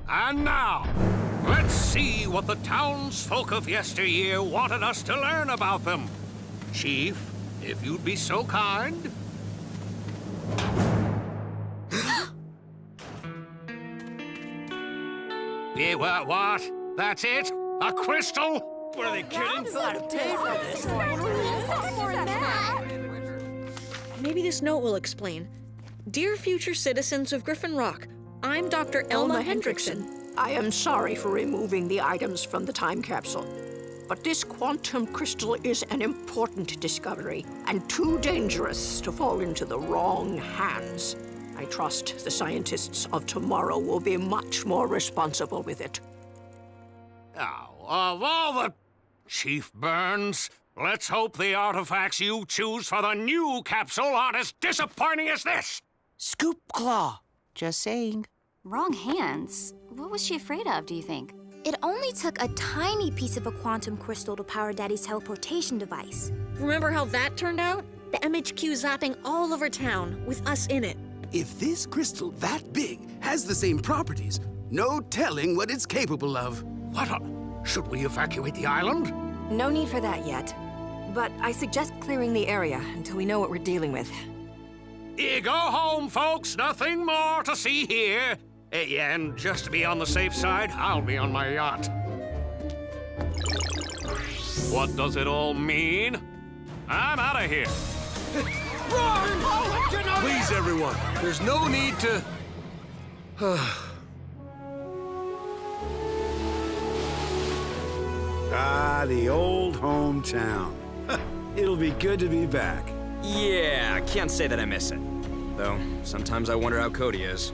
And now, let's see what the townsfolk of yesteryear wanted us to learn about them. Chief, if you'd be so kind. Yeah, what? That's it? A crystal? What are they kidding? Maybe this note will explain. Dear future citizens of Griffin Rock, I'm Dr. Elma Hendrickson. I am sorry for removing the items from the time capsule, but this quantum crystal is an important discovery and too dangerous to fall into the wrong hands. I trust the scientists of tomorrow will be much more responsible with it. Oh, of all the... Chief Burns, let's hope the artifacts you choose for the new capsule aren't as disappointing as this! Scoop Claw. Just saying. Wrong hands? What was she afraid of, do you think? It only took a tiny piece of a quantum crystal to power Daddy's teleportation device. Remember how that turned out? The MHQ zapping all over town with us in it. If this crystal that big has the same properties, no telling what it's capable of. Should we evacuate the island? No need for that yet. But I suggest clearing the area until we know what we're dealing with. Go home, folks. Nothing more to see here. And just to be on the safe side, I'll be on my yacht. What does it all mean? I'm out of here. Please, everyone, there's no need to... The old hometown. It'll be good to be back. Yeah, I can't say that I miss it. Though, sometimes I wonder how Cody is.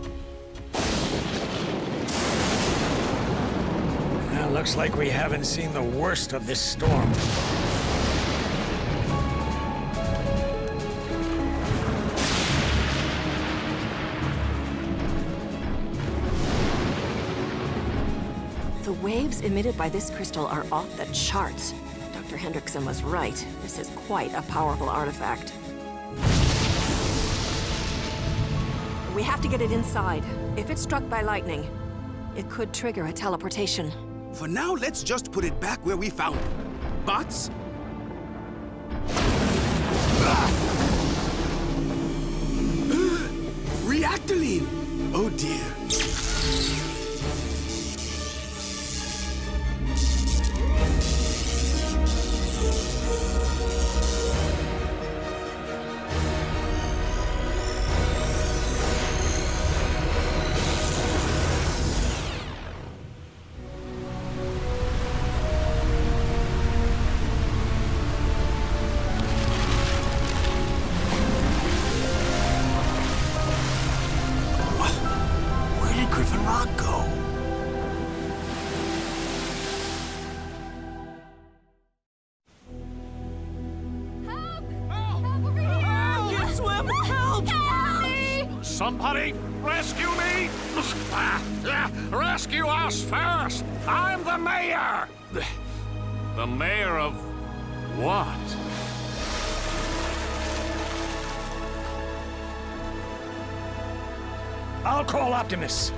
Well, looks like we haven't seen the worst of this storm. The waves emitted by this crystal are off the charts. Dr. Hendrickson was right. This is quite a powerful artifact. We have to get it inside. If it's struck by lightning, it could trigger a teleportation. For now, let's just put it back where we found it. Bots? Reactoline! Oh dear. Griffin Rock go? Can't swim! Help! Somebody rescue me! Rescue us first! I'm the mayor! The mayor of what? I'll call Optimus.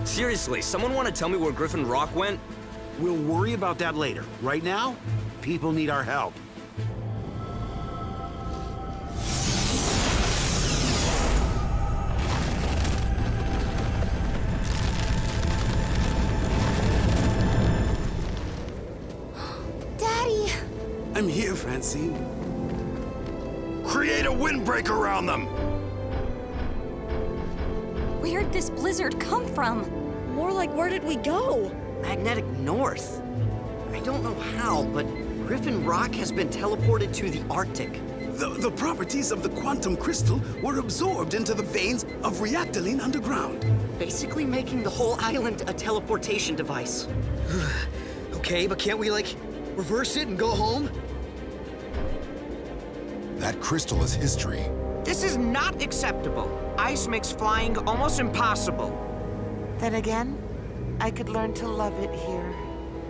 Seriously, someone want to tell me where Griffin Rock went? We'll worry about that later. Right now, people need our help. Daddy! plant scene. Create a windbreak around them! Where'd this blizzard come from? More like, where did we go? Magnetic north. I don't know how, but Griffin Rock has been teleported to the Arctic. The properties of the quantum crystal were absorbed into the veins of reactoline underground. Basically making the whole island a teleportation device. Okay, but can't we, like, reverse it and go home? That crystal is history. This is not acceptable. Ice makes flying almost impossible. Then again, I could learn to love it here.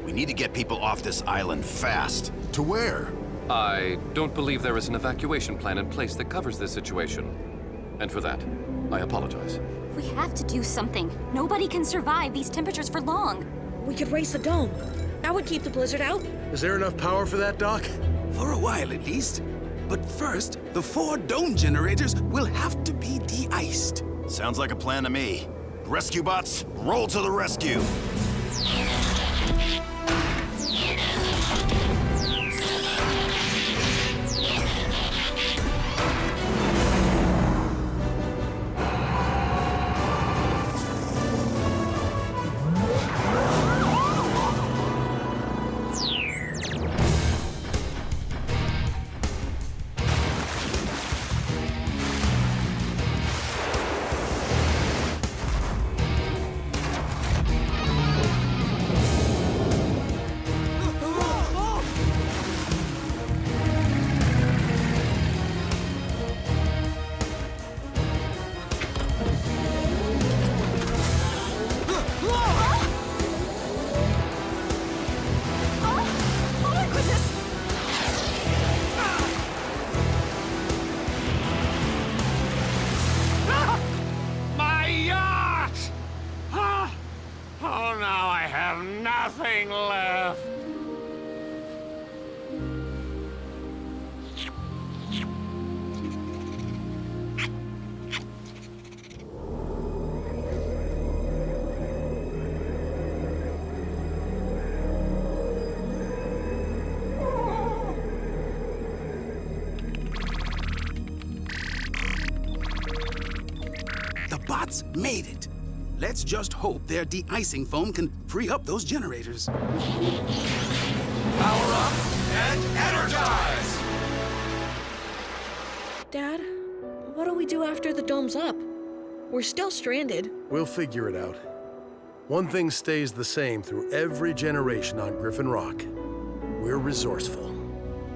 We need to get people off this island fast. To where? I don't believe there is an evacuation plan in place that covers this situation. And for that, I apologize. We have to do something. Nobody can survive these temperatures for long. We could raise the dome. That would keep the blizzard out. Is there enough power for that, Doc? For a while at least. But first, the 4 dome generators will have to be de-iced. Sounds like a plan to me. Rescue bots, roll to the rescue! My yacht! Ah! Oh, now I have nothing left. The bots made it. Let's just hope their de-icing foam can free up those generators. Power up and energize! Dad, what do we do after the dome's up? We're still stranded. We'll figure it out. One thing stays the same through every generation on Griffin Rock. We're resourceful.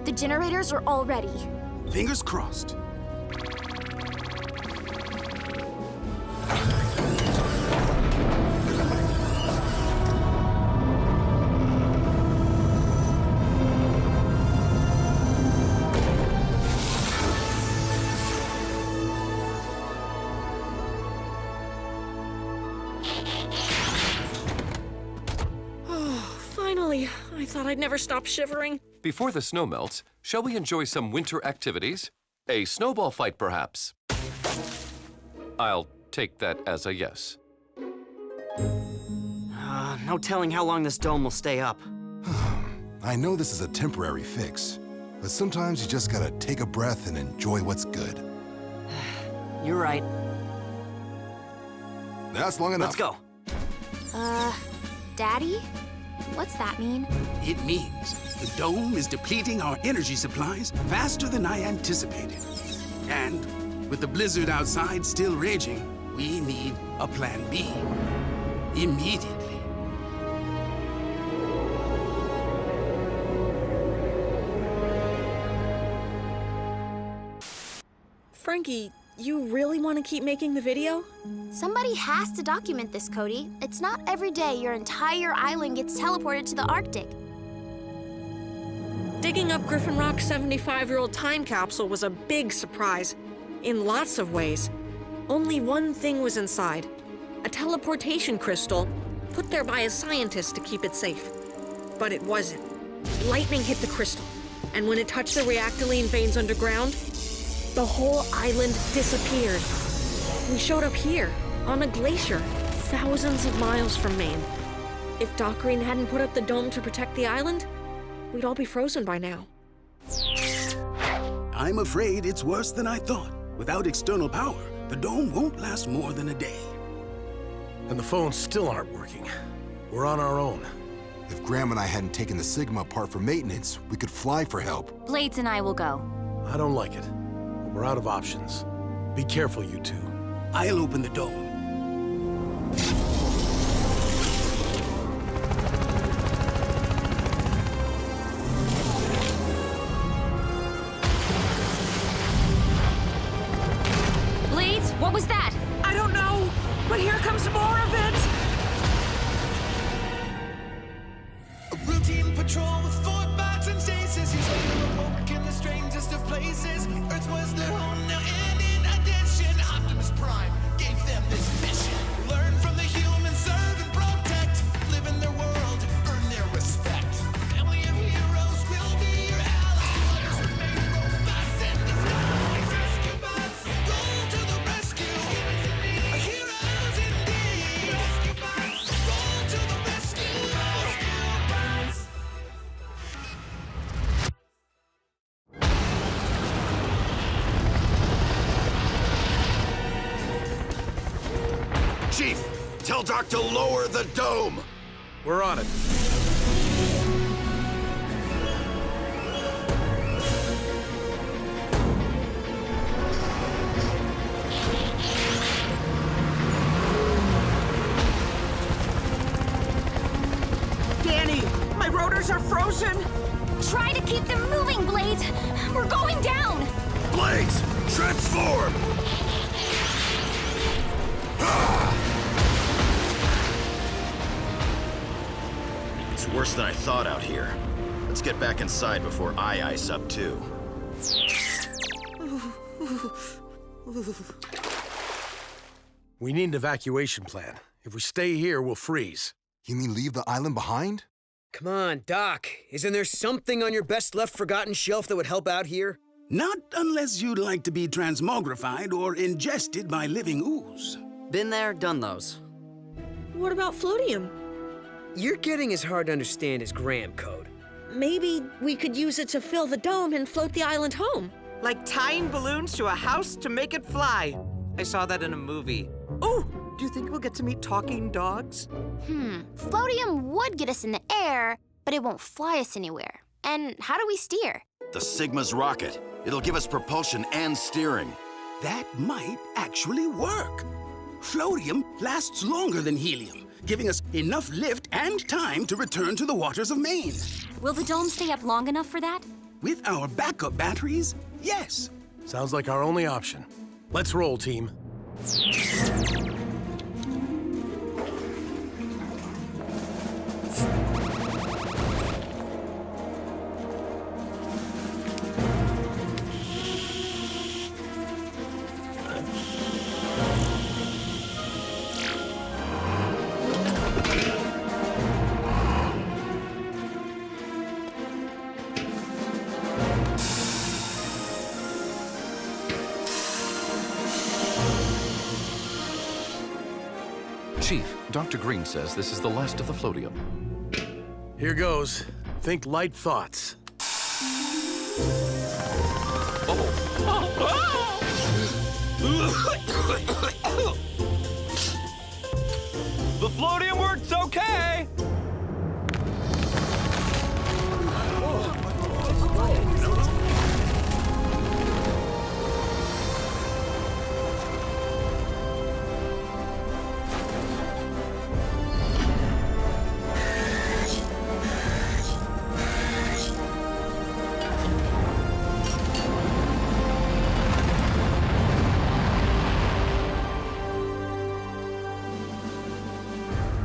The generators are all ready. Fingers crossed. Finally, I thought I'd never stop shivering. Before the snow melts, shall we enjoy some winter activities? A snowball fight, perhaps? I'll take that as a yes. No telling how long this dome will stay up. I know this is a temporary fix, but sometimes you just gotta take a breath and enjoy what's good. You're right. That's long enough. Let's go. Daddy? What's that mean? It means the dome is depleting our energy supplies faster than I anticipated. And with the blizzard outside still raging, we need a plan B. Immediately. Frankie, you really want to keep making the video? Somebody has to document this, Cody. It's not every day your entire island gets teleported to the Arctic. Digging up Griffin Rock's 75-year-old time capsule was a big surprise, in lots of ways. Only one thing was inside, a teleportation crystal put there by a scientist to keep it safe. But it wasn't. Lightning hit the crystal, and when it touched the reactoline veins underground, the whole island disappeared. We showed up here, on a glacier, thousands of miles from Maine. If Doc Green hadn't put up the dome to protect the island, we'd all be frozen by now. I'm afraid it's worse than I thought. Without external power, the dome won't last more than a day. And the phones still aren't working. We're on our own. If Graham and I hadn't taken the Sigma apart for maintenance, we could fly for help. Blades and I will go. I don't like it, but we're out of options. Be careful, you two. I'll open the dome. Blades, what was that? I don't know, but here comes more of it! A routine patrol with 4 bots and stasis. He's later awoke in the strangest of places. Earth was their home now, and in addition, Optimus Prime gave them this mission. Learn from the humans, serve and protect. Live in their world, earn their respect. Family of heroes will be your allies. Remain robots in disguise. Rescue bots, roll to the rescue. Heroes indeed. Rescue bots, roll to the rescue. Rescue bots. Chief, tell Doc to lower the dome! We're on it. Danny, my rotors are frozen! Try to keep them moving, Blades. We're going down. Blades, transform! It's worse than I thought out here. Let's get back inside before I ice up too. We need an evacuation plan. If we stay here, we'll freeze. You mean leave the island behind? Come on, Doc. Isn't there something on your best left forgotten shelf that would help out here? Not unless you'd like to be transmogrified or ingested by living ooze. Been there, done those. What about floatium? You're getting as hard to understand as Graham code. Maybe we could use it to fill the dome and float the island home. Like tying balloons to a house to make it fly. I saw that in a movie. Oh, do you think we'll get to meet talking dogs? Floatium would get us in the air, but it won't fly us anywhere. And how do we steer? The Sigma's rocket. It'll give us propulsion and steering. That might actually work. Floatium lasts longer than helium, giving us enough lift and time to return to the waters of Maine. Will the dome stay up long enough for that? With our backup batteries, yes. Sounds like our only option. Let's roll, team. Chief, Dr. Green says this is the last of the floatium. Here goes. Think light thoughts. The floatium works okay!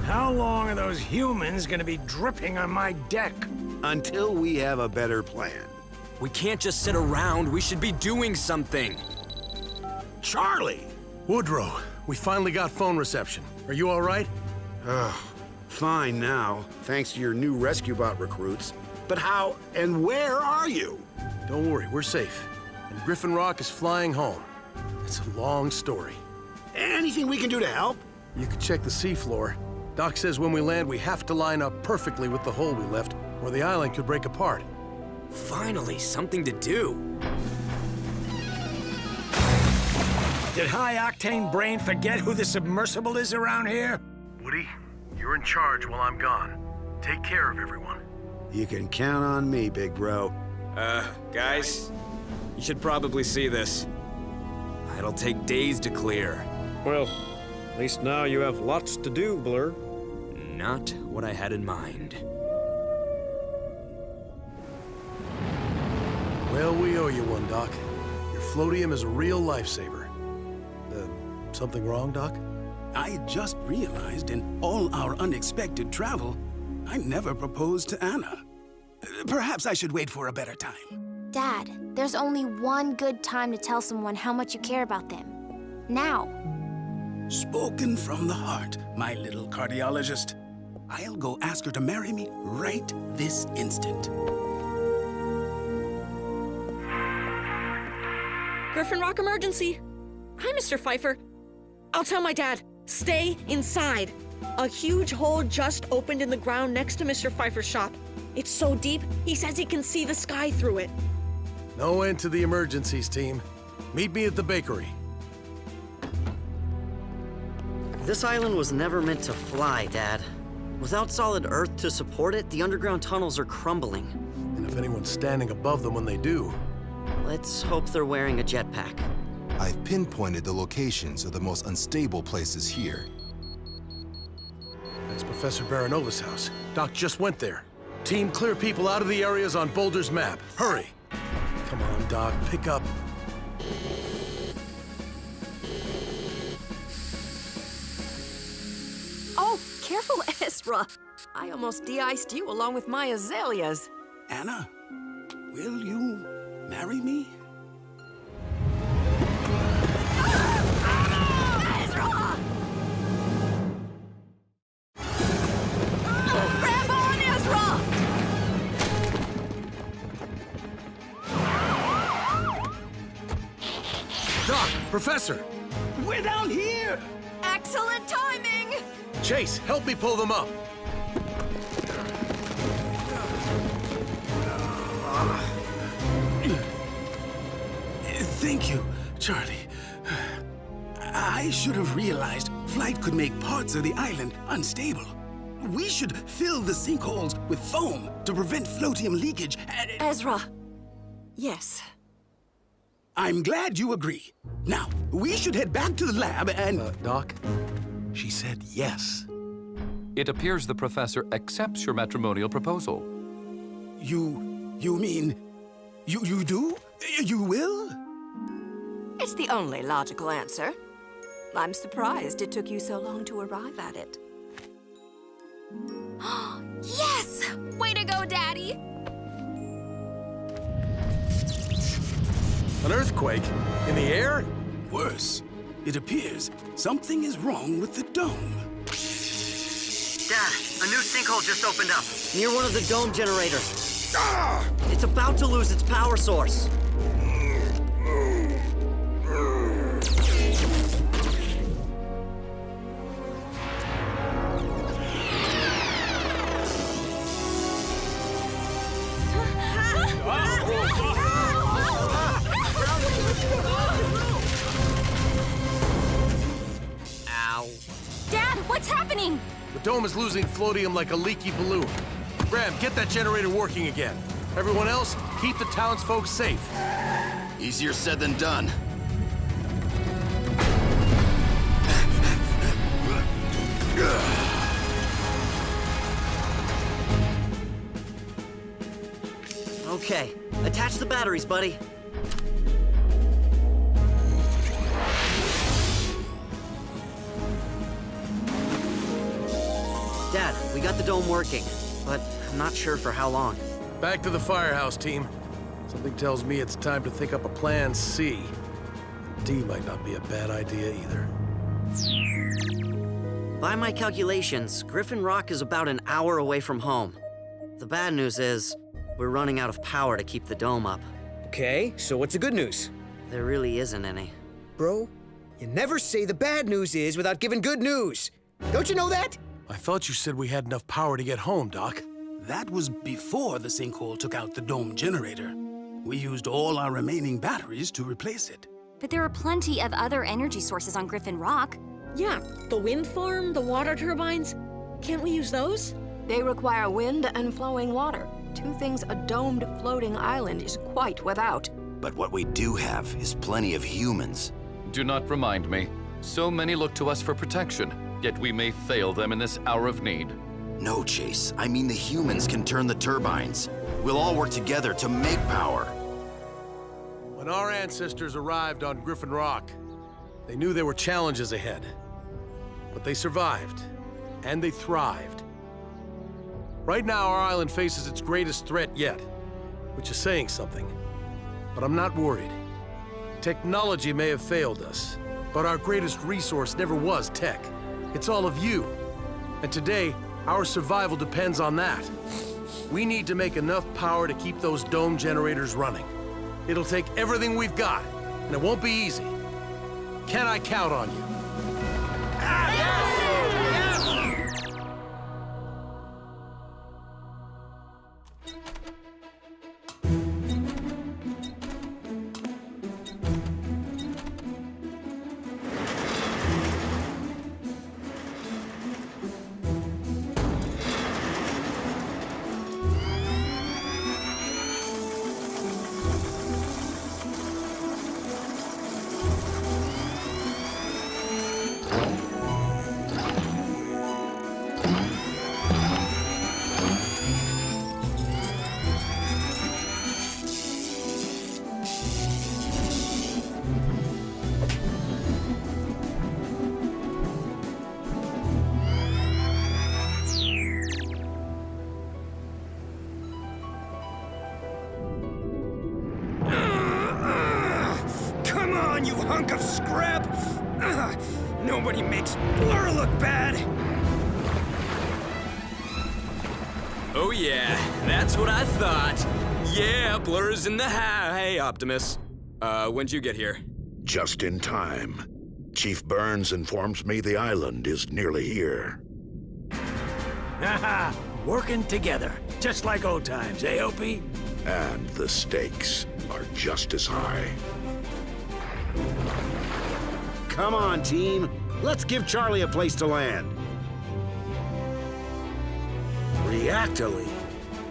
How long are those humans gonna be dripping on my deck? Until we have a better plan. We can't just sit around. We should be doing something. Charlie! Woodrow, we finally got phone reception. Are you all right? Fine now, thanks to your new rescue bot recruits. But how and where are you? Don't worry, we're safe. And Griffin Rock is flying home. It's a long story. Anything we can do to help? You could check the seafloor. Doc says when we land, we have to line up perfectly with the hole we left, or the island could break apart. Finally, something to do. Did High Octane Brain forget who the submersible is around here? Woody, you're in charge while I'm gone. Take care of everyone. You can count on me, big bro. Guys, you should probably see this. It'll take days to clear. Well, at least now you have lots to do, Blur. Not what I had in mind. Well, we owe you one, Doc. Your floatium is a real lifesaver. Something wrong, Doc? I just realized in all our unexpected travel, I never proposed to Anna. Perhaps I should wait for a better time. Dad, there's only one good time to tell someone how much you care about them. Now. Spoken from the heart, my little cardiologist. I'll go ask her to marry me right this instant. Griffin Rock emergency. Hi, Mr. Pfeiffer. I'll tell my dad. Stay inside. A huge hole just opened in the ground next to Mr. Pfeiffer's shop. It's so deep, he says he can see the sky through it. No end to the emergencies, team. Meet me at the bakery. This island was never meant to fly, Dad. Without solid earth to support it, the underground tunnels are crumbling. And if anyone's standing above them when they do... Let's hope they're wearing a jetpack. I've pinpointed the locations of the most unstable places here. That's Professor Baranova's house. Doc just went there. Team, clear people out of the areas on Boulder's map. Hurry! Come on, Doc, pick up. Oh, careful, Ezra. I almost de-iced you along with my azaleas. Anna, will you marry me? Grab on, Ezra! Doc, Professor! We're down here! Excellent timing! Chase, help me pull them up. Thank you, Charlie. I should have realized flight could make parts of the island unstable. We should fill the sinkholes with foam to prevent floatium leakage. Ezra. Yes. I'm glad you agree. Now, we should head back to the lab and... Doc, she said yes. It appears the professor accepts your matrimonial proposal. You mean... You do? You will? It's the only logical answer. I'm surprised it took you so long to arrive at it. Yes! Way to go, Daddy! An earthquake? In the air? Worse. It appears something is wrong with the dome. Dad, a new sinkhole just opened up, near one of the dome generators. It's about to lose its power source. Ow. Dad, what's happening? The dome is losing floatium like a leaky balloon. Graham, get that generator working again. Everyone else, keep the townsfolk safe. Easier said than done. Okay, attach the batteries, buddy. Dad, we got the dome working, but I'm not sure for how long. Back to the firehouse, team. Something tells me it's time to think up a plan C. D might not be a bad idea either. By my calculations, Griffin Rock is about an hour away from home. The bad news is, we're running out of power to keep the dome up. Okay, so what's the good news? There really isn't any. Bro, you never say the bad news is without giving good news. Don't you know that? I thought you said we had enough power to get home, Doc. That was before the sinkhole took out the dome generator. We used all our remaining batteries to replace it. But there are plenty of other energy sources on Griffin Rock. Yeah, the wind farm, the water turbines. Can't we use those? They require wind and flowing water. Two things a domed floating island is quite without. But what we do have is plenty of humans. Do not remind me. So many look to us for protection, yet we may fail them in this hour of need. No, Chase. I mean the humans can turn the turbines. We'll all work together to make power. When our ancestors arrived on Griffin Rock, they knew there were challenges ahead. But they survived, and they thrived. Right now, our island faces its greatest threat yet, which is saying something. But I'm not worried. Technology may have failed us, but our greatest resource never was tech. It's all of you. And today, our survival depends on that. We need to make enough power to keep those dome generators running. It'll take everything we've got, and it won't be easy. Can I count on you? You hunk of scrap! Ugh, nobody makes Blur look bad! Oh yeah, that's what I thought. Yeah, Blur's in the house. Hey, Optimus. When'd you get here? Just in time. Chief Burns informs me the island is nearly here. Haha, working together, just like old times, eh, Opie? And the stakes are just as high. Come on, team. Let's give Charlie a place to land. Reactolene?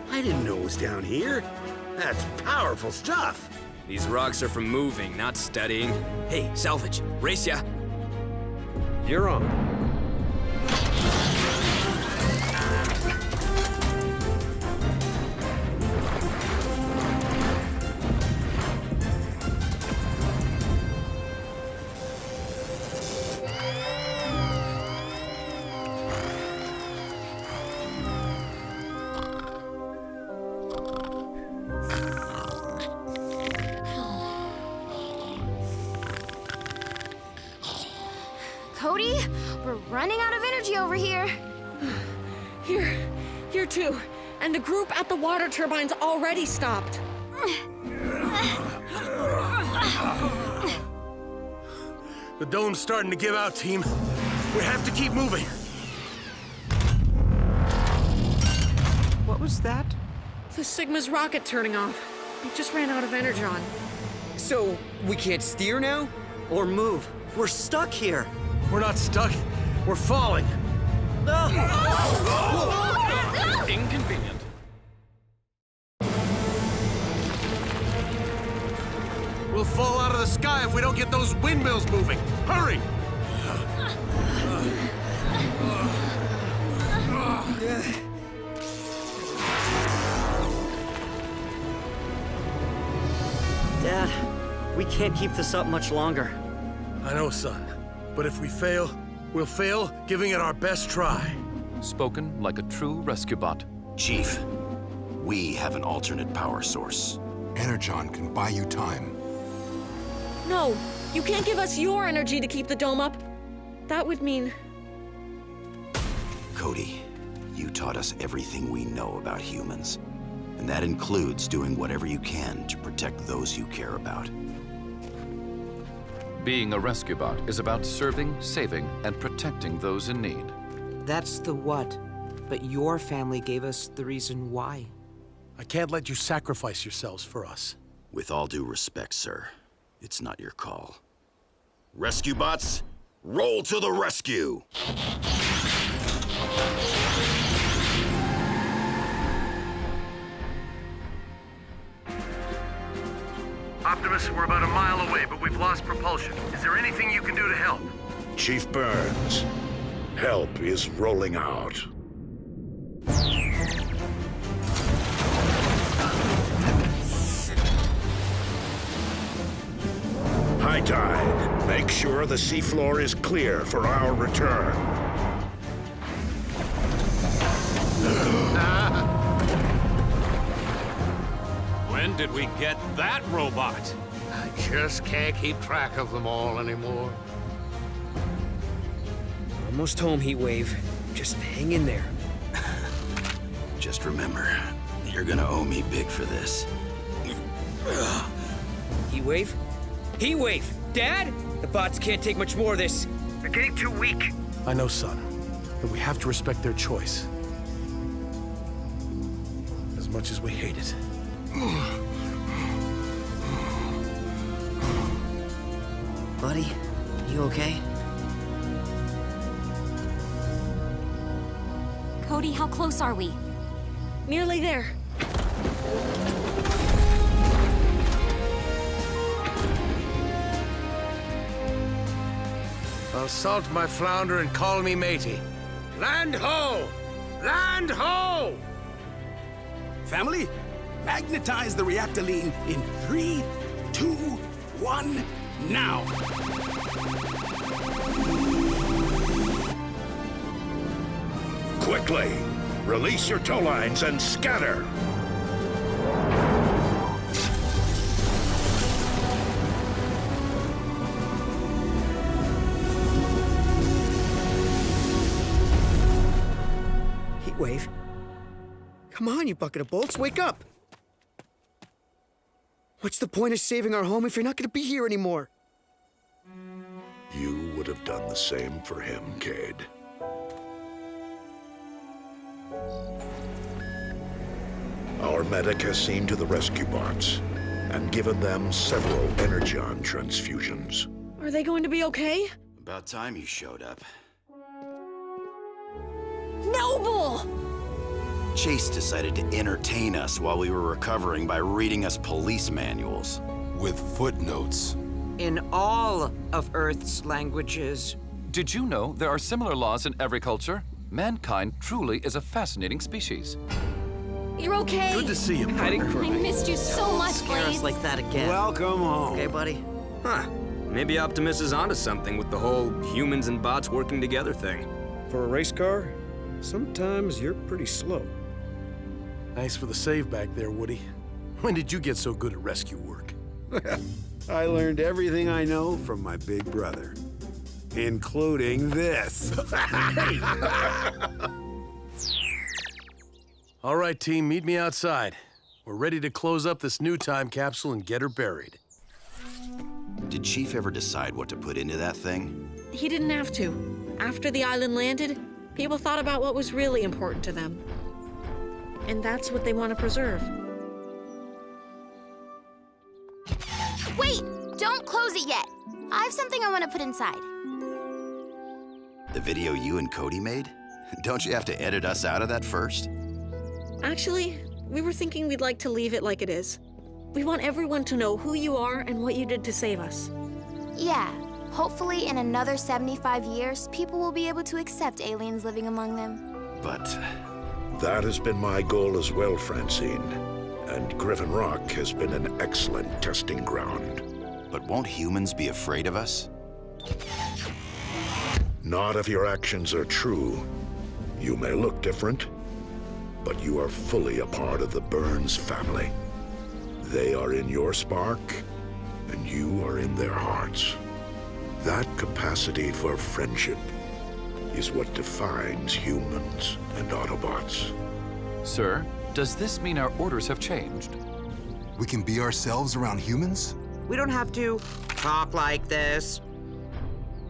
I didn't know it was down here. That's powerful stuff. These rocks are from moving, not studying. Hey, salvage, race ya. You're on. Cody, we're running out of energy over here. Here too. And the group at the water turbines already stopped. The dome's starting to give out, team. We have to keep moving. What was that? The Sigma's rocket turning off. It just ran out of energon. So, we can't steer now? Or move. We're stuck here. We're not stuck. We're falling. Inconvenient. We'll fall out of the sky if we don't get those windmills moving. Hurry! Dad, we can't keep this up much longer. I know, son. But if we fail, we'll fail giving it our best try. Spoken like a true rescue bot. Chief, we have an alternate power source. Energon can buy you time. No, you can't give us your energy to keep the dome up. That would mean... Cody, you taught us everything we know about humans. And that includes doing whatever you can to protect those you care about. Being a rescue bot is about serving, saving, and protecting those in need. That's the what, but your family gave us the reason why. I can't let you sacrifice yourselves for us. With all due respect, sir, It's not your call. Rescue bots, roll to the rescue! Optimus, we're about a mile away, but we've lost propulsion. Is there anything you can do to help? Chief Burns, help is rolling out. High tide. Make sure the seafloor is clear for our return. When did we get that robot? I just can't keep track of them all anymore. Almost home, Heatwave. Just hang in there. Just remember, you're gonna owe me big for this. Heatwave? Heatwave! Dad? The bots can't take much more of this. They're getting too weak. I know, son, but we have to respect their choice. As much as we hate it. Buddy, you okay? Cody, how close are we? Nearly there. Assault my flounder and call me matey. Land ho! Land ho! Family, magnetize the reactor lean in 3, 2, 1, now! Quickly, release your tow lines and scatter. Heatwave? Come on, you bucket of bolts, wake up! What's the point of saving our home if you're not gonna be here anymore? You would have done the same for him, Cade. Our medic has seen to the rescue bots and given them several energon transfusions. Are they going to be okay? About time you showed up. Noble! Chase decided to entertain us while we were recovering by reading us police manuals. With footnotes. In all of Earth's languages. Did you know there are similar laws in every culture? Mankind truly is a fascinating species. You're okay. Good to see you, partner. I missed you so much, Scare us Blaze. like that again. Welcome home. Okay, buddy? Huh. Maybe Optimus is onto something with the whole humans and bots working together thing. For a race car, sometimes you're pretty slow. Thanks for the save back there, Woody. When did you get so good at rescue work? I learned everything I know from my big brother, including this. All right, team, meet me outside. We're ready to close up this new time capsule and get her buried. Did Chief ever decide what to put into that thing? He didn't have to. After the island landed, people thought about what was really important to them. And that's what they want to preserve. Wait! Don't close it yet. I have something I want to put inside. The video you and Cody made? Don't you have to edit us out of that first? Actually, we were thinking we'd like to leave it like it is. We want everyone to know who you are and what you did to save us. Yeah. Hopefully, in another 75 years, people will be able to accept aliens living among them. But that has been my goal as well, Francine. And Griffin Rock has been an excellent testing ground. But won't humans be afraid of us? Not if your actions are true. You may look different, but you are fully a part of the Burns family. They are in your spark, and you are in their hearts. That capacity for friendship is what defines humans and Autobots. Sir, does this mean our orders have changed? We can be ourselves around humans? We don't have to talk like this.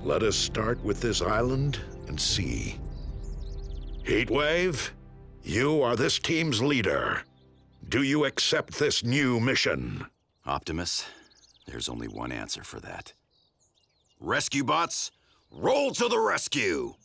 Let us start with this island and see. Heatwave, you are this team's leader. Do you accept this new mission? Optimus, There's only one answer for that. Rescue bots, roll to the rescue!